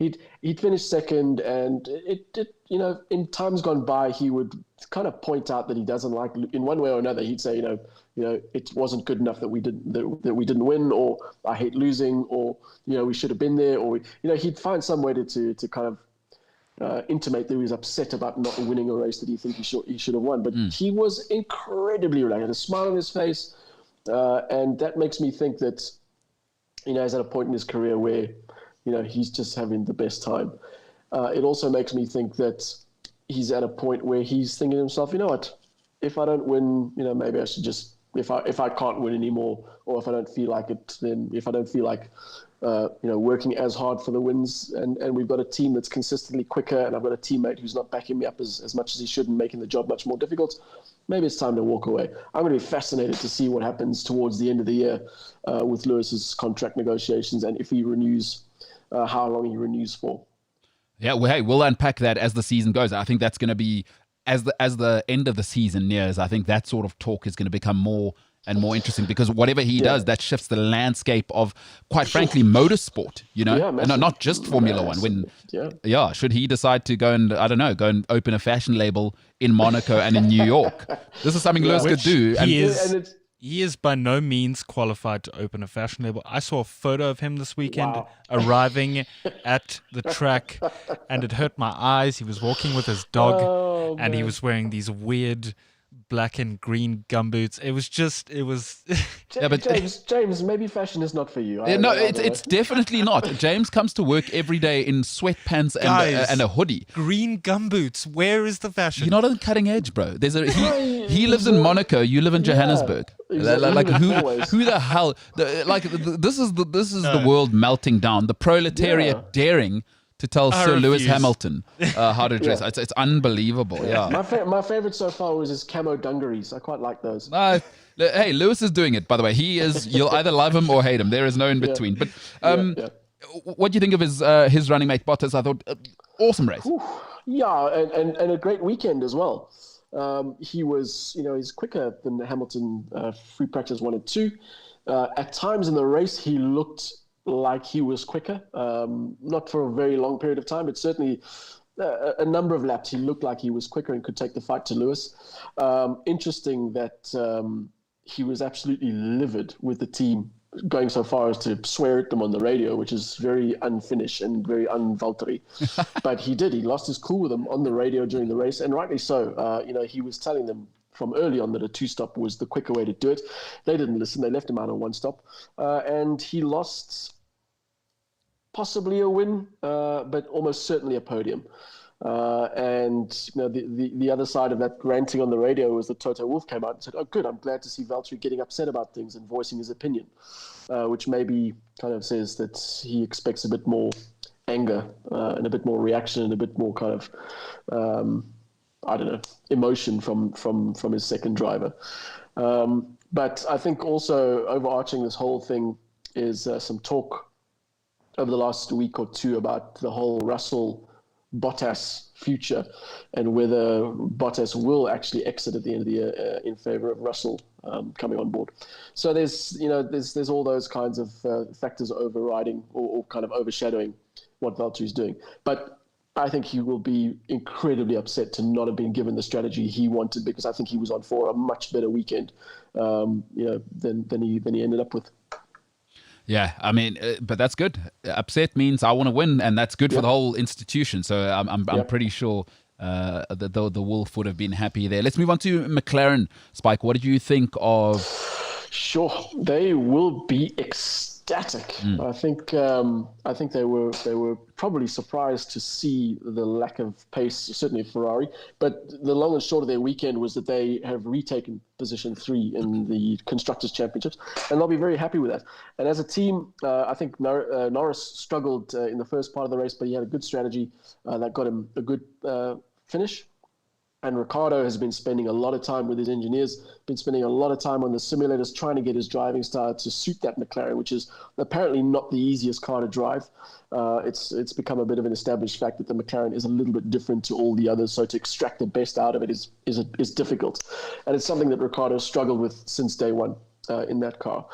he'd finished second, and it in times gone by, he would kind of point out that he doesn't like, in one way or another, he'd say, it wasn't good enough that we didn't win, or I hate losing, or, we should have been there, or, he'd find some way to kind of intimate that he was upset about not winning a race that he think he should have won. But he was incredibly relaxed, had a smile on his face, and that makes me think that, he's at a point in his career where, he's just having the best time. It also makes me think that he's at a point where he's thinking to himself, you know what, if I don't win, maybe I should just, if I can't win anymore, or if I don't feel like it, then if I don't feel like, working as hard for the wins, and we've got a team that's consistently quicker, and I've got a teammate who's not backing me up as much as he should and making the job much more difficult, maybe it's time to walk away. I'm going to be fascinated to see what happens towards the end of the year with Lewis's contract negotiations, and if he renews, how long he renews for. Yeah, well, hey, we'll unpack that as the season goes. I think that's going to be, as the end of the season nears, I think that sort of talk is going to become more and more interesting, because whatever he does, that shifts the landscape of, quite frankly, motorsport, and not just Formula One. Should he decide to go and open a fashion label in Monaco and in New York, this is something Lewis could do. He is by no means qualified to open a fashion label. I saw a photo of him this weekend arriving at the track, and it hurt my eyes. He was walking with his dog, and he was wearing these weird black and green gumboots. James, maybe fashion is not for you. It's definitely not. James comes to work every day in sweatpants and a hoodie. Green gumboots. Where is the fashion? You're not on the cutting edge, bro. He lives in Monaco. You live in Johannesburg. Exactly. Like who the hell? This is the world melting down. The proletariat daring to tell Sir Lewis Hamilton how to dress. It's unbelievable. Yeah. My favorite so far was his camo dungarees. I quite like those. Hey, Lewis is doing it, by the way. He is. You'll either love him or hate him. There is no in between. But what do you think of his running mate Bottas? I thought awesome race. And a great weekend as well. He was, he's quicker than Hamilton free practice 1 and 2. At times in the race, he looked like he was quicker, not for a very long period of time, but certainly a number of laps he looked like he was quicker and could take the fight to Lewis. Interesting that he was absolutely livid with the team, going so far as to swear at them on the radio, which is very unfinished and very un-Valtteri. But he lost his cool with them on the radio during the race, and rightly so. He was telling them from early on that a 2-stop was the quicker way to do it. They didn't listen. They left him out on 1-stop. And he lost possibly a win, but almost certainly a podium. And the other side of that ranting on the radio was that Toto Wolff came out and said, "Oh, good, I'm glad to see Valtteri getting upset about things and voicing his opinion," which maybe kind of says that he expects a bit more anger and a bit more reaction and a bit more kind of emotion from his second driver. But I think also overarching this whole thing is some talk over the last week or two about the whole Russell Bottas future and whether Bottas will actually exit at the end of the year in favor of Russell coming on board. So there's all those kinds of factors overriding or kind of overshadowing what Valtteri's doing. But I think he will be incredibly upset to not have been given the strategy he wanted, because I think he was on for a much better weekend, than he ended up with. Yeah, I mean, but that's good. Upset means I want to win, and that's good for the whole institution. So I'm pretty sure that the Wolf would have been happy there. Let's move on to McLaren. Spike, what did you think of? Sure, they will be ecstatic. I think they were probably surprised to see the lack of pace, certainly Ferrari. But the long and short of their weekend was that they have retaken position 3 in the Constructors' Championships, and they'll be very happy with that. And as a team, I think Norris struggled in the first part of the race, but he had a good strategy that got him a good finish. And Ricciardo has been spending a lot of time with his engineers, been spending a lot of time on the simulators trying to get his driving style to suit that McLaren, which is apparently not the easiest car to drive. It's become a bit of an established fact that the McLaren is a little bit different to all the others, so to extract the best out of it is difficult. And it's something that Ricciardo struggled with since day one in that car.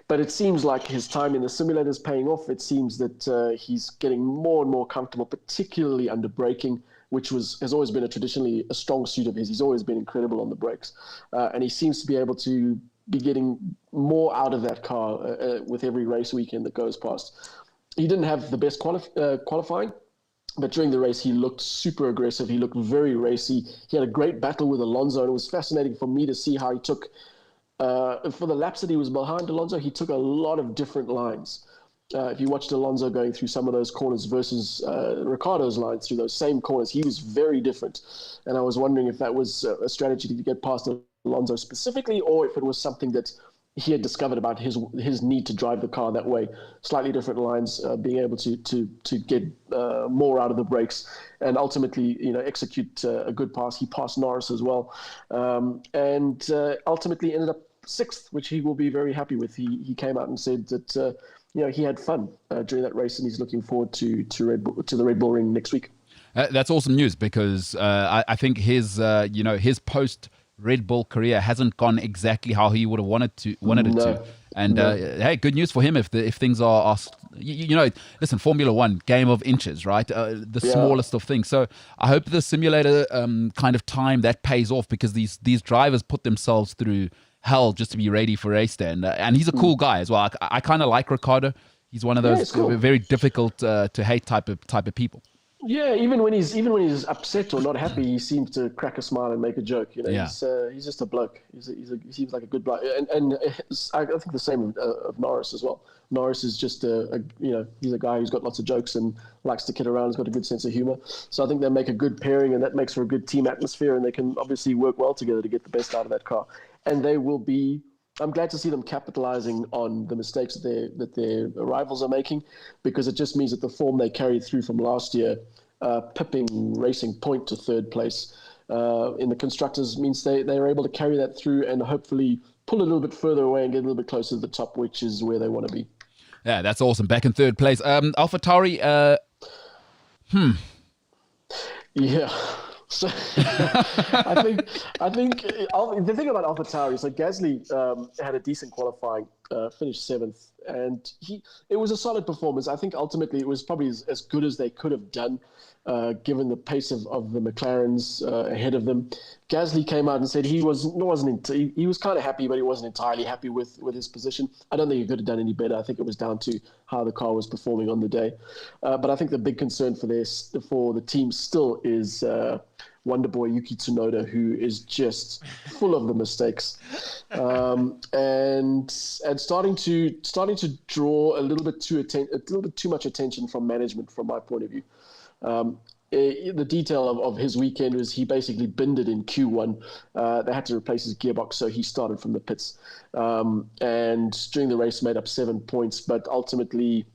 But it seems like his time in the simulator is paying off. It seems that he's getting more and more comfortable, particularly under braking, which has always been traditionally a strong suit of his. He's always been incredible on the brakes. And he seems to be able to be getting more out of that car with every race weekend that goes past. He didn't have the best qualifying, but during the race, he looked super aggressive. He looked very racy. He had a great battle with Alonso, and it was fascinating for me to see how he took, for the laps that he was behind Alonso, he took a lot of different lines. If you watched Alonso going through some of those corners versus Ricciardo's lines through those same corners, he was very different. And I was wondering if that was a strategy to get past Alonso specifically, or if it was something that he had discovered about his need to drive the car that way. Slightly different lines, being able to get more out of the brakes, and ultimately, execute a good pass. He passed Norris as well, and ultimately ended up 6th, which he will be very happy with. He came out and said that he had fun during that race, and he's looking forward to the Red Bull Ring next week. That's awesome news, because I think his post Red Bull career hasn't gone exactly how he would have wanted it to. And hey, good news for him if things are listen, Formula One, game of inches, right? The smallest of things. So I hope the simulator kind of time that pays off, because these drivers put themselves through hell just to be ready for race day. And he's a cool guy as well. I kind of like Ricciardo. He's one of those very difficult to hate type of people. Yeah, even when he's upset or not happy, he seems to crack a smile and make a joke. He's just a bloke. He seems like a good bloke, and I think the same of Norris as well. Norris is just he's a guy who's got lots of jokes and likes to kid around. He's got a good sense of humor. So I think they make a good pairing, and that makes for a good team atmosphere. And they can obviously work well together to get the best out of that car. And they will be. I'm glad to see them capitalizing on the mistakes that their rivals are making, because it just means that the form they carried through from last year, pipping Racing Point to 3rd place in the constructors, means they are able to carry that through and hopefully pull a little bit further away and get a little bit closer to the top, which is where they want to be. Yeah, that's awesome. Back in 3rd place. AlphaTauri. Yeah. So I think the thing about AlphaTauri is that Gasly had a decent qualifying, finished 7th, and it was a solid performance. I think ultimately it was probably as good as they could have done, given the pace of the McLarens ahead of them. Gasly came out and said he was kind of happy, but he wasn't entirely happy with his position. I don't think he could have done any better. I think it was down to how the car was performing on the day. But I think the big concern for the team still is Wonder Boy Yuki Tsunoda, who is just full of the mistakes, and starting to draw a little bit too much attention from management, from my point of view. The detail of his weekend was he basically binned it in Q1. They had to replace his gearbox, so he started from the pits. And during the race, made up 7 points, but ultimately,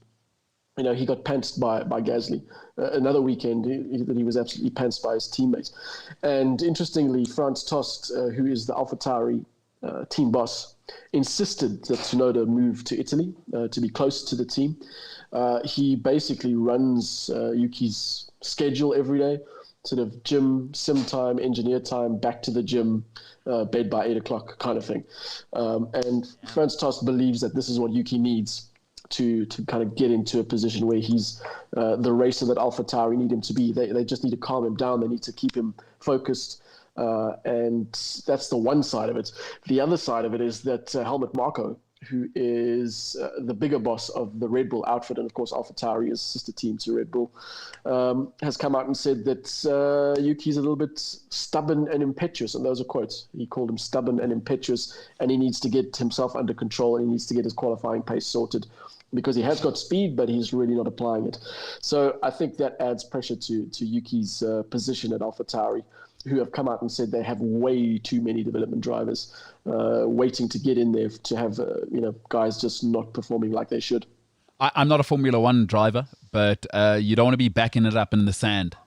he got pantsed by Gasly. Another weekend that he was absolutely pantsed by his teammates. And interestingly, Franz Tost, who is the AlphaTauri team boss, insisted that Tsunoda move to Italy to be close to the team. He basically runs Yuki's schedule every day, sort of gym, sim time, engineer time, back to the gym, bed by 8 o'clock kind of thing. And Franz Tost believes that this is what Yuki needs to kind of get into a position where he's the racer that AlphaTauri need him to be. They just need to calm him down. They need to keep him focused. And that's the one side of it. The other side of it is that Helmut Marko, who is the bigger boss of the Red Bull outfit, and of course AlphaTauri is sister team to Red Bull, has come out and said that Yuki's a little bit stubborn and impetuous, and those are quotes. He called him stubborn and impetuous, and he needs to get himself under control, and he needs to get his qualifying pace sorted, because he has got speed, but he's really not applying it. So I think that adds pressure to Yuki's position at AlphaTauri, who have come out and said they have way too many development drivers waiting to get in there to have guys just not performing like they should. I'm not a Formula One driver, but you don't want to be backing it up in the sand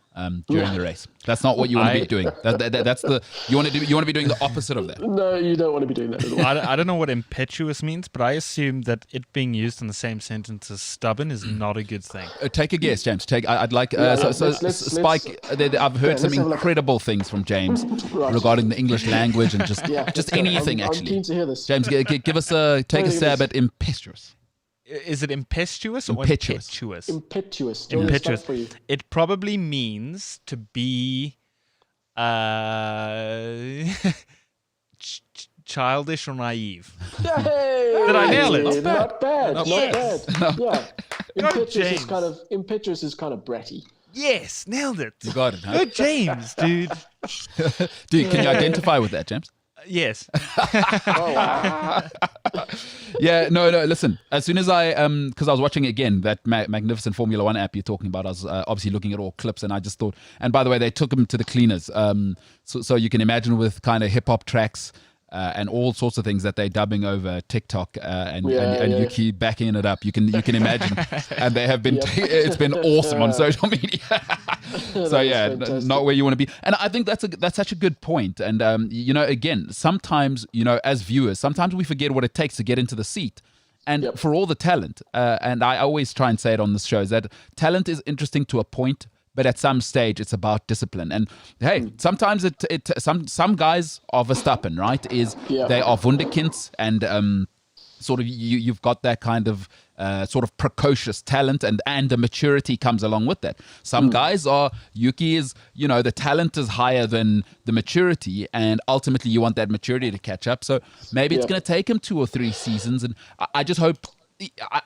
during the race. That's not what you want to be doing. You want to be doing the opposite of that. No, you don't want to be doing that at all. I don't know what impetuous means, but I assume that it being used in the same sentence as stubborn is not a good thing. Take a guess, James. I'd like Spike. I've heard some incredible things from James regarding the English language and just anything. I'm Actually, keen to hear this. James, give us take a stab at impetuous. Is it impetuous or impetuous? Impetuous. Impetuous. It probably means to be childish or naive. Hey, did I nail it? Not bad. Not bad. Yeah. James. Impetuous is kind of bratty. Yes, nailed it. You got it, huh? Good, James, dude. Dude, can you identify with that, James? Yes. Yeah, no, listen, as soon as because I was watching again, that magnificent Formula One app you're talking about, I was obviously looking at all clips, and I just thought, and by the way, they took him to the cleaners. So you can imagine with kind of hip hop tracks, and all sorts of things that they're dubbing over TikTok and you keep backing it up. You can imagine, and they have been. It's been awesome on social media. So yeah, not where you want to be. And I think that's such a good point. And again, sometimes as viewers, sometimes we forget what it takes to get into the seat. And for all the talent, and I always try and say it on this show, is that talent is interesting to a point. But at some stage, it's about discipline. And hey, sometimes some guys are Verstappen, right? They are wunderkinds, and sort of you've got that kind of sort of precocious talent, and the maturity comes along with that. Some guys are Yuki is the talent is higher than the maturity, and ultimately you want that maturity to catch up. So maybe it's going to take him 2 or 3 seasons, and I just hope.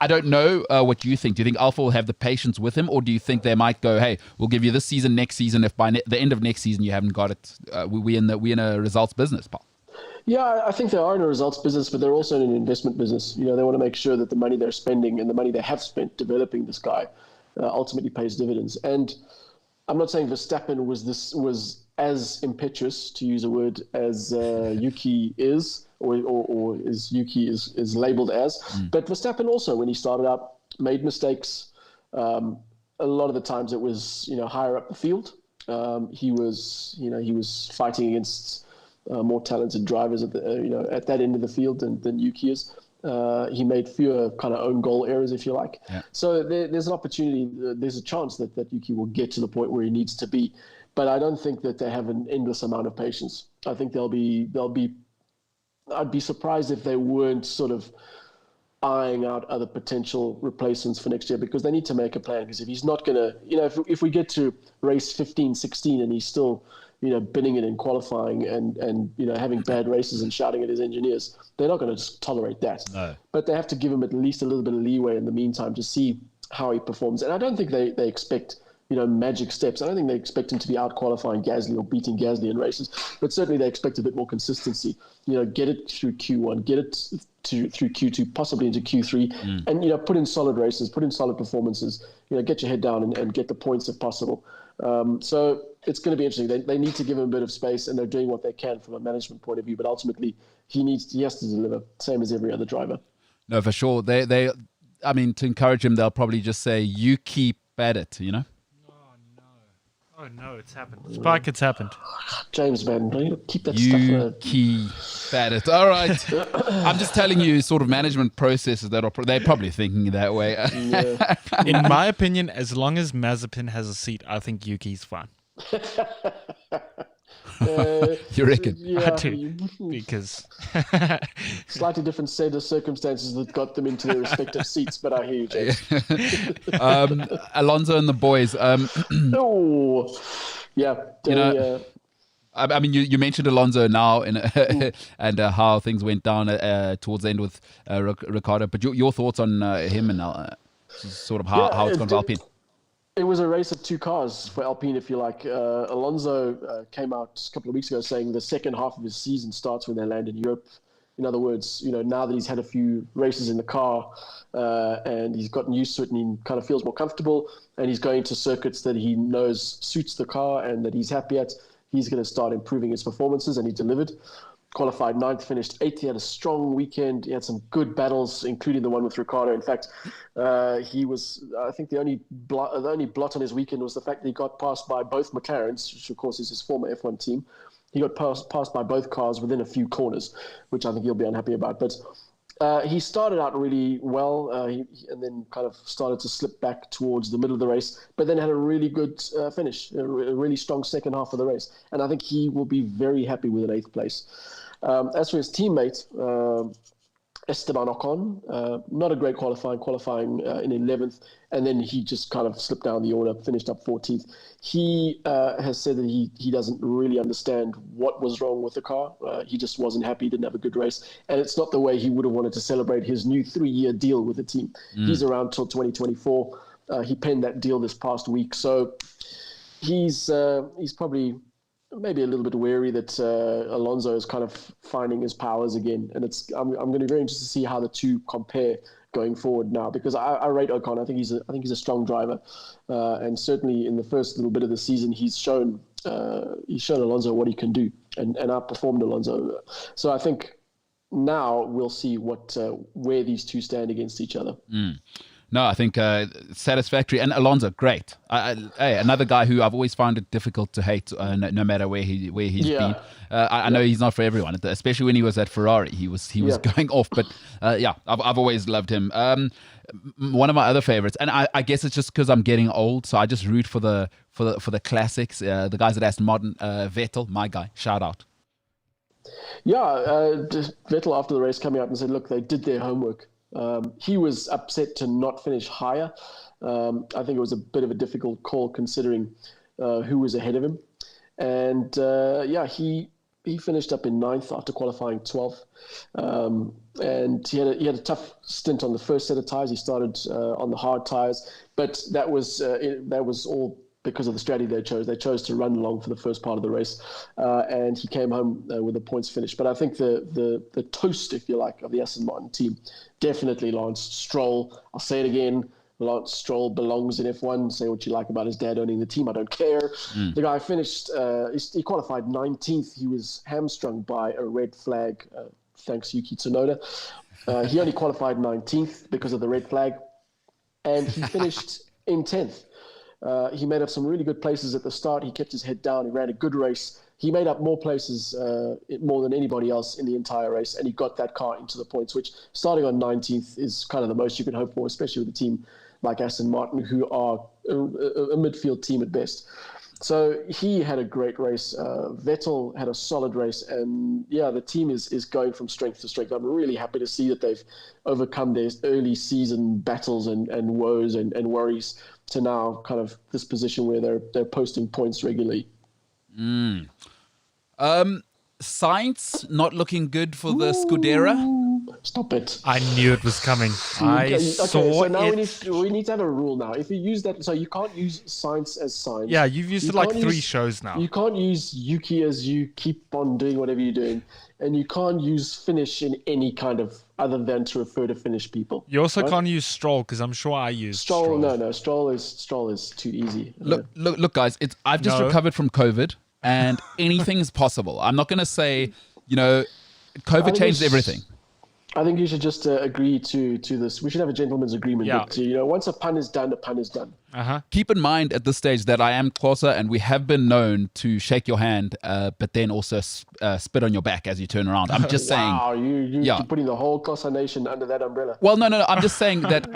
I don't know what you think. Do you think Alpha will have the patience with him, or do you think they might go, hey, we'll give you this season, next season, if by the end of next season you haven't got it, we in a results business, Paul? Yeah, I think they are in a results business, but they're also in an investment business. They want to make sure that the money they're spending and the money they have spent developing this guy ultimately pays dividends. And I'm not saying Verstappen was as impetuous, to use a word, as Yuki is. Or is Yuki is labeled as. But Verstappen also, when he started out, made mistakes. A lot of the times it was, higher up the field. He was fighting against more talented drivers at that end of the field than Yuki is. He made fewer kind of own goal errors, if you like. Yeah. So there's an opportunity, there's a chance that Yuki will get to the point where he needs to be. But I don't think that they have an endless amount of patience. I think they'll be I'd be surprised if they weren't sort of eyeing out other potential replacements for next year, because they need to make a plan. Because if he's not going to, if we get to race 15, 16 and he's still, binning it in qualifying and having bad races and shouting at his engineers, they're not going to tolerate that. No. But they have to give him at least a little bit of leeway in the meantime to see how he performs. And I don't think they expect magic steps. I don't think they expect him to be out qualifying Gasly or beating Gasly in races, but certainly they expect a bit more consistency. Get it through Q1, get it through Q2, possibly into Q3, and put in solid races, put in solid performances. Get your head down and get the points if possible. So it's going to be interesting. They need to give him a bit of space, and they're doing what they can from a management point of view. But ultimately, he has to deliver, same as every other driver. No, for sure. To encourage him, they'll probably just say, "You keep at it," Oh no, it's happened. Spike, it's happened. James, man, keep that You stuff. key fat. All right. I'm just telling you sort of management processes that they're probably thinking that way. Yeah. In my opinion, as long as Mazepin has a seat, I think Yuki's fine. You reckon? Yeah, I do. Because slightly different set of circumstances that got them into their respective seats, but I hear you, James. Alonso and the boys. Oh, yeah. You know, I mean, you mentioned Alonso now and how things went down towards the end with Ricardo. But your thoughts on him and sort of how it's gone for Alpine? It was a race of two cars for Alpine, if you like. Alonso came out a couple of weeks ago saying the second half of his season starts when they land in Europe. In other words, now that he's had a few races in the car and he's gotten used to it and he kind of feels more comfortable and he's going to circuits that he knows suits the car and that he's happy at, he's going to start improving his performances, and he delivered. Qualified 9th, finished 8th. He had a strong weekend. He had some good battles, including the one with Ricardo. In fact, he was, I think, the only blot on his weekend was the fact that he got passed by both McLarens, which of course is his former F1 team. He got passed by both cars within a few corners, which I think he'll be unhappy about. But he started out really well, and then kind of started to slip back towards the middle of the race, but then had a really good finish, a really strong second half of the race. And I think he will be very happy with an 8th place. As for his teammate, Esteban Ocon, not a great qualifying in 11th, and then he just kind of slipped down the order, finished up 14th. He has said that he doesn't really understand what was wrong with the car. He just wasn't happy, didn't have a good race, and it's not the way he would have wanted to celebrate his new 3-year deal with the team. He's around till 2024. He penned that deal this past week, so he's probably maybe a little bit wary that Alonso is kind of finding his powers again, and I'm going to be very interested to see how the two compare going forward now, because I rate Ocon. I think he's a strong driver, and certainly in the first little bit of the season, he's shown Alonso what he can do, and outperformed Alonso. So I think now we'll see where these two stand against each other. No, I think satisfactory. And Alonso, great. Hey, another guy who I've always found it difficult to hate, no matter where he's been. I know he's not for everyone, especially when he was at Ferrari. He was going off, but I've always loved him. One of my other favorites, and I guess it's just because I'm getting old, so I just root for the classics. The guys at Aston Martin, Vettel, my guy. Shout out. Yeah, Vettel after the race coming out and said, look, they did their homework. He was upset to not finish higher. I think it was a bit of a difficult call considering who was ahead of him. And he finished up in 9th after qualifying 12th. And he had a tough stint on the first set of tyres. He started on the hard tyres, but that was all because of the strategy they chose. They chose to run along for the first part of the race, and he came home with a points finish. But I think the toast, if you like, of the Aston Martin team, definitely Lance Stroll. I'll say it again. Lance Stroll belongs in F1. Say what you like about his dad owning the team. I don't care. The guy finished, he qualified 19th. He was hamstrung by a red flag. Thanks, Yuki Tsunoda. He only qualified 19th because of the red flag, and he finished in 10th. He made up some really good places at the start. He kept his head down. He ran a good race. He made up more places, more than anybody else in the entire race, and he got that car into the points, which starting on 19th is kind of the most you can hope for, especially with a team like Aston Martin, who are a midfield team at best. So he had a great race. Vettel had a solid race, and the team is going from strength to strength. I'm really happy to see that they've overcome their early season battles and woes and worries to now kind of this position where they're posting points regularly. Sainz not looking good for the Scuderia. Stop it. I knew it was coming. So now we need to have a rule now. If you use that, so you can't use Sainz as Sainz. Yeah, you've used it like 3 shows now. You can't use Yuki as you keep on doing whatever you're doing. And you can't use finish in any kind of other than to refer to Finnish people. You also can't use Stroll, because I'm sure I used Stroll. No, Stroll is too easy. Look, guys, I've just recovered from COVID, and anything's possible. I'm not going to say, COVID changed everything. I think you should just agree to this. We should have a gentleman's agreement that once a pun is done, a pun is done. Keep in mind at this stage that I am closer, and we have been known to shake your hand, but then also spit on your back as you turn around. I'm just saying. Wow, you're putting the whole Xhosa nation under that umbrella. Well, no. I'm just saying that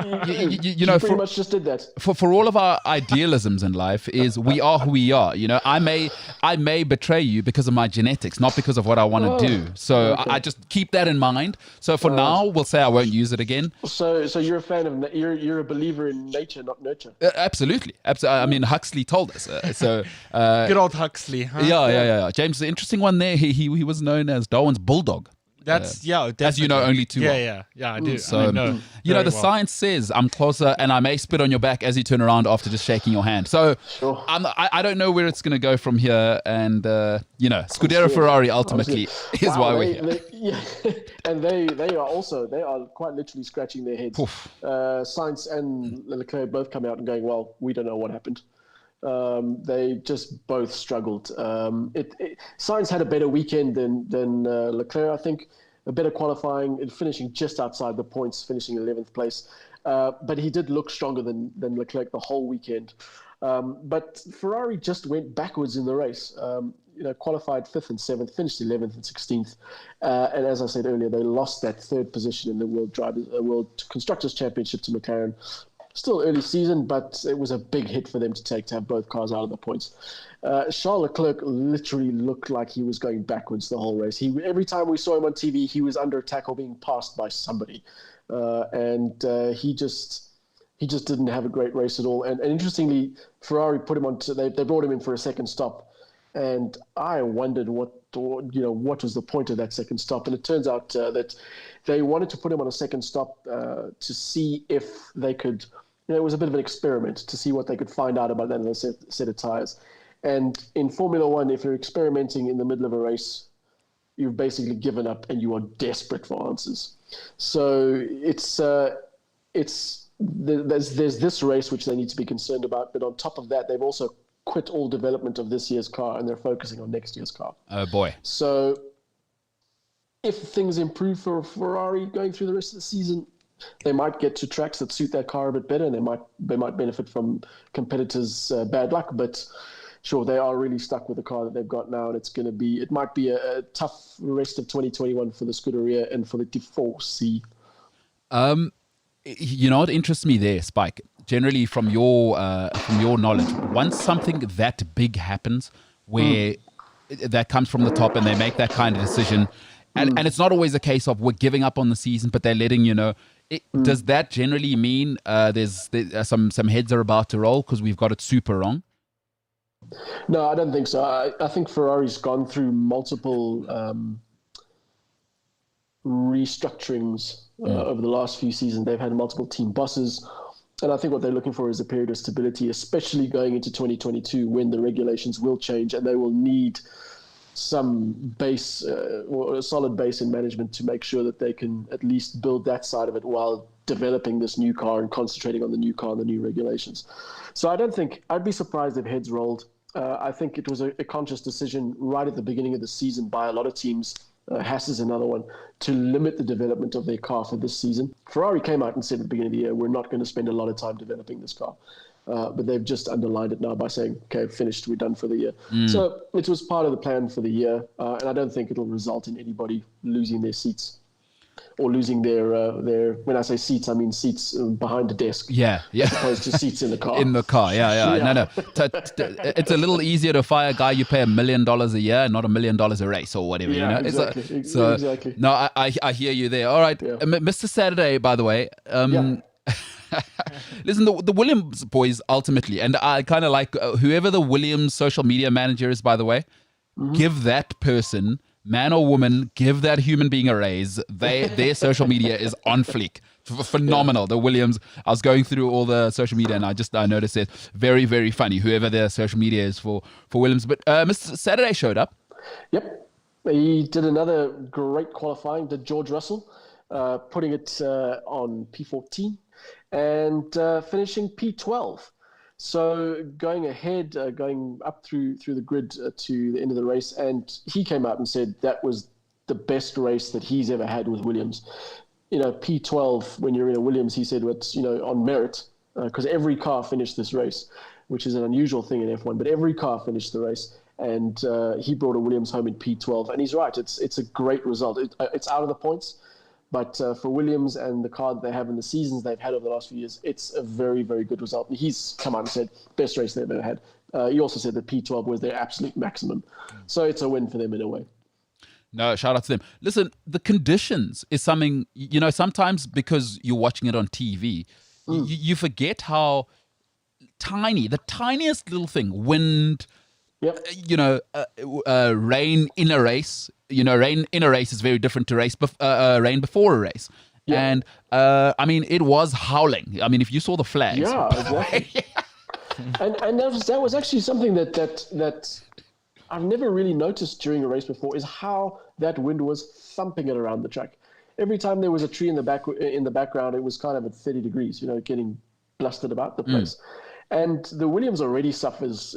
you know, pretty much just did that. For all of our idealisms in life, is we are who we are. You know, I may betray you because of my genetics, not because of what I want to do. So I just keep that in mind. So for now, we'll say I won't use it again. So you're a fan of you're a believer in nature, not nurture. Absolutely. I mean, Huxley told us. Good old Huxley, huh? Yeah. James, the interesting one there. He was known as Darwin's bulldog. That's definitely. As you know only too well. Yeah, I do. So you know the science says I'm closer, and I may spit on your back as you turn around after just shaking your hand. So sure. I don't know where it's going to go from here, and you know, Scuderia Ferrari ultimately is why we're here. And they are quite literally scratching their heads. Sainz and Leclerc both come out and going, well, we don't know what happened. They just both struggled. Sainz had a better weekend than Leclerc, I think. A better qualifying and finishing just outside the points, finishing 11th place. But he did look stronger than Leclerc the whole weekend. But Ferrari just went backwards in the race. Qualified 5th and 7th, finished 11th and 16th. And as I said earlier, they lost that third position in the World Constructors' Championship to McLaren. Still early season, but it was a big hit for them to have both cars out of the points. Charles Leclerc literally looked like he was going backwards the whole race. Every time we saw him on TV, he was under attack or being passed by somebody. And he just didn't have a great race at all. And interestingly, Ferrari put him on. They brought him in for a second stop. And I wondered what was the point of that second stop. And it turns out that they wanted to put him on a second stop to see if they could, it was a bit of an experiment to see what they could find out about that in a set of tires. And in Formula One, if you're experimenting in the middle of a race, you've basically given up and you are desperate for answers. So there's this race which they need to be concerned about. But on top of that, they've also quit all development of this year's car and they're focusing on next year's car. Oh boy. So if things improve for Ferrari going through the rest of the season, they might get to tracks that suit that car a bit better and they might benefit from competitors' bad luck, but sure, they are really stuck with the car that they've got now, and it might be a tough rest of 2021 for the Scuderia and for the Tifosi. You know what interests me there, Spike? Generally, from your knowledge, once something that big happens, where that comes from the top, and they make that kind of decision, and it's not always a case of we're giving up on the season, but they're letting you know. Does that generally mean there's some heads are about to roll because we've got it super wrong? No, I don't think so. I think Ferrari's gone through multiple restructurings over the last few seasons. They've had multiple team bosses. And I think what they're looking for is a period of stability, especially going into 2022 when the regulations will change and they will need some base or a solid base in management to make sure that they can at least build that side of it while developing this new car and concentrating on the new car and the new regulations. So I'd be surprised if heads rolled. I think it was a conscious decision right at the beginning of the season by a lot of teams. Haas is another one, to limit the development of their car for this season. Ferrari came out and said at the beginning of the year, we're not going to spend a lot of time developing this car. But they've just underlined it now by saying, okay, finished, we're done for the year. So it was part of the plan for the year. And I don't think it'll result in anybody losing their seats. Or losing their when I say seats, I mean seats behind the desk. Yeah. As opposed to seats in the car. In the car, yeah. No. It's a little easier to fire a guy you pay $1 million a year, not $1 million a race or whatever. Yeah, you know? Exactly. No, I hear you there. All right, Mr. Saturday, by the way. Listen, the Williams boys ultimately, and I kind of like whoever the Williams social media manager is, by the way, give that person, man or woman, give that human being a raise. Their social media is on fleek. Phenomenal. The Williams, I was going through all the social media and I noticed it. Very, very funny, whoever their social media is for Williams. But Mr. Saturday showed up. Yep. He did another great qualifying, did George Russell, putting it on P14 and finishing P12. So going ahead, going up through the grid to the end of the race, and he came out and said that was the best race that he's ever had with Williams. P12, when you're in a Williams, he said, it's, on merit, because every car finished this race, which is an unusual thing in F1. But every car finished the race, and he brought a Williams home in P12. And he's right; it's a great result. It's out of the points, but for Williams and the car that they have in the seasons they've had over the last few years, it's a very, very good result. And he's come out and said best race they've ever had. He also said that P12 was their absolute maximum, so it's a win for them in a way. No, shout out to them. Listen, the conditions is something, sometimes because you're watching it on TV, you forget how tiny, the tiniest little thing, wind, rain in a race. Rain in a race is very different to rain before a race. Yeah. And, it was howling. If you saw the flags. Yeah, exactly. and that was actually something that I've never really noticed during a race before, is how that wind was thumping it around the track. Every time there was a tree in the background, it was kind of at 30 degrees, getting blustered about the place. And the Williams already suffers,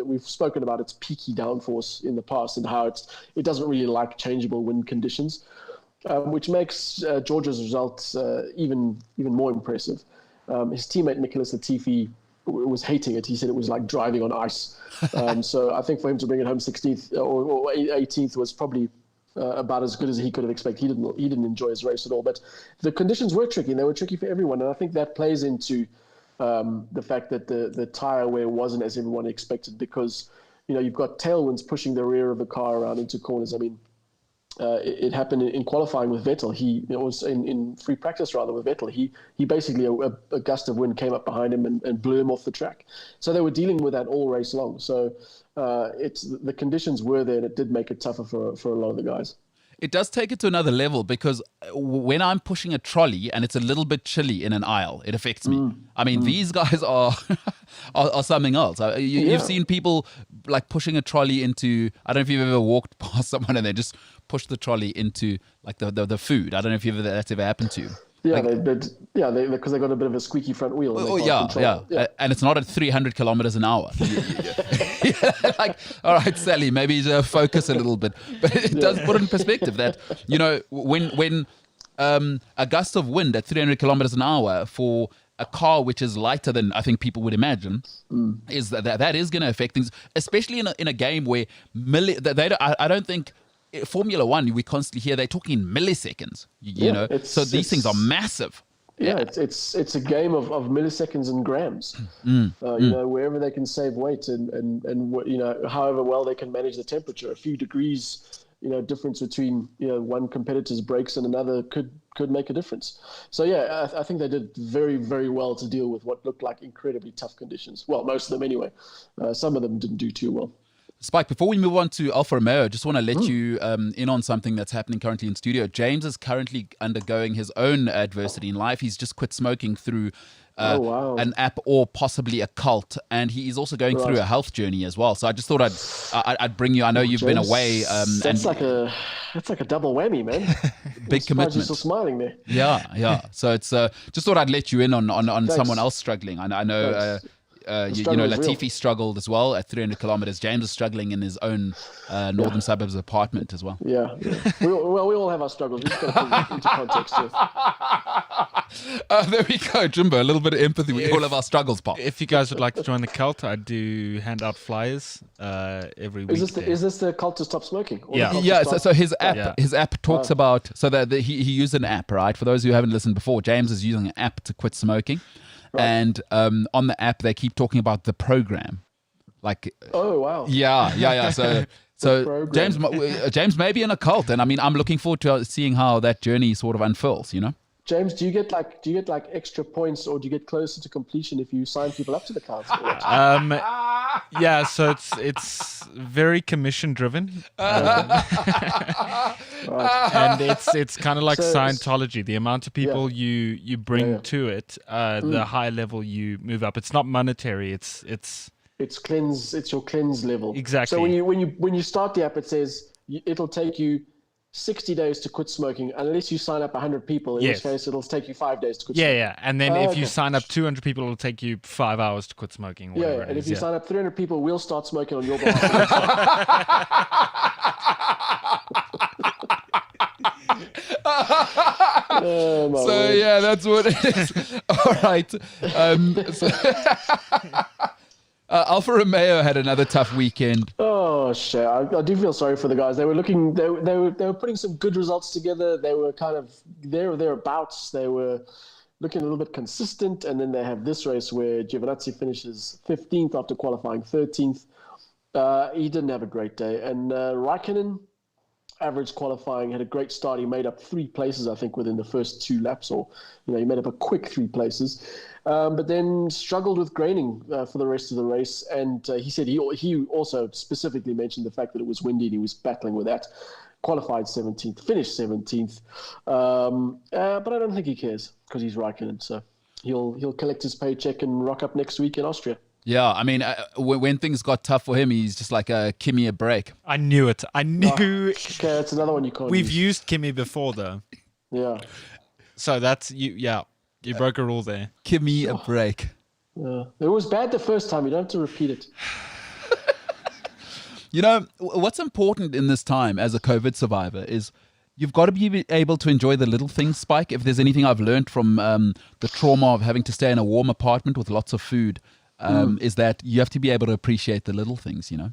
we've spoken about its peaky downforce in the past and how it doesn't really like changeable wind conditions, which makes George's results even more impressive. His teammate Nicholas Latifi was hating it. He said it was like driving on ice. So I think for him to bring it home 16th or 18th was probably about as good as he could have expected. He didn't enjoy his race at all. But the conditions were tricky, and they were tricky for everyone. And I think that plays into the fact that the tire wear wasn't as everyone expected, because you've got tailwinds pushing the rear of the car around into corners. It happened in qualifying with Vettel. It was in free practice rather with Vettel. He basically a gust of wind came up behind him and blew him off the track. So they were dealing with that all race long. So the conditions were there, and it did make it tougher for a lot of the guys. It does take it to another level, because when I'm pushing a trolley and it's a little bit chilly in an aisle, it affects me. These guys are something else. You've seen people like pushing a trolley into, I don't know if you've ever walked past someone and they just push the trolley into like the food. I don't know if that's ever happened to you. Yeah, because they got a bit of a squeaky front wheel. Yeah. And it's not at 300 kilometers an hour. Like, all right, Sally, maybe focus a little bit. But it does put in perspective that, when a gust of wind at 300 kilometers an hour for a car which is lighter than I think people would imagine, is that is going to affect things, especially in a game where I don't think Formula One, we constantly hear they're talking milliseconds, so these things are massive. Yeah, it's a game of milliseconds and grams. Wherever they can save weight and however well they can manage the temperature, a few degrees, difference between one competitor's brakes and another could make a difference. So yeah, I think they did very, very well to deal with what looked like incredibly tough conditions. Well, most of them anyway. Some of them didn't do too well. Spike, before we move on to Alfa Romeo, I just want to let you in on something that's happening currently in studio. James is currently undergoing his own adversity in life. He's just quit smoking through an app or possibly a cult, and he is also going through a health journey as well. So I just thought I'd bring you. I know you've been away. That's like a double whammy, man. Big commitment. You're still smiling there. Yeah. So it's just thought I'd let you in on someone else struggling. I know. Latifi struggled as well at 300 kilometers. James is struggling in his own northern suburbs apartment as well. Yeah. We all have our struggles. We just got to put it into context too. There we go, Jimbo. A little bit of empathy. We all have our struggles, Pop. If you guys would like to join the cult, I do hand out flyers every week. Is this the cult to stop smoking? Yeah. So his app talks about, so that he used an app, right? For those who haven't listened before, James is using an app to quit smoking. Right. And on the app, they keep talking about the program. Like, oh wow, yeah. So James may be in a cult, and I'm looking forward to seeing how that journey sort of unfurls. James, do you get like extra points, or do you get closer to completion if you sign people up to the cult? Yeah, so it's very commission driven, Right. and it's kind of like Scientology. The amount of people you bring to it, the higher level you move up. It's not monetary. It's cleanse. It's your cleanse level. Exactly. So when you start the app, it says it'll take you 60 days to quit smoking, unless you sign up 100 people. In which case, it'll take you 5 days to quit smoking. Yeah. And then if you sign up 200 people, it'll take you 5 hours to quit smoking. Or and if you sign up 300 people, we'll start smoking on your behalf. So yeah, that's what it is. All right. Alfa Romeo had another tough weekend. Oh shit! I do feel sorry for the guys. They were looking. They were putting some good results together. They were kind of thereabouts. They were looking a little bit consistent, and then they have this race where Giovinazzi finishes 15th after qualifying 13th. He didn't have a great day, and Raikkonen, average qualifying, had a great start. He made up 3 places, I think, within the first 2 laps, or he made up a quick 3 places, but then struggled with graining for the rest of the race. And he said he also specifically mentioned the fact that it was windy and he was battling with that. Qualified 17th, finished 17th, but I don't think he cares because he's Raikkonen, so he'll collect his paycheck and rock up next week in Austria. Yeah, I mean, when things got tough for him, he's just like, Kimi a break. I knew it. I knew. Okay, that's another one you can't We've use. used Kimi before, though. Yeah. So that's you. Yeah, you broke a rule there. Kimi a break. It was bad the first time. You don't have to repeat it. You know, what's important in this time as a COVID survivor is you've got to be able to enjoy the little things, Spike. If there's anything I've learned from the trauma of having to stay in a warm apartment with lots of food, is that you have to be able to appreciate the little things, you know?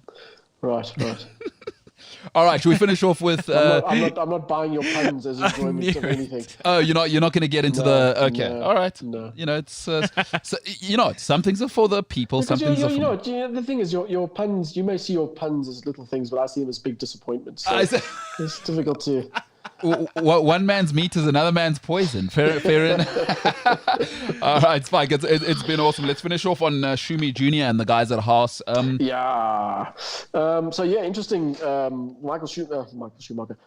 Right. All right, should we finish off with... I'm not buying your puns as enjoyment of anything. Oh, you're not going to get into the... Okay, no, all right. no. You know, it's... so, you know, some things are for the people, some things are for... The thing is, your puns, you may see your puns as little things, but I see them as big disappointments. So it's difficult to... One man's meat is another man's poison. Fair enough. All right, Spike, it's been awesome. Let's finish off on Schumi Jr. and the guys at Haas. Interesting.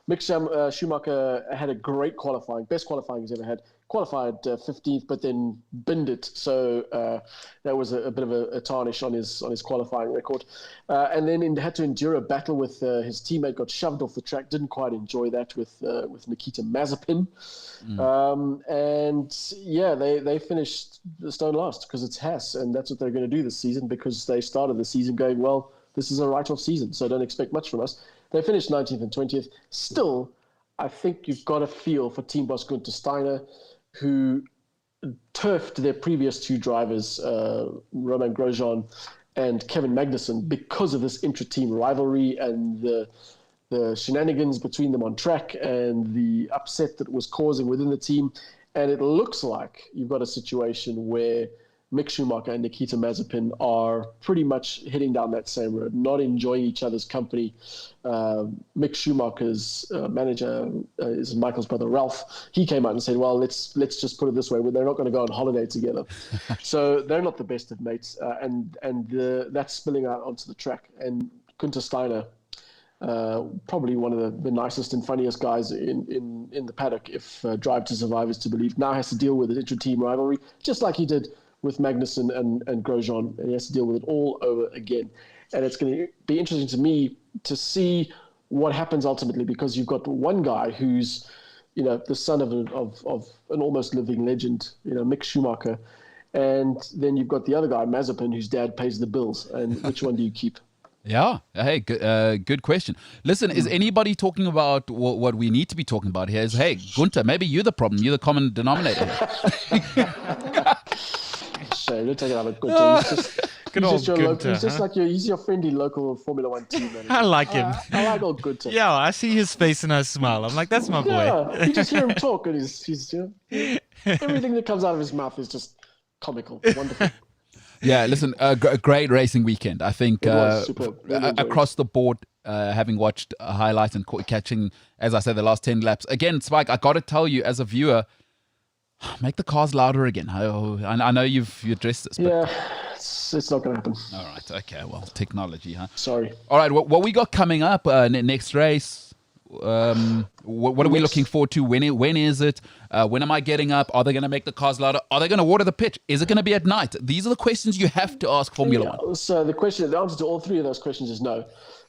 Mick Schumacher had a great qualifying, best qualifying he's ever had. Qualified 15th, but then binned it. So that was a bit of a tarnish on his qualifying record. And then had to endure a battle with his teammate, got shoved off the track. Didn't quite enjoy that with Nikita Mazepin. They finished the stone last because it's Haas, and that's what they're going to do this season because they started the season going, well, this is a write-off season, so don't expect much from us. They finished 19th and 20th. Still, I think you've got a feel for team boss Günther Steiner, who turfed their previous 2 drivers, Romain Grosjean and Kevin Magnussen, because of this intra-team rivalry and the shenanigans between them on track and the upset that was causing within the team. And it looks like you've got a situation where Mick Schumacher and Nikita Mazepin are pretty much heading down that same road, not enjoying each other's company. Mick Schumacher's manager is Michael's brother Ralph. He came out and said, well, let's just put it this way, they're not going to go on holiday together. So they're not the best of mates, and that's spilling out onto the track. And Günther Steiner, probably one of the nicest and funniest guys in the paddock, if Drive to Survive is to believe, now has to deal with an intra-team rivalry, just like he did with Magnussen and Grosjean, and he has to deal with it all over again. And it's going to be interesting to me to see what happens ultimately, because you've got one guy who's, the son of an almost living legend, Mick Schumacher, and then you've got the other guy, Mazepin, whose dad pays the bills. And which one do you keep? Yeah. Hey, good question. Listen, is anybody talking about what we need to be talking about here? Is, hey, Günther, maybe you're the problem. You're the common denominator. So don't take it out of Günther. He's your friendly local Formula One team manager. I like him. I like old Günther. Yeah, I see his face and I smile. I'm like, that's my boy. Yeah, you just hear him talk, and he's everything that comes out of his mouth is just comical, wonderful. Yeah, listen, a great racing weekend. I think superb. Really across the board, having watched highlights and catching, as I said, the last 10 laps. Again, Spike, I got to tell you, as a viewer, make the cars louder again. I know you've addressed this. But... Yeah, it's not going to happen. All right, okay, well, technology, huh? Sorry. All right, what we got coming up next race? What are we looking forward to? When is it? When am I getting up? Are they going to make the cars louder? Are they going to water the pitch? Is it going to be at night? These are the questions you have to ask Formula One. So the answer to all 3 of those questions is no.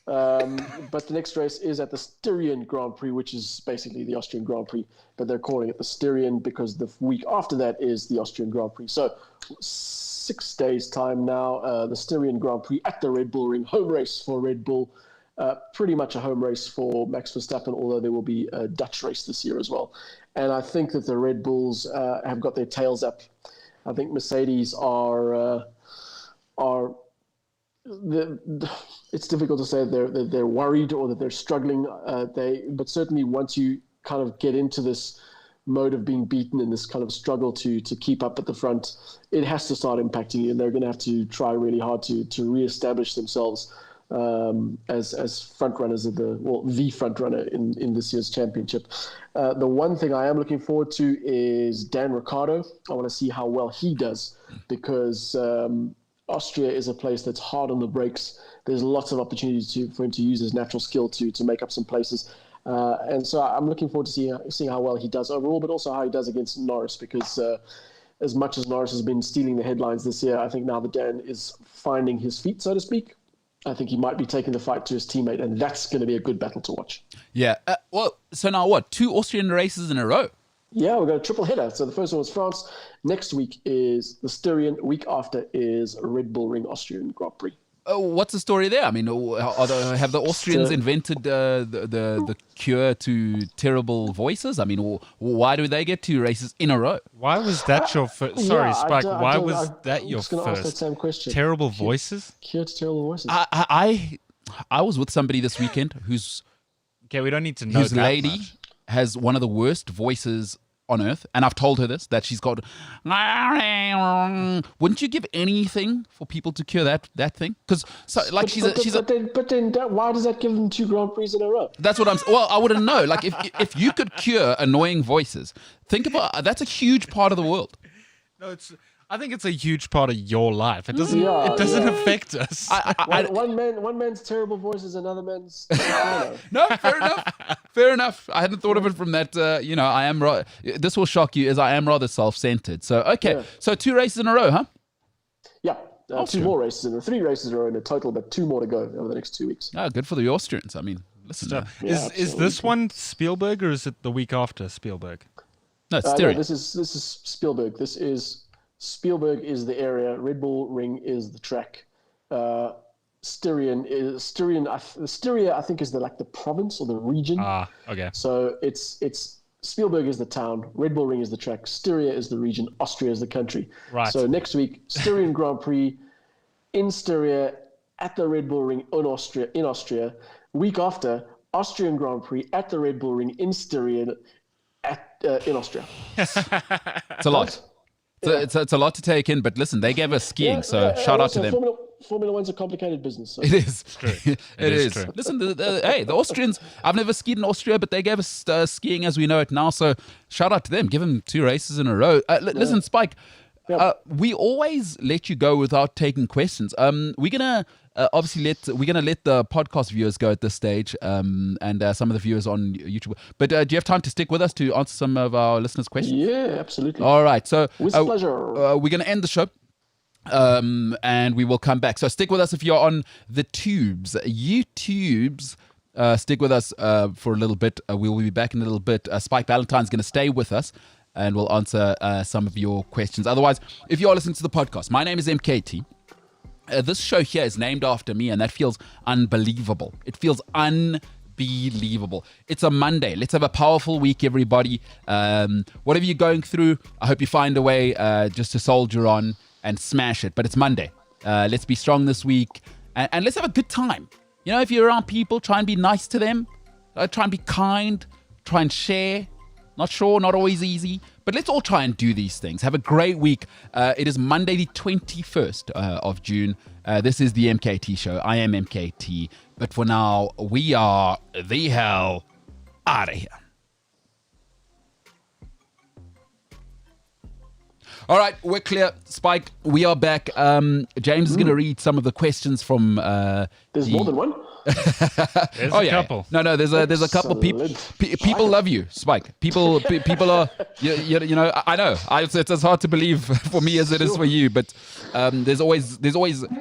But the next race is at the Styrian Grand Prix, which is basically the Austrian Grand Prix, but they're calling it the Styrian because the week after that is the Austrian Grand Prix. So 6 days' time now, the Styrian Grand Prix at the Red Bull Ring, home race for Red Bull. Pretty much a home race for Max Verstappen, although there will be a Dutch race this year as well. And I think that the Red Bulls have got their tails up. I think Mercedes are it's difficult to say that they're worried or that they're struggling. But certainly once you kind of get into this mode of being beaten and this kind of struggle to keep up at the front, it has to start impacting you, and they're going to have to try really hard to reestablish themselves as front runners of the front runner in this year's championship. The one thing I am looking forward to is Dan Ricciardo. I want to see how well he does, because Austria is a place that's hard on the brakes. There's lots of opportunities for him to use his natural skill to make up some places. And so I'm looking forward to seeing how well he does overall, but also how he does against Norris, because as much as Norris has been stealing the headlines this year, I think now that Dan is finding his feet, so to speak, I think he might be taking the fight to his teammate, and that's going to be a good battle to watch. Yeah. So now what? 2 Austrian races in a row? Yeah, we've got a triple header. So the first one was France. Next week is the Styrian. Week after is Red Bull Ring Austrian Grand Prix. What's the story there? I mean, have the Austrians invented the cure to terrible voices? I mean, why do they get 2 races in a row? Why was that your first? Sorry, Spike. Why was that your first? I was going to ask that same question. Terrible voices? Cure to terrible voices. I was with somebody this weekend whose we don't need to know whose that lady much. has one of the worst voices on earth, and I've told her this, that she's got. Wouldn't you give anything for people to cure that thing? Because but then why does that give them 2 Grand Prix in a row? That's what I'm. Well, I wouldn't know. Like if you could cure annoying voices, think about that's a huge part of the world. No, I think it's a huge part of your life. It doesn't. It doesn't affect us. One man's terrible voice is another man's. No, fair enough. I hadn't thought of it from that. I am. This will shock you, as I am rather self-centered. So okay, so 2 races in a row, huh? Yeah, 2 more races 3 races in a row in a total, but 2 more to go over the next 2 weeks. Oh, good for the Austrians. I mean, listen. Is this one Spielberg, or is it the week after Spielberg? No, it's Styrian. No, this is Spielberg. Spielberg is the area. Red Bull Ring is the track. Styria, I think, is the province or the region. Ah, okay. So it's Spielberg is the town, Red Bull Ring is the track, Styria is the region, Austria is the country. Right. So next week, Styrian Grand Prix in Styria at the Red Bull Ring in Austria. Week after, Austrian Grand Prix at the Red Bull Ring in Styria in Austria. It's a lot. It's a lot to take in, but listen, they gave us skiing, so shout out to them. Formula One's a complicated business. So. It is. It is. True. Listen, the Austrians, I've never skied in Austria, but they gave us skiing as we know it now, so shout out to them. Give them 2 races in a row. Listen, Spike, we always let you go without taking questions. We're gonna obviously let the podcast viewers go at this stage, and some of the viewers on YouTube. But do you have time to stick with us to answer some of our listeners' questions? Yeah, absolutely. All right, so with pleasure. We're gonna end the show. And we will come back. So stick with us if you're on the tubes. YouTubes, stick with us for a little bit. We will be back in a little bit. Spike Valentine's going to stay with us, and we'll answer some of your questions. Otherwise, if you are listening to the podcast, my name is MKT. This show here is named after me, and that feels unbelievable. It feels unbelievable. It's a Monday. Let's have a powerful week, everybody. Whatever you're going through, I hope you find a way just to soldier on and smash it. But it's Monday. Let's be strong this week, and let's have a good time. You know, if you're around people, try and be nice to them. Try and be kind. Try and share. Not sure, not always easy, but let's all try and do these things. Have a great week. It is Monday the 21st of June. This is the MKT Show. I am MKT, but for now, we are the hell out of here. All right, we're clear. Spike, we are back. James is going to read some of the questions from... There's more than one? There's a couple. No, there's a couple. People love you, Spike. People are... You know, I know. It's as hard to believe for me as it is for you, but there's always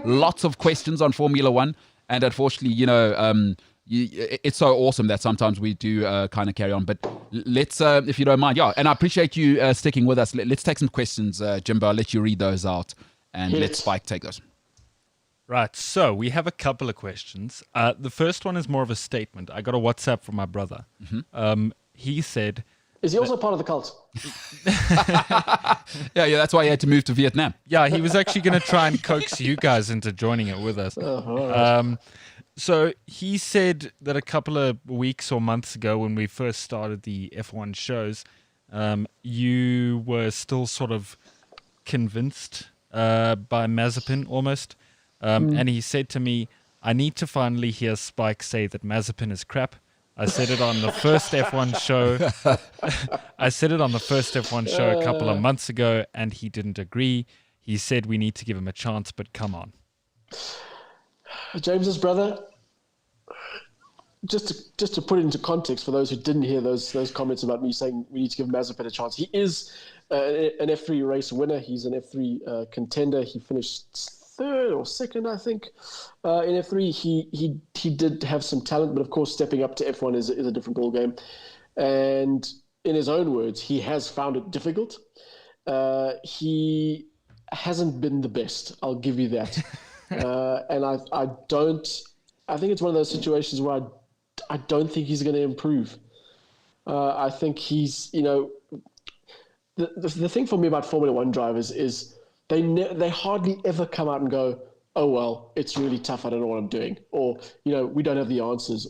lots of questions on Formula One, and unfortunately, you know... it's so awesome that sometimes we do kind of carry on, but let's, if you don't mind, and I appreciate you sticking with us. Let's take some questions, Jimbo. I'll let you read those out, and let Spike take those. Right, so we have a couple of questions. The first one is more of a statement. I got a WhatsApp from my brother. Mm-hmm. He said, Is he also part of the cult? Yeah, that's why he had to move to Vietnam. Yeah, he was actually going to try and coax you guys into joining it with us. All right. So he said that a couple of weeks or months ago when we first started the F1 shows, you were still sort of convinced by Mazepin almost. And he said to me, I need to finally hear Spike say that Mazepin is crap. I said it on the first F1 show. I said it on the first F1 show a couple of months ago, and he didn't agree. He said we need to give him a chance, but come on. James's brother, just to put it into context for those who didn't hear those comments about me saying we need to give Mazepin a chance. He is an F3 race winner. He's an F3 contender. He finished third or second, I think, in F3. He did have some talent, but of course stepping up to F1 is a different ballgame. And in his own words, he has found it difficult. He hasn't been the best, I'll give you that. And I think it's one of those situations where I don't think he's going to improve. I think he's, the thing for me about Formula One drivers is they hardly ever come out and go, oh, well, it's really tough, I don't know what I'm doing. Or, we don't have the answers,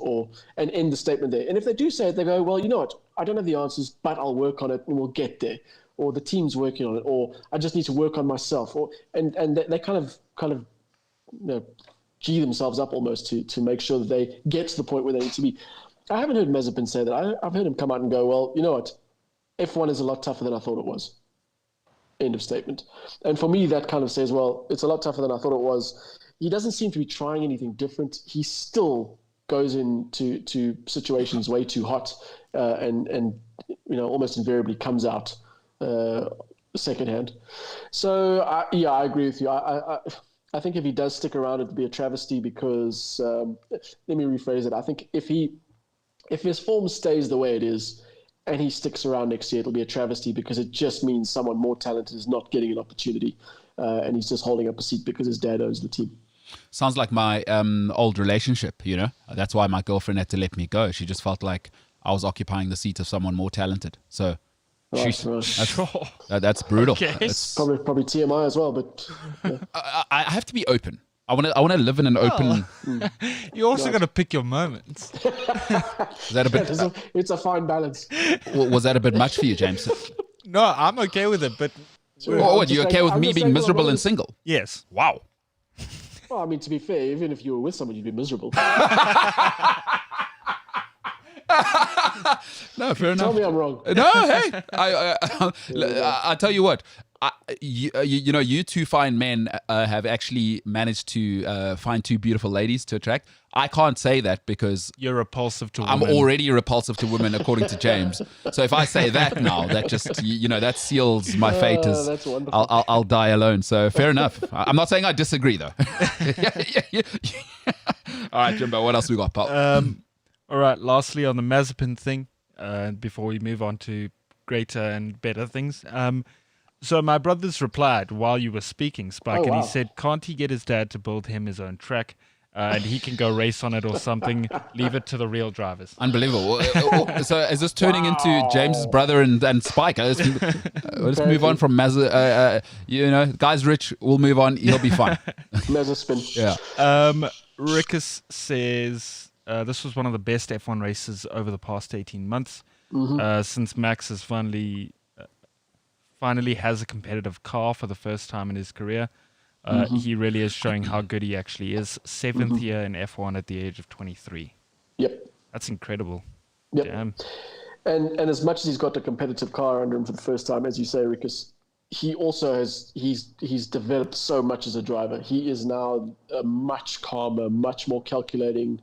and end the statement there. And if they do say it, they go, well, you know what, I don't have the answers, but I'll work on it and we'll get there. Or the team's working on it, or I just need to work on myself. And they kind of gee themselves up almost to make sure that they get to the point where they need to be. I haven't heard Mazepin say that. I've heard him come out and go, well, you know what, F1 is a lot tougher than I thought it was. End of statement. And for me, that kind of says, well, it's a lot tougher than I thought it was. He doesn't seem to be trying anything different. He still goes into situations way too hot and almost invariably comes out secondhand. So, I agree with you. I think if he does stick around, it'd be a travesty because, let me rephrase it. I think if his form stays the way it is and he sticks around next year, it'll be a travesty because it just means someone more talented is not getting an opportunity and he's just holding up a seat because his dad owns the team. Sounds like my old relationship, That's why my girlfriend had to let me go. She just felt like I was occupying the seat of someone more talented. So that's brutal. Okay. That's, probably TMI as well, but yeah. I have to be open. I want to live in an open. You also got to pick your moments. Is that a bit? It's a fine balance. Was that a bit much for you, James? No, I'm okay with it, but What, you okay with me being miserable and single? yes. Wow. Well, I mean, to be fair, even if you were with someone, you'd be miserable. No, fair enough. Tell me I'm wrong. No, hey, I tell you what. You two fine men have actually managed to find two beautiful ladies to attract. I can't say that because You're repulsive to women. I'm already repulsive to women, according to James. So if I say that now, that just that seals my fate as That's wonderful. I'll die alone. So fair enough. I'm not saying I disagree though. Yeah. All right, Jimbo, what else we got, pal? All right, lastly on the Mazepin thing, before we move on to greater and better things. So my brothers replied while you were speaking, Spike, and he said, can't he get his dad to build him his own track? And he can go race on it or something. Leave it to the real drivers. Unbelievable. So is this turning into James's brother and Spike? Let's move on from guy's rich. We'll move on. He'll be fine. Mazepin. Yeah. Rickus says this was one of the best F1 races over the past 18 months. Since Max has finally has a competitive car for the first time in his career. He really is showing how good he actually is. 7th year in F1 at the age of 23. Yep. That's incredible. Yep. Damn. And as much as he's got a competitive car under him for the first time, as you say, Rickus, he also he's developed so much as a driver. He is now much calmer, much more calculating,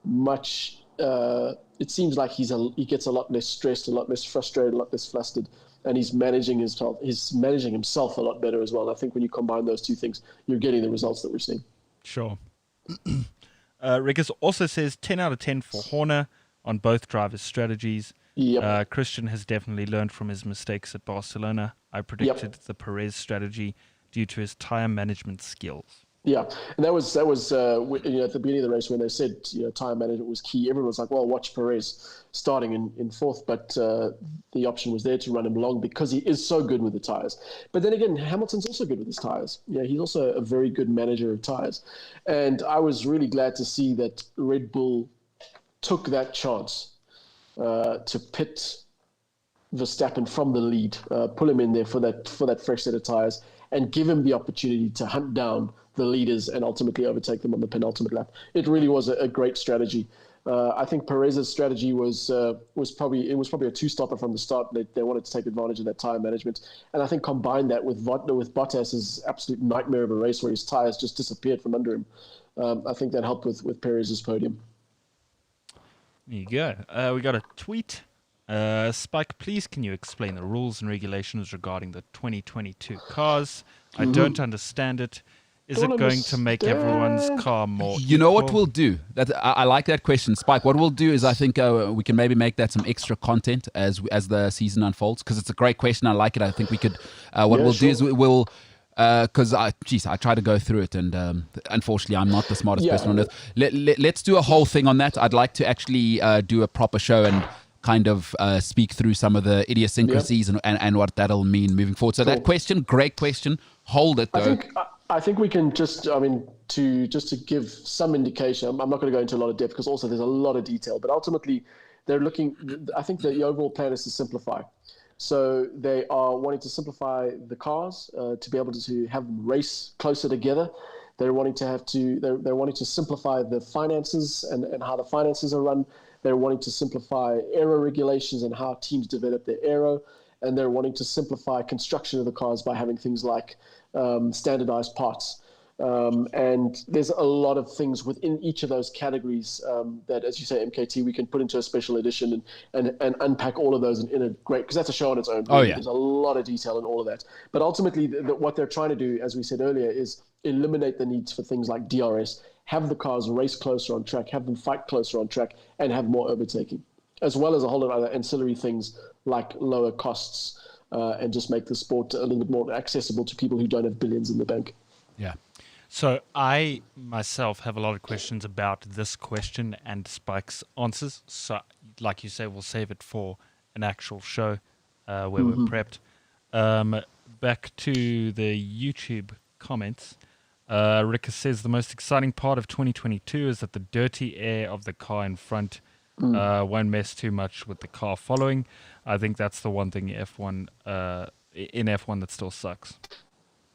much. It seems like he gets a lot less stressed, a lot less frustrated, a lot less flustered. And he's managing himself a lot better as well. And I think when you combine those two things, you're getting the results that we're seeing. Sure. Rickus also says 10 out of 10 for Horner on both drivers' strategies. Yep. Christian has definitely learned from his mistakes at Barcelona. I predicted the Perez strategy due to his tire management skills. Yeah, and that was at the beginning of the race when they said tire management was key. Everyone was like, "Well, watch Perez starting in fourth," but the option was there to run him long because he is so good with the tires. But then again, Hamilton's also good with his tires. Yeah, he's also a very good manager of tires, and I was really glad to see that Red Bull took that chance to pit Verstappen from the lead, pull him in there for that fresh set of tires, and give him the opportunity to hunt down the leaders and ultimately overtake them on the penultimate lap. It really was a great strategy. I think Perez's strategy was probably a two-stopper from the start. They wanted to take advantage of that tire management, and I think combine that with Bottas's absolute nightmare of a race where his tires just disappeared from under him. I think that helped with Perez's podium. There you go. We got a tweet. Spike, please can you explain the rules and regulations regarding the 2022 cars? I don't understand it. Is it going to make everyone's car more You know what equal? we'll do? I like that question, Spike. What we'll do is I think we can maybe make that some extra content as the season unfolds, because it's a great question. I like it. I think we could. Do is we'll. Because I try to go through it, and unfortunately, I'm not the smartest person on earth. Let's do a whole thing on that. I'd like to actually do a proper show and kind of speak through some of the idiosyncrasies and what that'll mean moving forward. So that question, great question. Hold it though. I think we can to give some indication. I'm not going to go into a lot of depth because also there's a lot of detail. But ultimately, they're looking. I think the overall plan is to simplify. So they are wanting to simplify the cars to be able to have them race closer together. They're wanting to simplify the finances and how the finances are run. They're wanting to simplify aero regulations and how teams develop their aero. And they're wanting to simplify construction of the cars by having things like standardized parts. And there's a lot of things within each of those categories that, as you say, MKT, we can put into a special edition and unpack all of those in a great, because that's a show on its own. Oh, yeah. There's a lot of detail in all of that. But ultimately, what they're trying to do, as we said earlier, is eliminate the needs for things like DRS, have the cars race closer on track, have them fight closer on track, and have more overtaking, as well as a whole lot of other ancillary things like lower costs and just make the sport a little bit more accessible to people who don't have billions in the bank. Yeah. So I myself have a lot of questions about this question and Spike's answers. So like you say, we'll save it for an actual show where we're prepped. Back to the YouTube comments. Rika says the most exciting part of 2022 is that the dirty air of the car in front won't mess too much with the car following. I think that's the one thing in F1 that still sucks.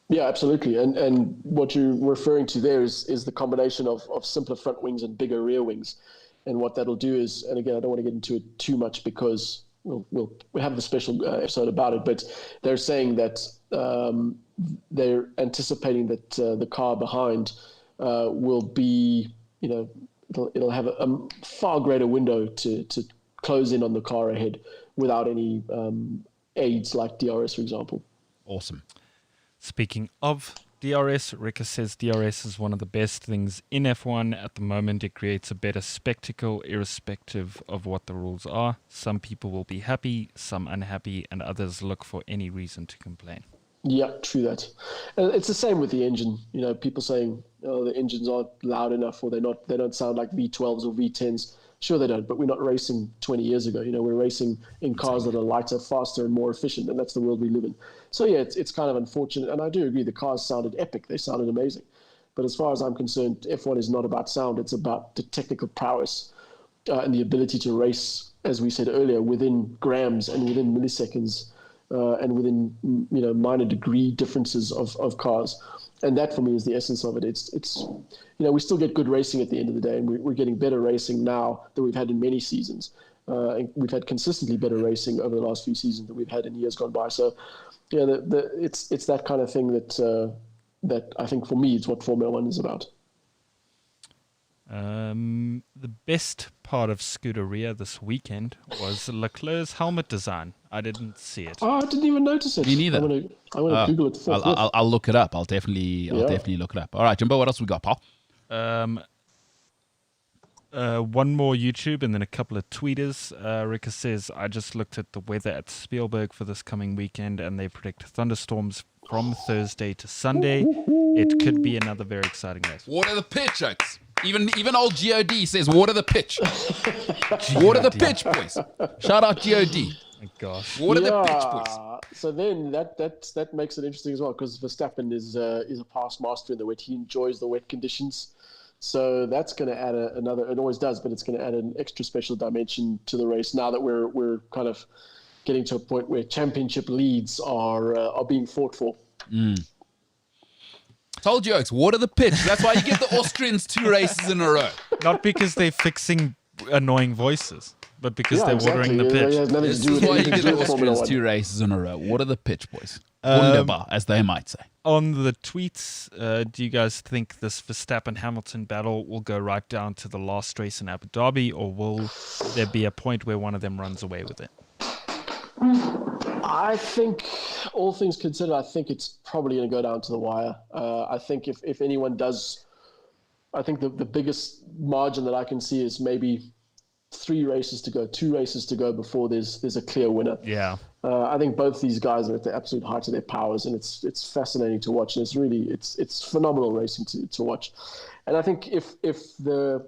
Yeah, absolutely. And what you're referring to there is the combination of simpler front wings and bigger rear wings. And what that'll do is, and again, I don't want to get into it too much because we'll have a special episode about it, but they're saying that they're anticipating that the car behind will be, it'll have a far greater window to close in on the car ahead without any aids like DRS, for example. Awesome. Speaking of DRS, Rika says DRS is one of the best things in F1 at the moment. It creates a better spectacle irrespective of what the rules are. Some people will be happy, some unhappy, and others look for any reason to complain. Yeah, true that. It's the same with the engine. People saying, "Oh, the engines aren't loud enough, or they don't sound like V12s or V10s." Sure, they don't, but we're not racing 20 years ago. We're racing in cars that are lighter, faster, and more efficient, and that's the world we live in. So yeah, it's kind of unfortunate, and I do agree. The cars sounded epic; they sounded amazing. But as far as I'm concerned, F1 is not about sound; it's about the technical prowess and the ability to race, as we said earlier, within grams and within milliseconds. And within minor degree differences of cars, and that for me is the essence of it. It's we still get good racing at the end of the day, and we're getting better racing now than we've had in many seasons. And we've had consistently better racing over the last few seasons than we've had in years gone by. So, it's that kind of thing that I think for me is what Formula One is about. The best part of Scuderia this weekend was Leclerc's helmet design. I didn't see it. Oh, I didn't even notice it. Me neither. I'm gonna Google it. I'll look it up. I'll definitely look it up. All right, Jimbo, what else we got, pal? One more YouTube and then a couple of tweeters. Rika says, I just looked at the weather at Spielberg for this coming weekend and they predict thunderstorms from Thursday to Sunday. It could be another very exciting race. Water the pitch, Oaks. Even old God says water the pitch. Water the pitch, boys. Shout out God. My gosh. Water the pitch, boys. So then that makes it interesting as well, because Verstappen is a past master in the wet. He enjoys the wet conditions. So that's going to add another. It always does, but it's going to add an extra special dimension to the race now that we're kind of getting to a point where championship leads are being fought for. Told you, Oaks, water the pitch. That's why you get the Austrians 2 races in a row. Not because they're fixing annoying voices, but because they're watering the pitch. It has nothing to This do is with why you anything get to do the with Formula Austrians 1. 2 races in a row. Water the pitch, boys. Wunderbar, as they might say. On the tweets, do you guys think this Verstappen-Hamilton battle will go right down to the last race in Abu Dhabi, or will there be a point where one of them runs away with it? I think, all things considered, I think it's probably going to go down to the wire. I think if anyone does, I think the biggest margin that I can see is maybe 2 races to go before there's a clear winner. Yeah. I think both these guys are at the absolute height of their powers, and it's fascinating to watch. And it's phenomenal racing to watch. And I think if the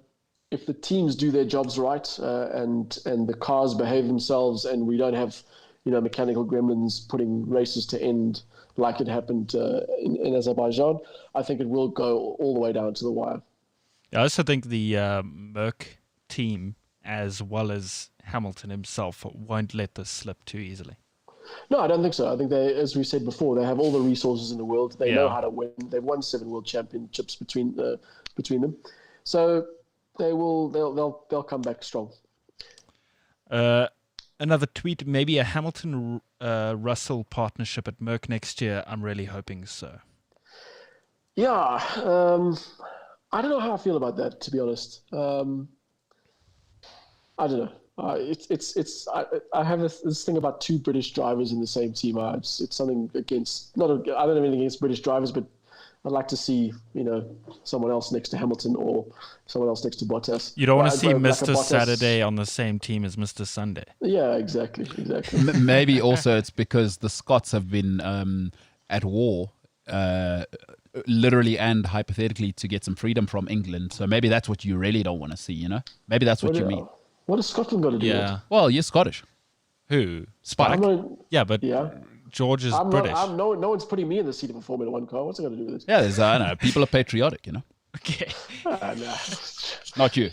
teams do their jobs right, and the cars behave themselves, and we don't have mechanical gremlins putting races to end like it happened in Azerbaijan, I think it will go all the way down to the wire. I also think the Merc team, as well as Hamilton himself, won't let this slip too easily. No, I don't think so. I think they, as we said before, they have all the resources in the world. They know how to win. They've won 7 world championships between them, so they'll come back strong. Another tweet: maybe a Hamilton Russell partnership at Merc next year. I'm really hoping so. Yeah, I don't know how I feel about that, to be honest. I don't know. I have this thing about 2 British drivers in the same team. It's something against. I don't have anything against British drivers, but I'd like to see someone else next to Hamilton or someone else next to Bottas. You don't want to see Mr. Saturday on the same team as Mr. Sunday. Yeah, exactly. Maybe also it's because the Scots have been at war, literally and hypothetically, to get some freedom from England. So maybe that's what you really don't want to see. Maybe that's what you mean. What has Scotland got to do with it? Well, you're Scottish. Who? Spike. George is British. No one's putting me in the seat of a Formula One car. What's it got to do with it? Yeah, I know. People are patriotic, Okay. No. Not you.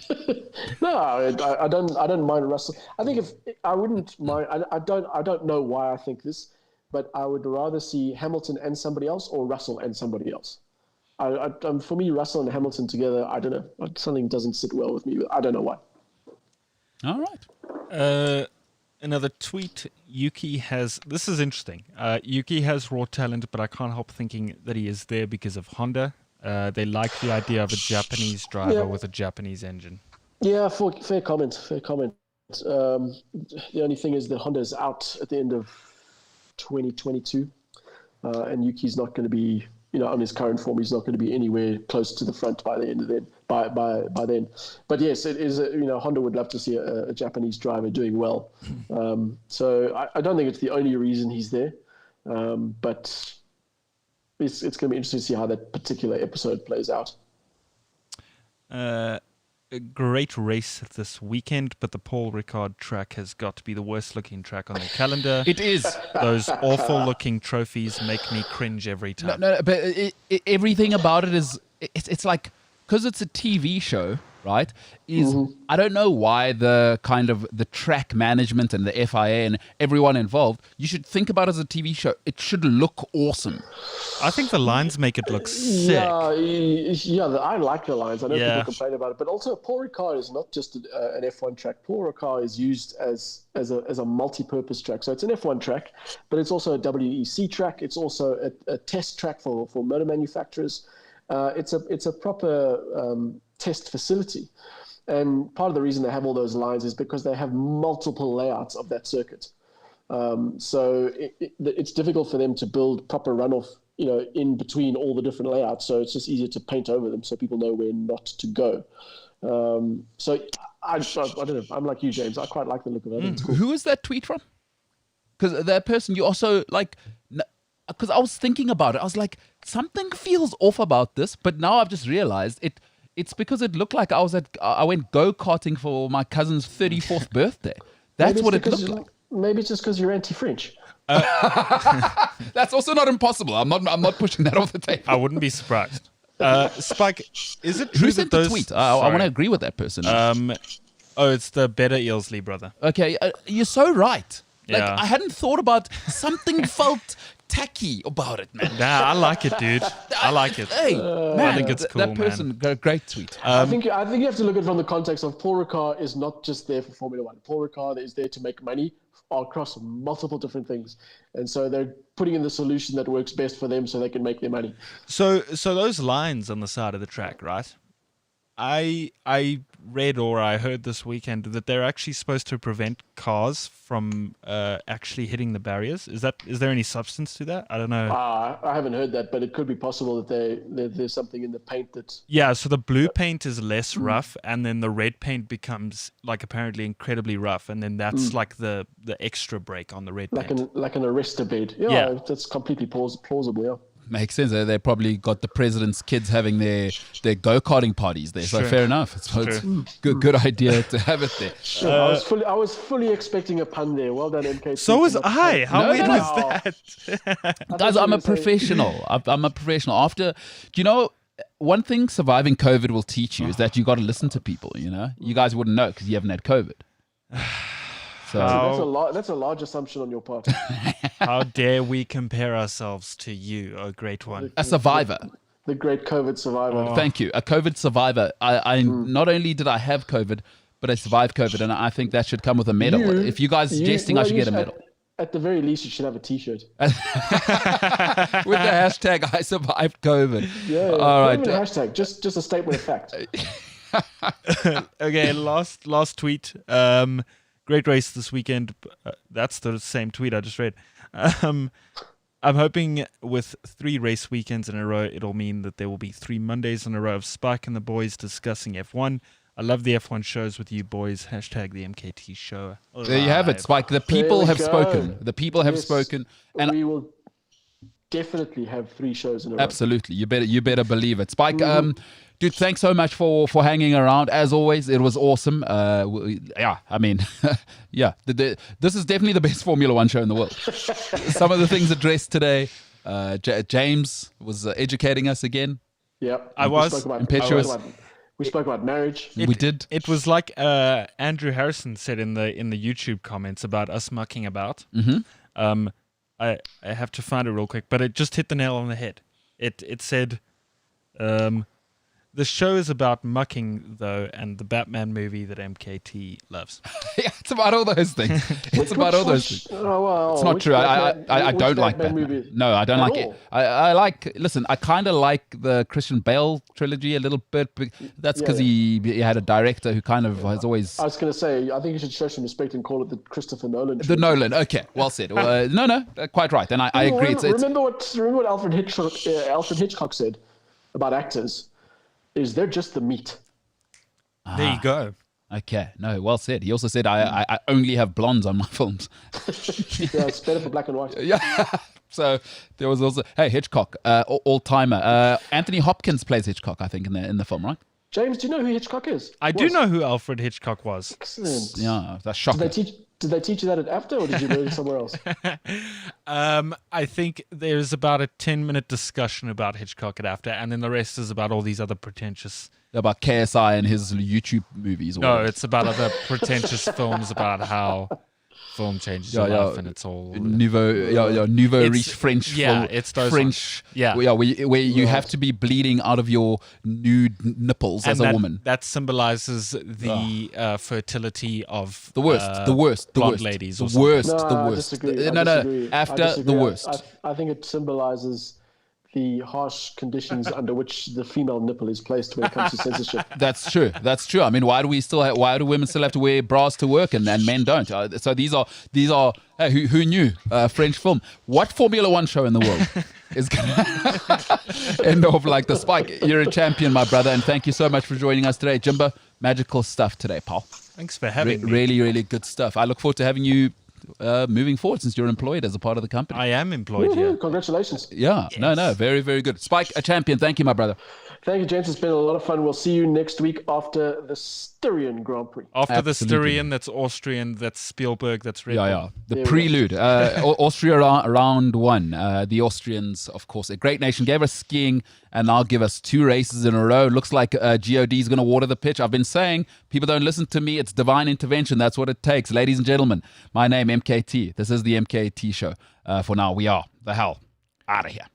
No, I don't mind Russell. I think if I wouldn't mind. I don't know why I think this, but I would rather see Hamilton and somebody else, or Russell and somebody else. For me, Russell and Hamilton together, I don't know. Something doesn't sit well with me. I don't know why. All right. Another tweet. Yuki has. This is interesting. Yuki has raw talent, but I can't help thinking that he is there because of Honda. They like the idea of a Japanese driver with a Japanese engine. Yeah, fair comment. The only thing is that Honda is out at the end of 2022, and Yuki's not going to be, on his current form, he's not going to be anywhere close to the front by the end of then. By then, but yes, it is. Honda would love to see a Japanese driver doing well. So I don't think it's the only reason he's there, but it's going to be interesting to see how that particular episode plays out. A great race this weekend, but the Paul Ricard track has got to be the worst looking track on the calendar. It is. Those awful looking trophies make me cringe every time. No, but everything about it is, it's like, because it's a TV show, right? I don't know why the kind of the track management and the FIA and everyone involved, you should think about it as a TV show. It should look awesome. I think the lines make it look sick. Yeah, I like the lines. I know people complain about it, but also Paul Ricard is not just an F1 track. Paul Ricard is used as a multi-purpose track. So it's an F1 track, but it's also a WEC track. It's also a test track for motor manufacturers. It's a proper test facility, and part of the reason they have all those lines is because they have multiple layouts of that circuit. So it's difficult for them to build proper runoff, in between all the different layouts. So it's just easier to paint over them so people know where not to go. So I don't know. I'm like you, James. I quite like the look of it. It's cool. Who is that tweet from? Because that person, you also like. because I was thinking about it. I was like, something feels off about this, but now I've just realized it's because it looked like I went go-karting for my cousin's 34th birthday. That's what it looked like. Maybe it's just because you're anti-French. That's also not impossible. I'm not pushing that off the table. I wouldn't be surprised. Spike, is it true Who that sent the those... tweet? I want to agree with that person. It's the Better Eelsley brother. Okay, you're so right. Like, Yeah. I hadn't thought about something felt tacky about it, man. Nah, I like it, dude. I like it. Hey, man, I think it's cool, that person, great tweet. I think you have to look at it from the context of Paul Ricard is not just there for Formula One. Paul Ricard is there to make money across multiple different things, and so they're putting in the solution that works best for them, so they can make their money. So those lines on the side of the track, right? I read or I heard this weekend that they're actually supposed to prevent cars from actually hitting the barriers. Is there any substance to that? I don't know. I haven't heard that, but it could be possible that there's something in the paint that's... Yeah, so the blue paint is less rough, and then the red paint becomes like apparently incredibly rough, and then that's like the extra break on the red paint. like an arrestor bed. Yeah, that's completely plausible. Yeah. Makes sense. They probably got the president's kids having their go-karting parties there. So Sure. fair enough. It's good idea to have it there. I was fully expecting a pun there. Well done, MKT. So was I. How weird no. was that? Guys, I'm a professional. I'm a professional. After, one thing surviving COVID will teach you is that you got to listen to people, You guys wouldn't know because you haven't had COVID. So that's a large assumption on your part. How dare we compare ourselves to you, oh great one. a survivor. The great COVID survivor. Thank you. A COVID survivor. I not only did I have COVID, but I survived COVID, and I think that should come with a medal. If you guys are suggesting I should get a medal. At the very least, you should have a T-shirt. With the hashtag I survived COVID. Yeah. All right. Not even a hashtag, just a statement of fact. Okay, last tweet. Great race this weekend. That's the same tweet I just read. I'm hoping with 3 race weekends in a row, it'll mean that there will be 3 Mondays in a row of Spike and the boys discussing F1. I love the F1 shows with you boys. Hashtag the MKT Show. There you have it, Spike. The people have go. spoken. The people have spoken. And we will definitely have 3 shows in a row. absolutely. You better believe it. Spike, dude, thanks so much for hanging around. As always, it was awesome. This is definitely the best Formula One show in the world. Some of the things addressed today, James was educating us again. Yeah. impetuous. We spoke about marriage. We did. It was like Andrew Harrison said in the YouTube comments about us mucking about. Mm-hmm. I have to find it real quick, but it just hit the nail on the head. It said, the show is about mucking, though, and the Batman movie that MKT loves. Yeah, it's about all those things. It's about all those things. Oh, well, It's not true. I don't like Batman. Movie? No, I don't At like it. all? Listen, I kind of like the Christian Bale trilogy a little bit. But that's because he had a director who kind of has always... I was going to say, I think you should show some respect and call it the Christopher Nolan The trilogy. Nolan, okay, well said. No, quite right. And I agree. Remember what Alfred Hitchcock said about actors? Is they're just the meat. There you go. Okay, no, well said. He also said, I only have blondes on my films. Yeah, it's better for black and white. Yeah. So there was also, Hitchcock, all-timer. Anthony Hopkins plays Hitchcock, I think, in the film, right? James, do you know who Hitchcock is? I do know who Alfred Hitchcock was. Excellent. Yeah, that's shocking. Did they teach you that at AFTA, or did you learn it somewhere else? I think there's about a 10-minute discussion about Hitchcock at AFTA, and then the rest is about all these other pretentious... About KSI and his YouTube movies. Or No, whatever. it's about other pretentious films about how film changes your life, and it's all... nouveau riche French. Yeah, it's those French. ones. Yeah. Where you have to be bleeding out of your nude nipples as a woman. That symbolizes the fertility of The worst blonde ladies. The or something. worst. No, the I worst. disagree. After the worst. I think it symbolizes the harsh conditions under which the female nipple is placed when it comes to censorship. That's true. I mean, why do women still have to wear bras to work and men don't? So these are. Hey, who knew? French film. What Formula One show in the world is gonna end off like the Spike? You're a champion, my brother, and thank you so much for joining us today, Jimbo. Magical stuff today, pal. Thanks for having me. Really, really good stuff. I look forward to having you moving forward since you're employed as a part of the company. I am employed here. Congratulations. Yeah, no, very, very good. Spike, a champion. Thank you, my brother. Thank you, gents. It's been a lot of fun. We'll see you next week after the Styrian Grand Prix. After the Absolutely. Styrian, that's Austrian, that's Spielberg, that's Red Bull. Yeah. The There we prelude. Austria round one. The Austrians, of course, a great nation, gave us skiing and now give us 2 races in a row. Looks like GOD is going to water the pitch. I've been saying, people don't listen to me. It's divine intervention. That's what it takes. Ladies and gentlemen, my name, MKT. This is the MKT Show. For now, we are the hell out of here.